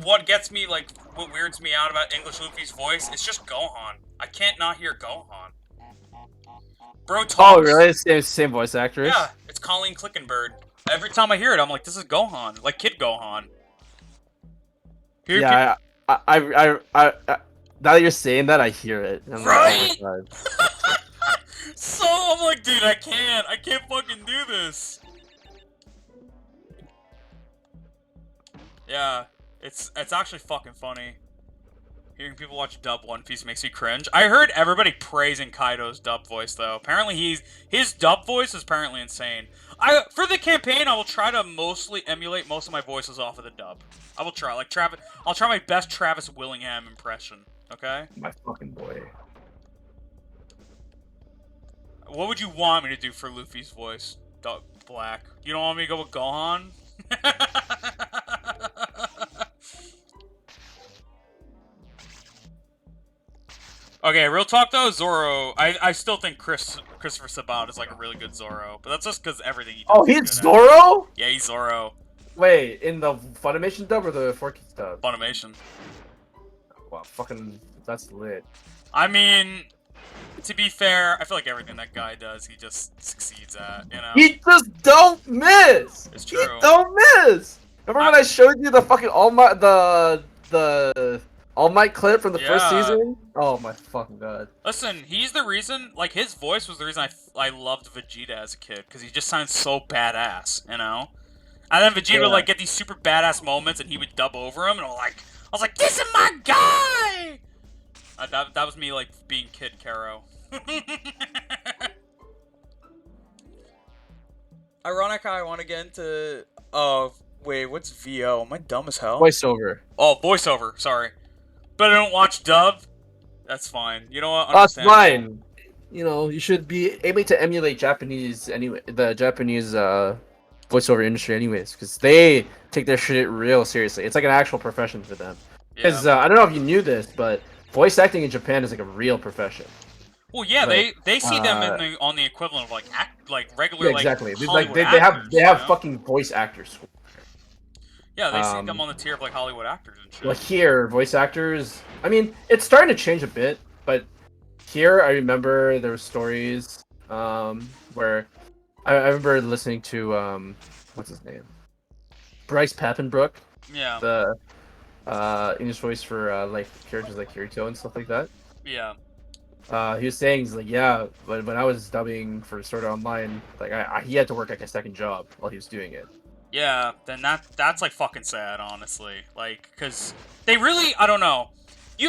what gets me, like, what weirds me out about English Luffy's voice? It's just Gohan. I can't not hear Gohan. Bro talks... Oh, really? Same voice actress? Yeah, it's Colleen Clickenberg. Every time I hear it, I'm like, this is Gohan. Like, Kid Gohan. Yeah, I now that you're saying that, I hear it. I'm Right? like, oh my God. So, I'm like, dude, I can't fucking do this. Yeah, it's actually fucking funny. Hearing people watch dub One Piece makes me cringe. I heard everybody praising Kaido's dub voice, though. Apparently his dub voice is apparently insane. For the campaign, I will try to mostly emulate most of my voices off of the dub. I will try, like Travis. I'll try my best Travis Willingham impression. Okay. My fucking boy. What would you want me to do for Luffy's voice, Black? You don't want me to go with Gohan? Okay, real talk though, Zoro. I still think Christopher Sabat is like a really good Zoro, but that's just because everything he does. Oh, he's Zoro? Yeah, he's Zoro. Wait, in the Funimation dub or the 4Kids dub? Funimation. Wow, fucking, that's lit. I mean, to be fair, I feel like everything that guy does, he just succeeds at, you know? He just don't miss! It's true. He don't miss! Remember when I showed you the fucking All Might, the All Might clip from the first season? Oh my fucking god. Listen, he's the reason, like, his voice was the reason I loved Vegeta as a kid, because he just sounds so badass, you know? And then Vegeta would, like, get these super badass moments, and he would dub over him, and I was like, this is my guy! That was me, like, being Kid Karo. Ironic how I want to get into... Oh, wait, what's VO? Am I dumb as hell? Voiceover. Oh, voiceover, sorry. But I don't watch dub? That's fine. You know what? That's fine. You know, you should be able to emulate Japanese anyway, the Japanese voiceover industry anyways, because they take their shit real seriously. It's like an actual profession for them. Because I don't know if you knew this, but voice acting in Japan is like a real profession. Well, yeah, like, they see them on the equivalent of like regular exactly. like they actors, have fucking voice actors. Yeah, they see them on the tier of like Hollywood actors and shit. Well, here voice actors. I mean, it's starting to change a bit, but here I remember there were stories where I remember listening to what's his name, Bryce Papenbrook. Yeah. The English voice for like characters like Kirito and stuff like that. Yeah. He was saying, he's like, yeah, when I was dubbing for Sword Art Online, like he had to work like a second job while he was doing it. Yeah, then that's like fucking sad, honestly. Like, cause they really, I don't know.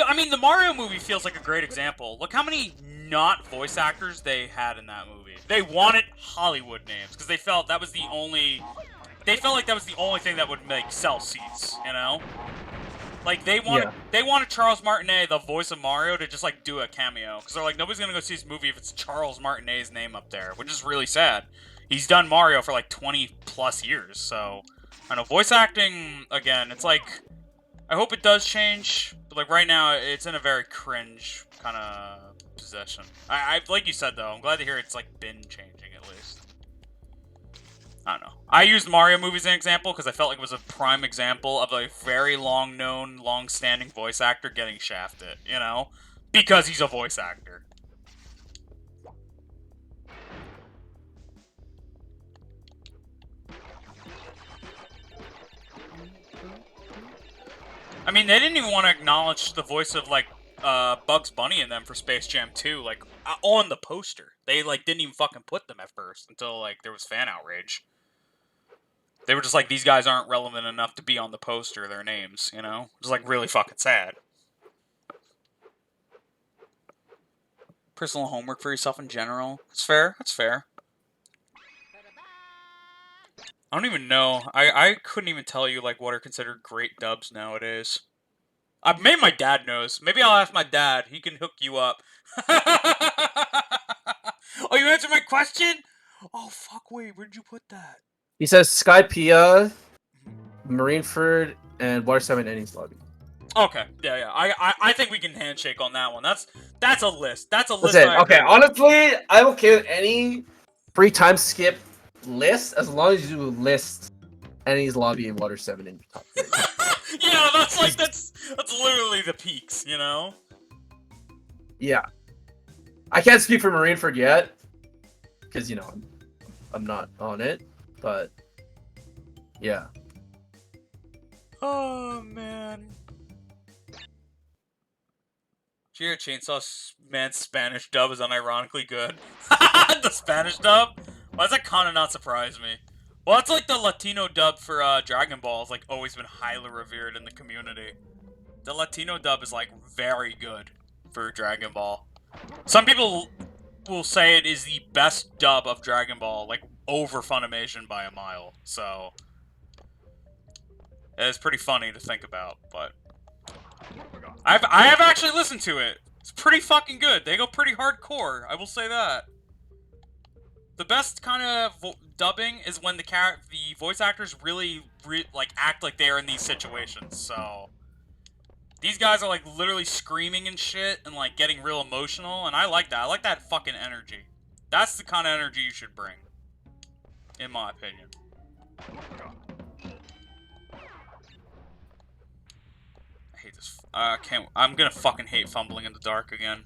I mean, the Mario movie feels like a great example. Look how many not voice actors they had in that movie. They wanted Hollywood names because they felt that was the only. They felt like that was the only thing that would make sell seats, you know? Like, they wanted Charles Martinet, the voice of Mario, to just, like, do a cameo. Because they're like, nobody's gonna go see this movie if it's Charles Martinet's name up there, which is really sad. He's done Mario for, like, 20-plus years, so... I know, voice acting, again, it's like... I hope it does change, but, like, right now, it's in a very cringe kind of position. I like you said, though, I'm glad to hear it's, like, been changing, at least. I don't know. I used Mario movies as an example because I felt like it was a prime example of a very long-known, long-standing voice actor getting shafted, you know? Because he's a voice actor. I mean, they didn't even want to acknowledge the voice of, like, Bugs Bunny in them for Space Jam 2, like, on the poster. They, like, didn't even fucking put them at first until, like, there was fan outrage. They were just like, these guys aren't relevant enough to be on the poster, their names, you know? It was, like, really fucking sad. Personal homework for yourself in general. It's fair. That's fair. I don't even know. I couldn't even tell you, like, what are considered great dubs nowadays. Maybe my dad knows. Maybe I'll ask my dad. He can hook you up. Oh, you answered my question? Oh, fuck, wait. Where'd you put that? He says Skypea, Marineford, and Water 7 Innings Lobby. Okay, yeah. I think we can handshake on that one. That's a list. That's a list. Listen, I agree okay, with. honestly, I'm okay with any free time skip list as long as you list Annie's Lobby and Water 7 in your top 3. Yeah, that's like that's literally the peaks, you know? Yeah. I can't speak for Marineford yet, because, you know, I'm not on it, but yeah. Oh, man. Cheer Chainsaw Man's Spanish dub is unironically good. The Spanish dub? Why does that kind of not surprise me? Well, it's like the Latino dub for Dragon Ball has like always been highly revered in the community. The Latino dub is like very good for Dragon Ball. Some people will say it is the best dub of Dragon Ball, like over Funimation by a mile. So it's pretty funny to think about, but I have actually listened to it. It's pretty fucking good. They go pretty hardcore. I will say that. The best kind of dubbing is when the voice actors really like act like they are in these situations. So these guys are like literally screaming and shit and like getting real emotional, and I like that. I like that fucking energy. That's the kind of energy you should bring, in my opinion. I hate this. I'm gonna fucking hate fumbling in the dark again.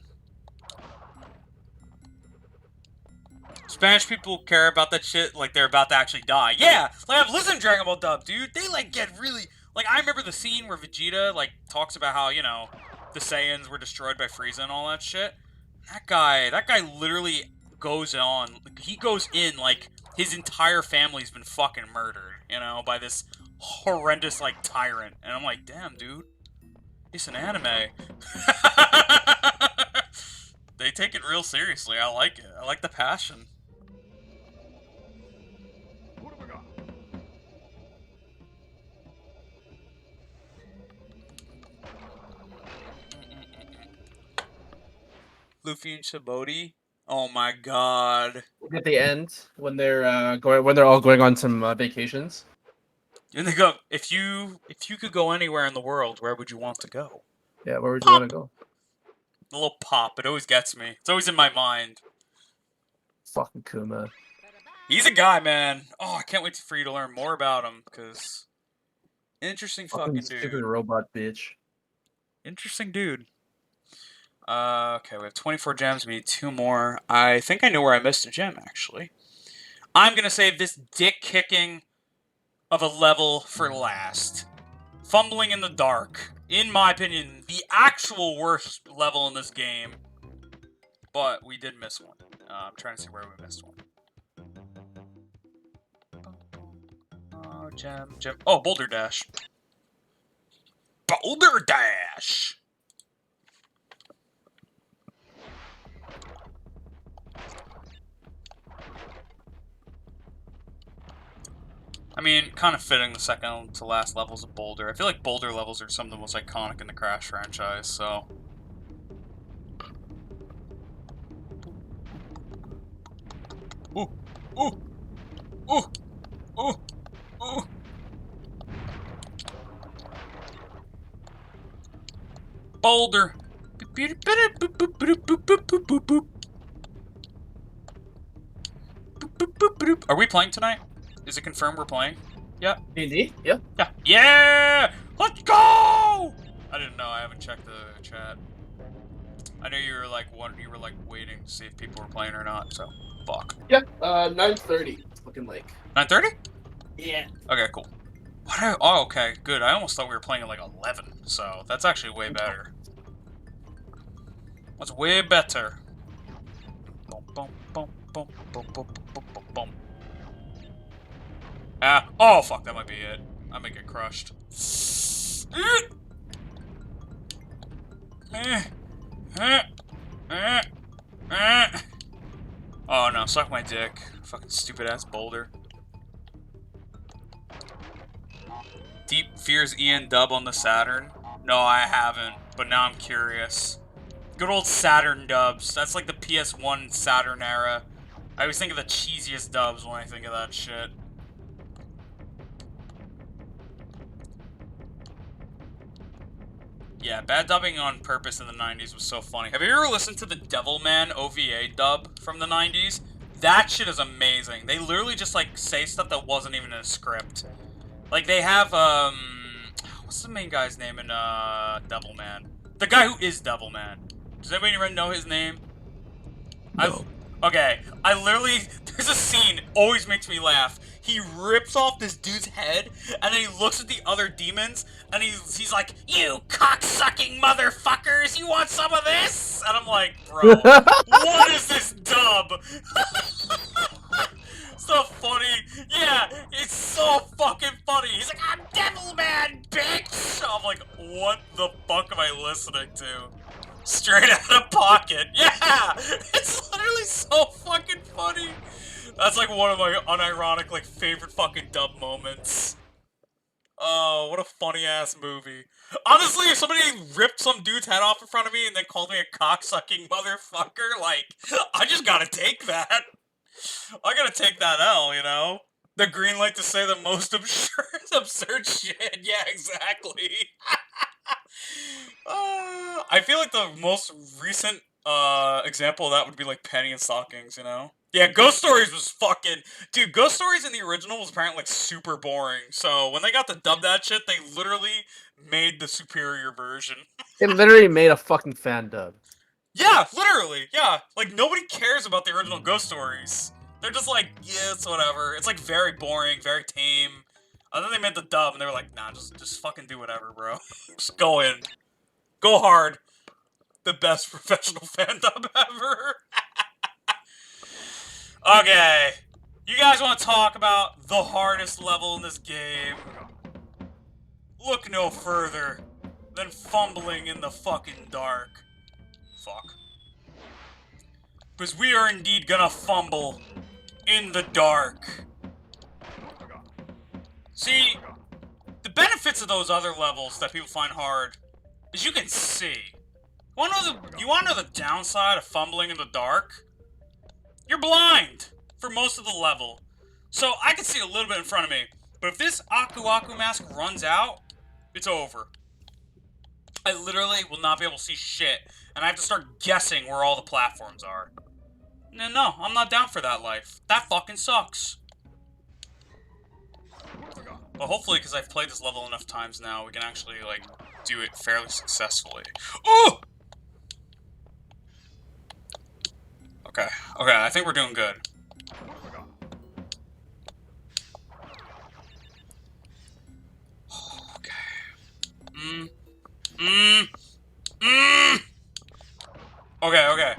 Spanish people care about that shit like they're about to actually die. Yeah! Like, I've listened to Dragon Ball dub, dude. They, like, get really... Like, I remember the scene where Vegeta, like, talks about how, you know, the Saiyans were destroyed by Frieza and all that shit. That guy literally goes on... He goes in, like, his entire family's been fucking murdered, you know, by this horrendous, like, tyrant. And I'm like, damn, dude. It's an anime. They take it real seriously. I like it. I like the passion. Luffy and Sabaody. Oh my god. At the end, when they're all going on some vacations. And they go, if you could go anywhere in the world, where would you want to go? Yeah, where would you want to go? The little pop. It always gets me. It's always in my mind. Fucking Kuma. He's a guy, man. Oh, I can't wait for you to learn more about him, because... Interesting fucking dude. Stupid robot bitch. Interesting dude. Okay, we have 24 gems. We need 2 more. I think I know where I missed a gem, actually. I'm gonna save this dick-kicking of a level for last. Fumbling in the dark. In my opinion, the actual worst level in this game. But we did miss one. I'm trying to see where we missed one. Oh, gem. Oh, Boulder Dash. Boulder Dash! I mean, kind of fitting the second to last levels of Boulder. I feel like Boulder levels are some of the most iconic in the Crash franchise, so... Ooh! Ooh! Ooh! Ooh! Ooh! Boulder! Are we playing tonight? Is it confirmed we're playing? Yeah. D&D? Yeah. Yeah. Yeah! Let's go! I didn't know. I haven't checked the chat. I know you were like waiting to see if people were playing or not. So fuck. Yeah. 9:30. It's looking like. 9:30? Yeah. Okay, cool. Oh, okay, good. I almost thought we were playing at like 11. So that's actually way better. That's way better. Boom, boom, boom, boom, boom, boom, boom, boom, boom. Ah, oh fuck, that might be it. I might get crushed. Oh no, suck my dick. Fucking stupid ass boulder. Deep Fears Ian dub on the Saturn? No, I haven't, but now I'm curious. Good old Saturn dubs. That's like the PS1 Saturn era. I always think of the cheesiest dubs when I think of that shit. Yeah, bad dubbing on purpose in the 90s was so funny. Have you ever listened to the Devilman OVA dub from the 90s? That shit is amazing. They literally just, like, say stuff that wasn't even in a script. Like, they have, what's the main guy's name in, Devilman? The guy who is Devilman. Does anybody know his name? No. Okay, I literally, there's a scene, always makes me laugh. He rips off this dude's head, and then he looks at the other demons, and he's like, "You cock-sucking motherfuckers, you want some of this?" And I'm like, bro, what is this dub? So funny. Yeah, it's so fucking funny. He's like, "I'm Devilman, bitch!" I'm like, what the fuck am I listening to? Straight out of pocket. Yeah! It's literally so fucking funny. That's like one of my unironic, like, favorite fucking dub moments. Oh, what a funny-ass movie. Honestly, if somebody ripped some dude's head off in front of me and then called me a cock-sucking motherfucker, like, I just gotta take that. I gotta take that L, you know? The green light to say the most absurd shit. Yeah, exactly. I feel like the most recent example of that would be like Penny and Stockings, you know? Yeah, Ghost Stories was fucking... Dude, Ghost Stories in the original was apparently like super boring. So when they got to dub that shit, they literally made the superior version. It literally made a fucking fan dub. Yeah, literally, yeah. Like, nobody cares about the original Ghost Stories. They're just like, yeah, it's whatever. It's like very boring, very tame. And then they made the dub, and they were like, nah, just fucking do whatever, bro. Just go in. Go hard. The best professional fan dub ever. Okay. You guys want to talk about the hardest level in this game? Look no further than fumbling in the fucking dark. Fuck. Because we are indeed gonna fumble in the dark. See, the benefits of those other levels that people find hard is you can see. You wanna know the downside of fumbling in the dark? You're blind for most of the level. So I can see a little bit in front of me, but if this Aku Aku mask runs out, it's over. I literally will not be able to see shit, and I have to start guessing where all the platforms are. No, I'm not down for that life. That fucking sucks. But hopefully, because I've played this level enough times now, we can actually, like, do it fairly successfully. Ooh! Okay, I think we're doing good. Okay.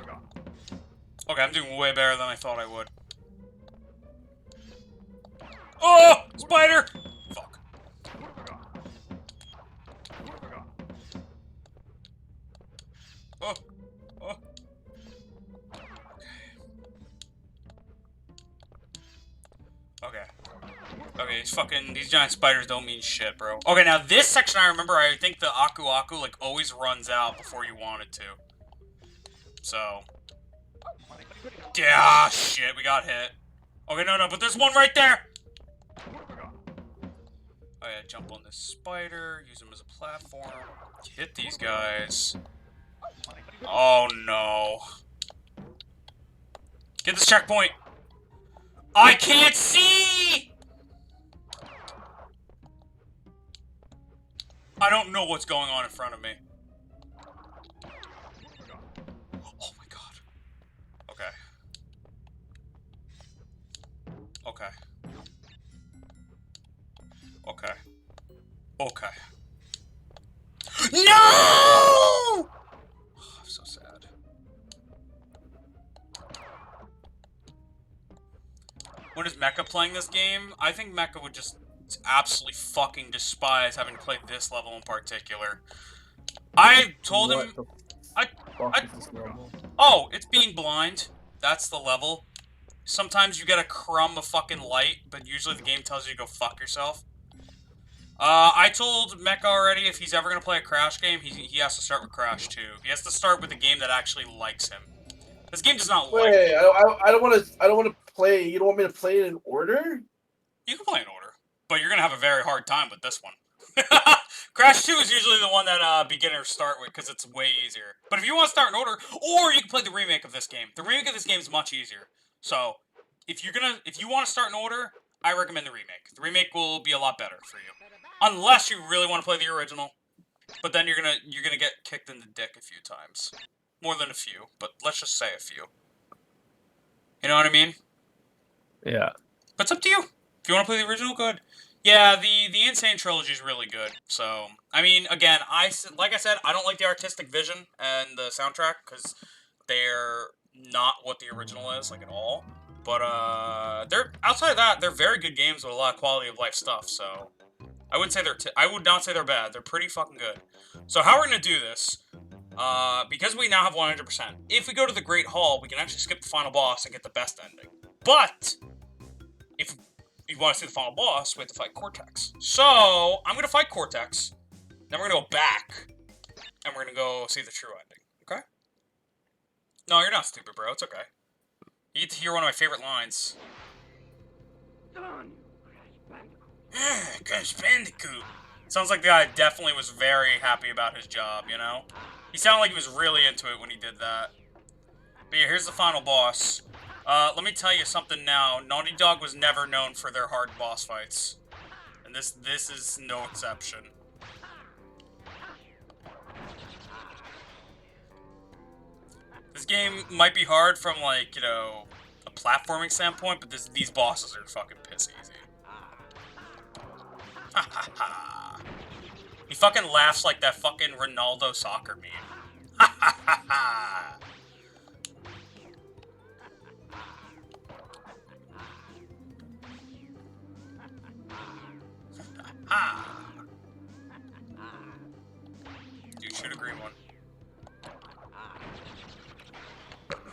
Okay, I'm doing way better than I thought I would. Oh! Spider! Fuck. Oh. Okay, these giant spiders don't mean shit, bro. Okay, now this section I remember, I think the Aku Aku, like, always runs out before you want it to. So. Yeah, shit, we got hit. Okay, no, but there's one right there! Oh yeah, jump on this spider, use him as a platform. Hit these guys. Oh no. Get this checkpoint! I can't see! I don't know what's going on in front of me. Oh my god. Okay. Okay. Okay. Okay. No! Oh, I'm so sad. When is Mecha playing this game? I think Mecha would just absolutely fucking despise having to play this level in particular. I told him... Fuck is this level? Oh, it's being blind. That's the level. Sometimes you get a crumb of fucking light, but usually the game tells you to go fuck yourself. I told Mecha already if he's ever gonna play a Crash game, he has to start with Crash 2. He has to start with a game that actually likes him. This game does not like Wait, me. I don't want to. I don't want to play. You don't want me to play it in order? You can play in order, but you're gonna have a very hard time with this one. Crash 2 is usually the one that beginners start with because it's way easier. But if you want to start in order, or you can play the remake of this game. The remake of this game is much easier. So, if you want to start in order, I recommend the remake. The remake will be a lot better for you, unless you really want to play the original. But then you're gonna get kicked in the dick a few times, more than a few. But let's just say a few. You know what I mean? Yeah. But it's up to you. If you want to play the original, good. Yeah, the Insane Trilogy is really good. So, I mean, again, like I said, I don't like the artistic vision and the soundtrack because they're not what the original is, like, at all. But, they're outside of that, they're very good games with a lot of quality of life stuff. So, I would not say they're bad. They're pretty fucking good. So, how we're gonna do this? Because we now have 100%. If we go to the Great Hall, we can actually skip the final boss and get the best ending. But if you want to see the final boss, we have to fight Cortex. So, I'm going to fight Cortex. Then we're going to go back. And we're going to go see the true ending. Okay? No, you're not stupid, bro. It's okay. You get to hear one of my favorite lines. Done, Crash Bandicoot. Crash Bandicoot. Sounds like the guy definitely was very happy about his job, you know? He sounded like he was really into it when he did that. But yeah, here's the final boss. Let me tell you something now. Naughty Dog was never known for their hard boss fights. And this is no exception. This game might be hard from, like, you know, a platforming standpoint, but these bosses are fucking piss easy. Ha ha ha. He fucking laughs like that fucking Ronaldo soccer meme. Ha ha ha ha. Ah. Dude, shoot a green one.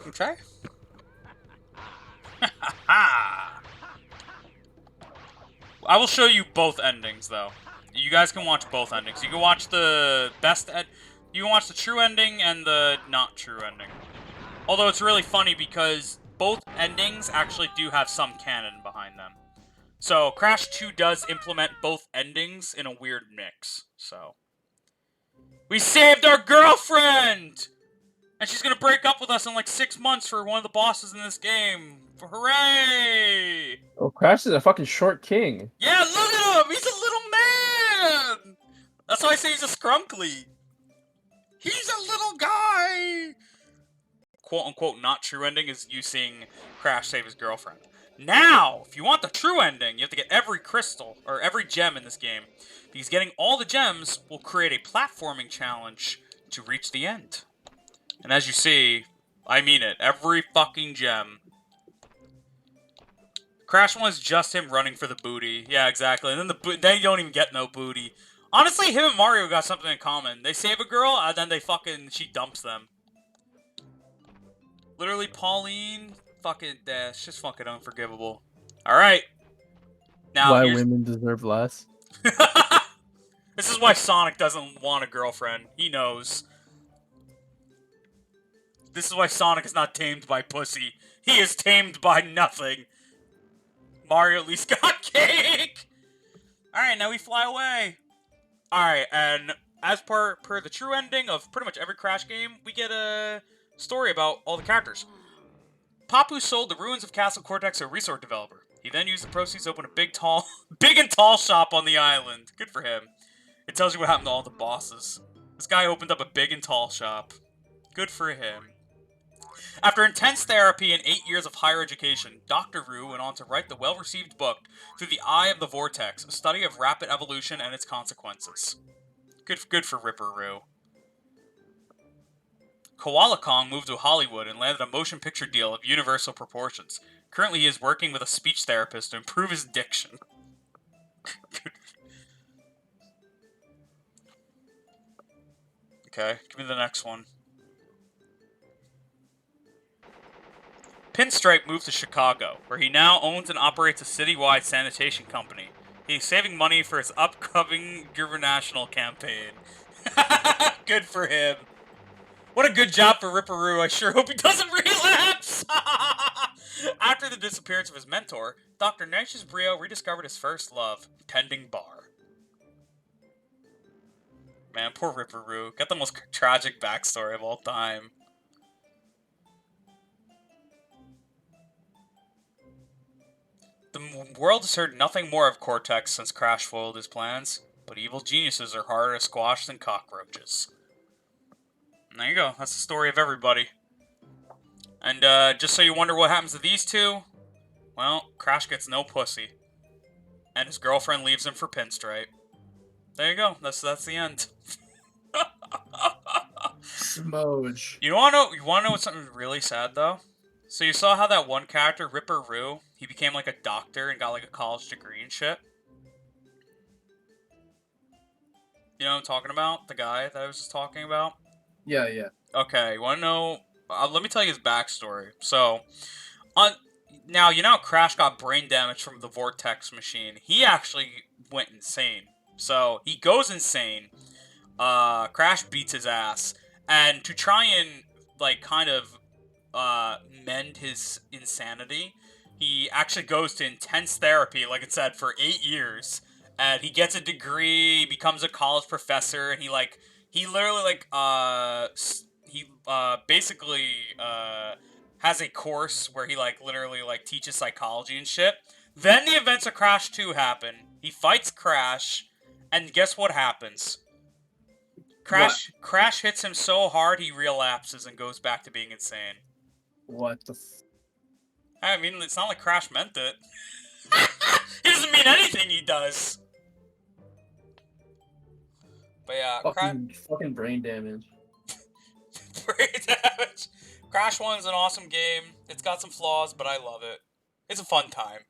Okay. I will show you both endings, though. You guys can watch both endings. You can watch the you can watch the true ending and the not true ending. Although it's really funny because both endings actually do have some canon behind them. So, Crash 2 does implement both endings in a weird mix, so. We saved our girlfriend! And she's gonna break up with us in like 6 months for one of the bosses in this game. Hooray! Oh, Crash is a fucking short king. Yeah, look at him! He's a little man! That's why I say he's a scrunkly. He's a little guy! Quote-unquote not true ending is you seeing Crash save his girlfriend. Now, if you want the true ending, you have to get every crystal, or every gem in this game, because getting all the gems will create a platforming challenge to reach the end. And as you see, I mean it, every fucking gem. Crash 1 is just him running for the booty. Yeah, exactly. And then then you don't even get no booty. Honestly, him and Mario got something in common. They save a girl, and then she dumps them. Literally, Pauline... Fucking, it's just fucking unforgivable. Alright. Now, Why women deserve less. This is why Sonic doesn't want a girlfriend. He knows. This is why Sonic is not tamed by pussy. He is tamed by nothing. Mario at least got cake! Alright, now we fly away. Alright, and as per the true ending of pretty much every Crash game, we get a story about all the characters. Papu sold the ruins of Castle Cortex to a resort developer. He then used the proceeds to open a big and tall shop on the island. Good for him. It tells you what happened to all the bosses. This guy opened up a big and tall shop. Good for him. After intense therapy and 8 years of higher education, Dr. Rue went on to write the well-received book Through the Eye of the Vortex, a study of rapid evolution and its consequences. Good for Ripper Rue. Koala Kong moved to Hollywood and landed a motion picture deal of universal proportions. Currently, he is working with a speech therapist to improve his diction. Okay, give me the next one. Pinstripe moved to Chicago, where he now owns and operates a citywide sanitation company. He's saving money for his upcoming gubernatorial campaign. Good for him. What a good job for Ripperoo. I sure hope he doesn't relapse. After the disappearance of his mentor, Dr. Ignatius Brio rediscovered his first love, tending bar. Man, poor Ripperoo. Got the most tragic backstory of all time. The world has heard nothing more of Cortex since Crash foiled his plans, but evil geniuses are harder to squash than cockroaches. And there you go. That's the story of everybody. And just so you wonder what happens to these two, well, Crash gets no pussy, and his girlfriend leaves him for Pinstripe. There you go. That's the end. Smoge. You wanna know what's something really sad though? So you saw how that one character, Ripper Roo, he became like a doctor and got like a college degree and shit? You know what I'm talking about? The guy that I was just talking about? Yeah, yeah. Okay, you wanna know? Let me tell you his backstory. So, now, you know how Crash got brain damage from the Vortex machine? He actually went insane. So, he goes insane. Crash beats his ass. And to try and, like, kind of mend his insanity, he actually goes to intense therapy, like it said, for 8 years. And he gets a degree, becomes a college professor, and he literally, basically, has a course where he, literally, teaches psychology and shit. Then the events of Crash 2 happen. He fights Crash, and guess what happens? Crash hits him so hard, he relapses and goes back to being insane. What the I mean, it's not like Crash meant it. He doesn't mean anything he does. But yeah, fucking brain damage. Brain damage. Crash 1's an awesome game. It's got some flaws, but I love it. It's a fun time.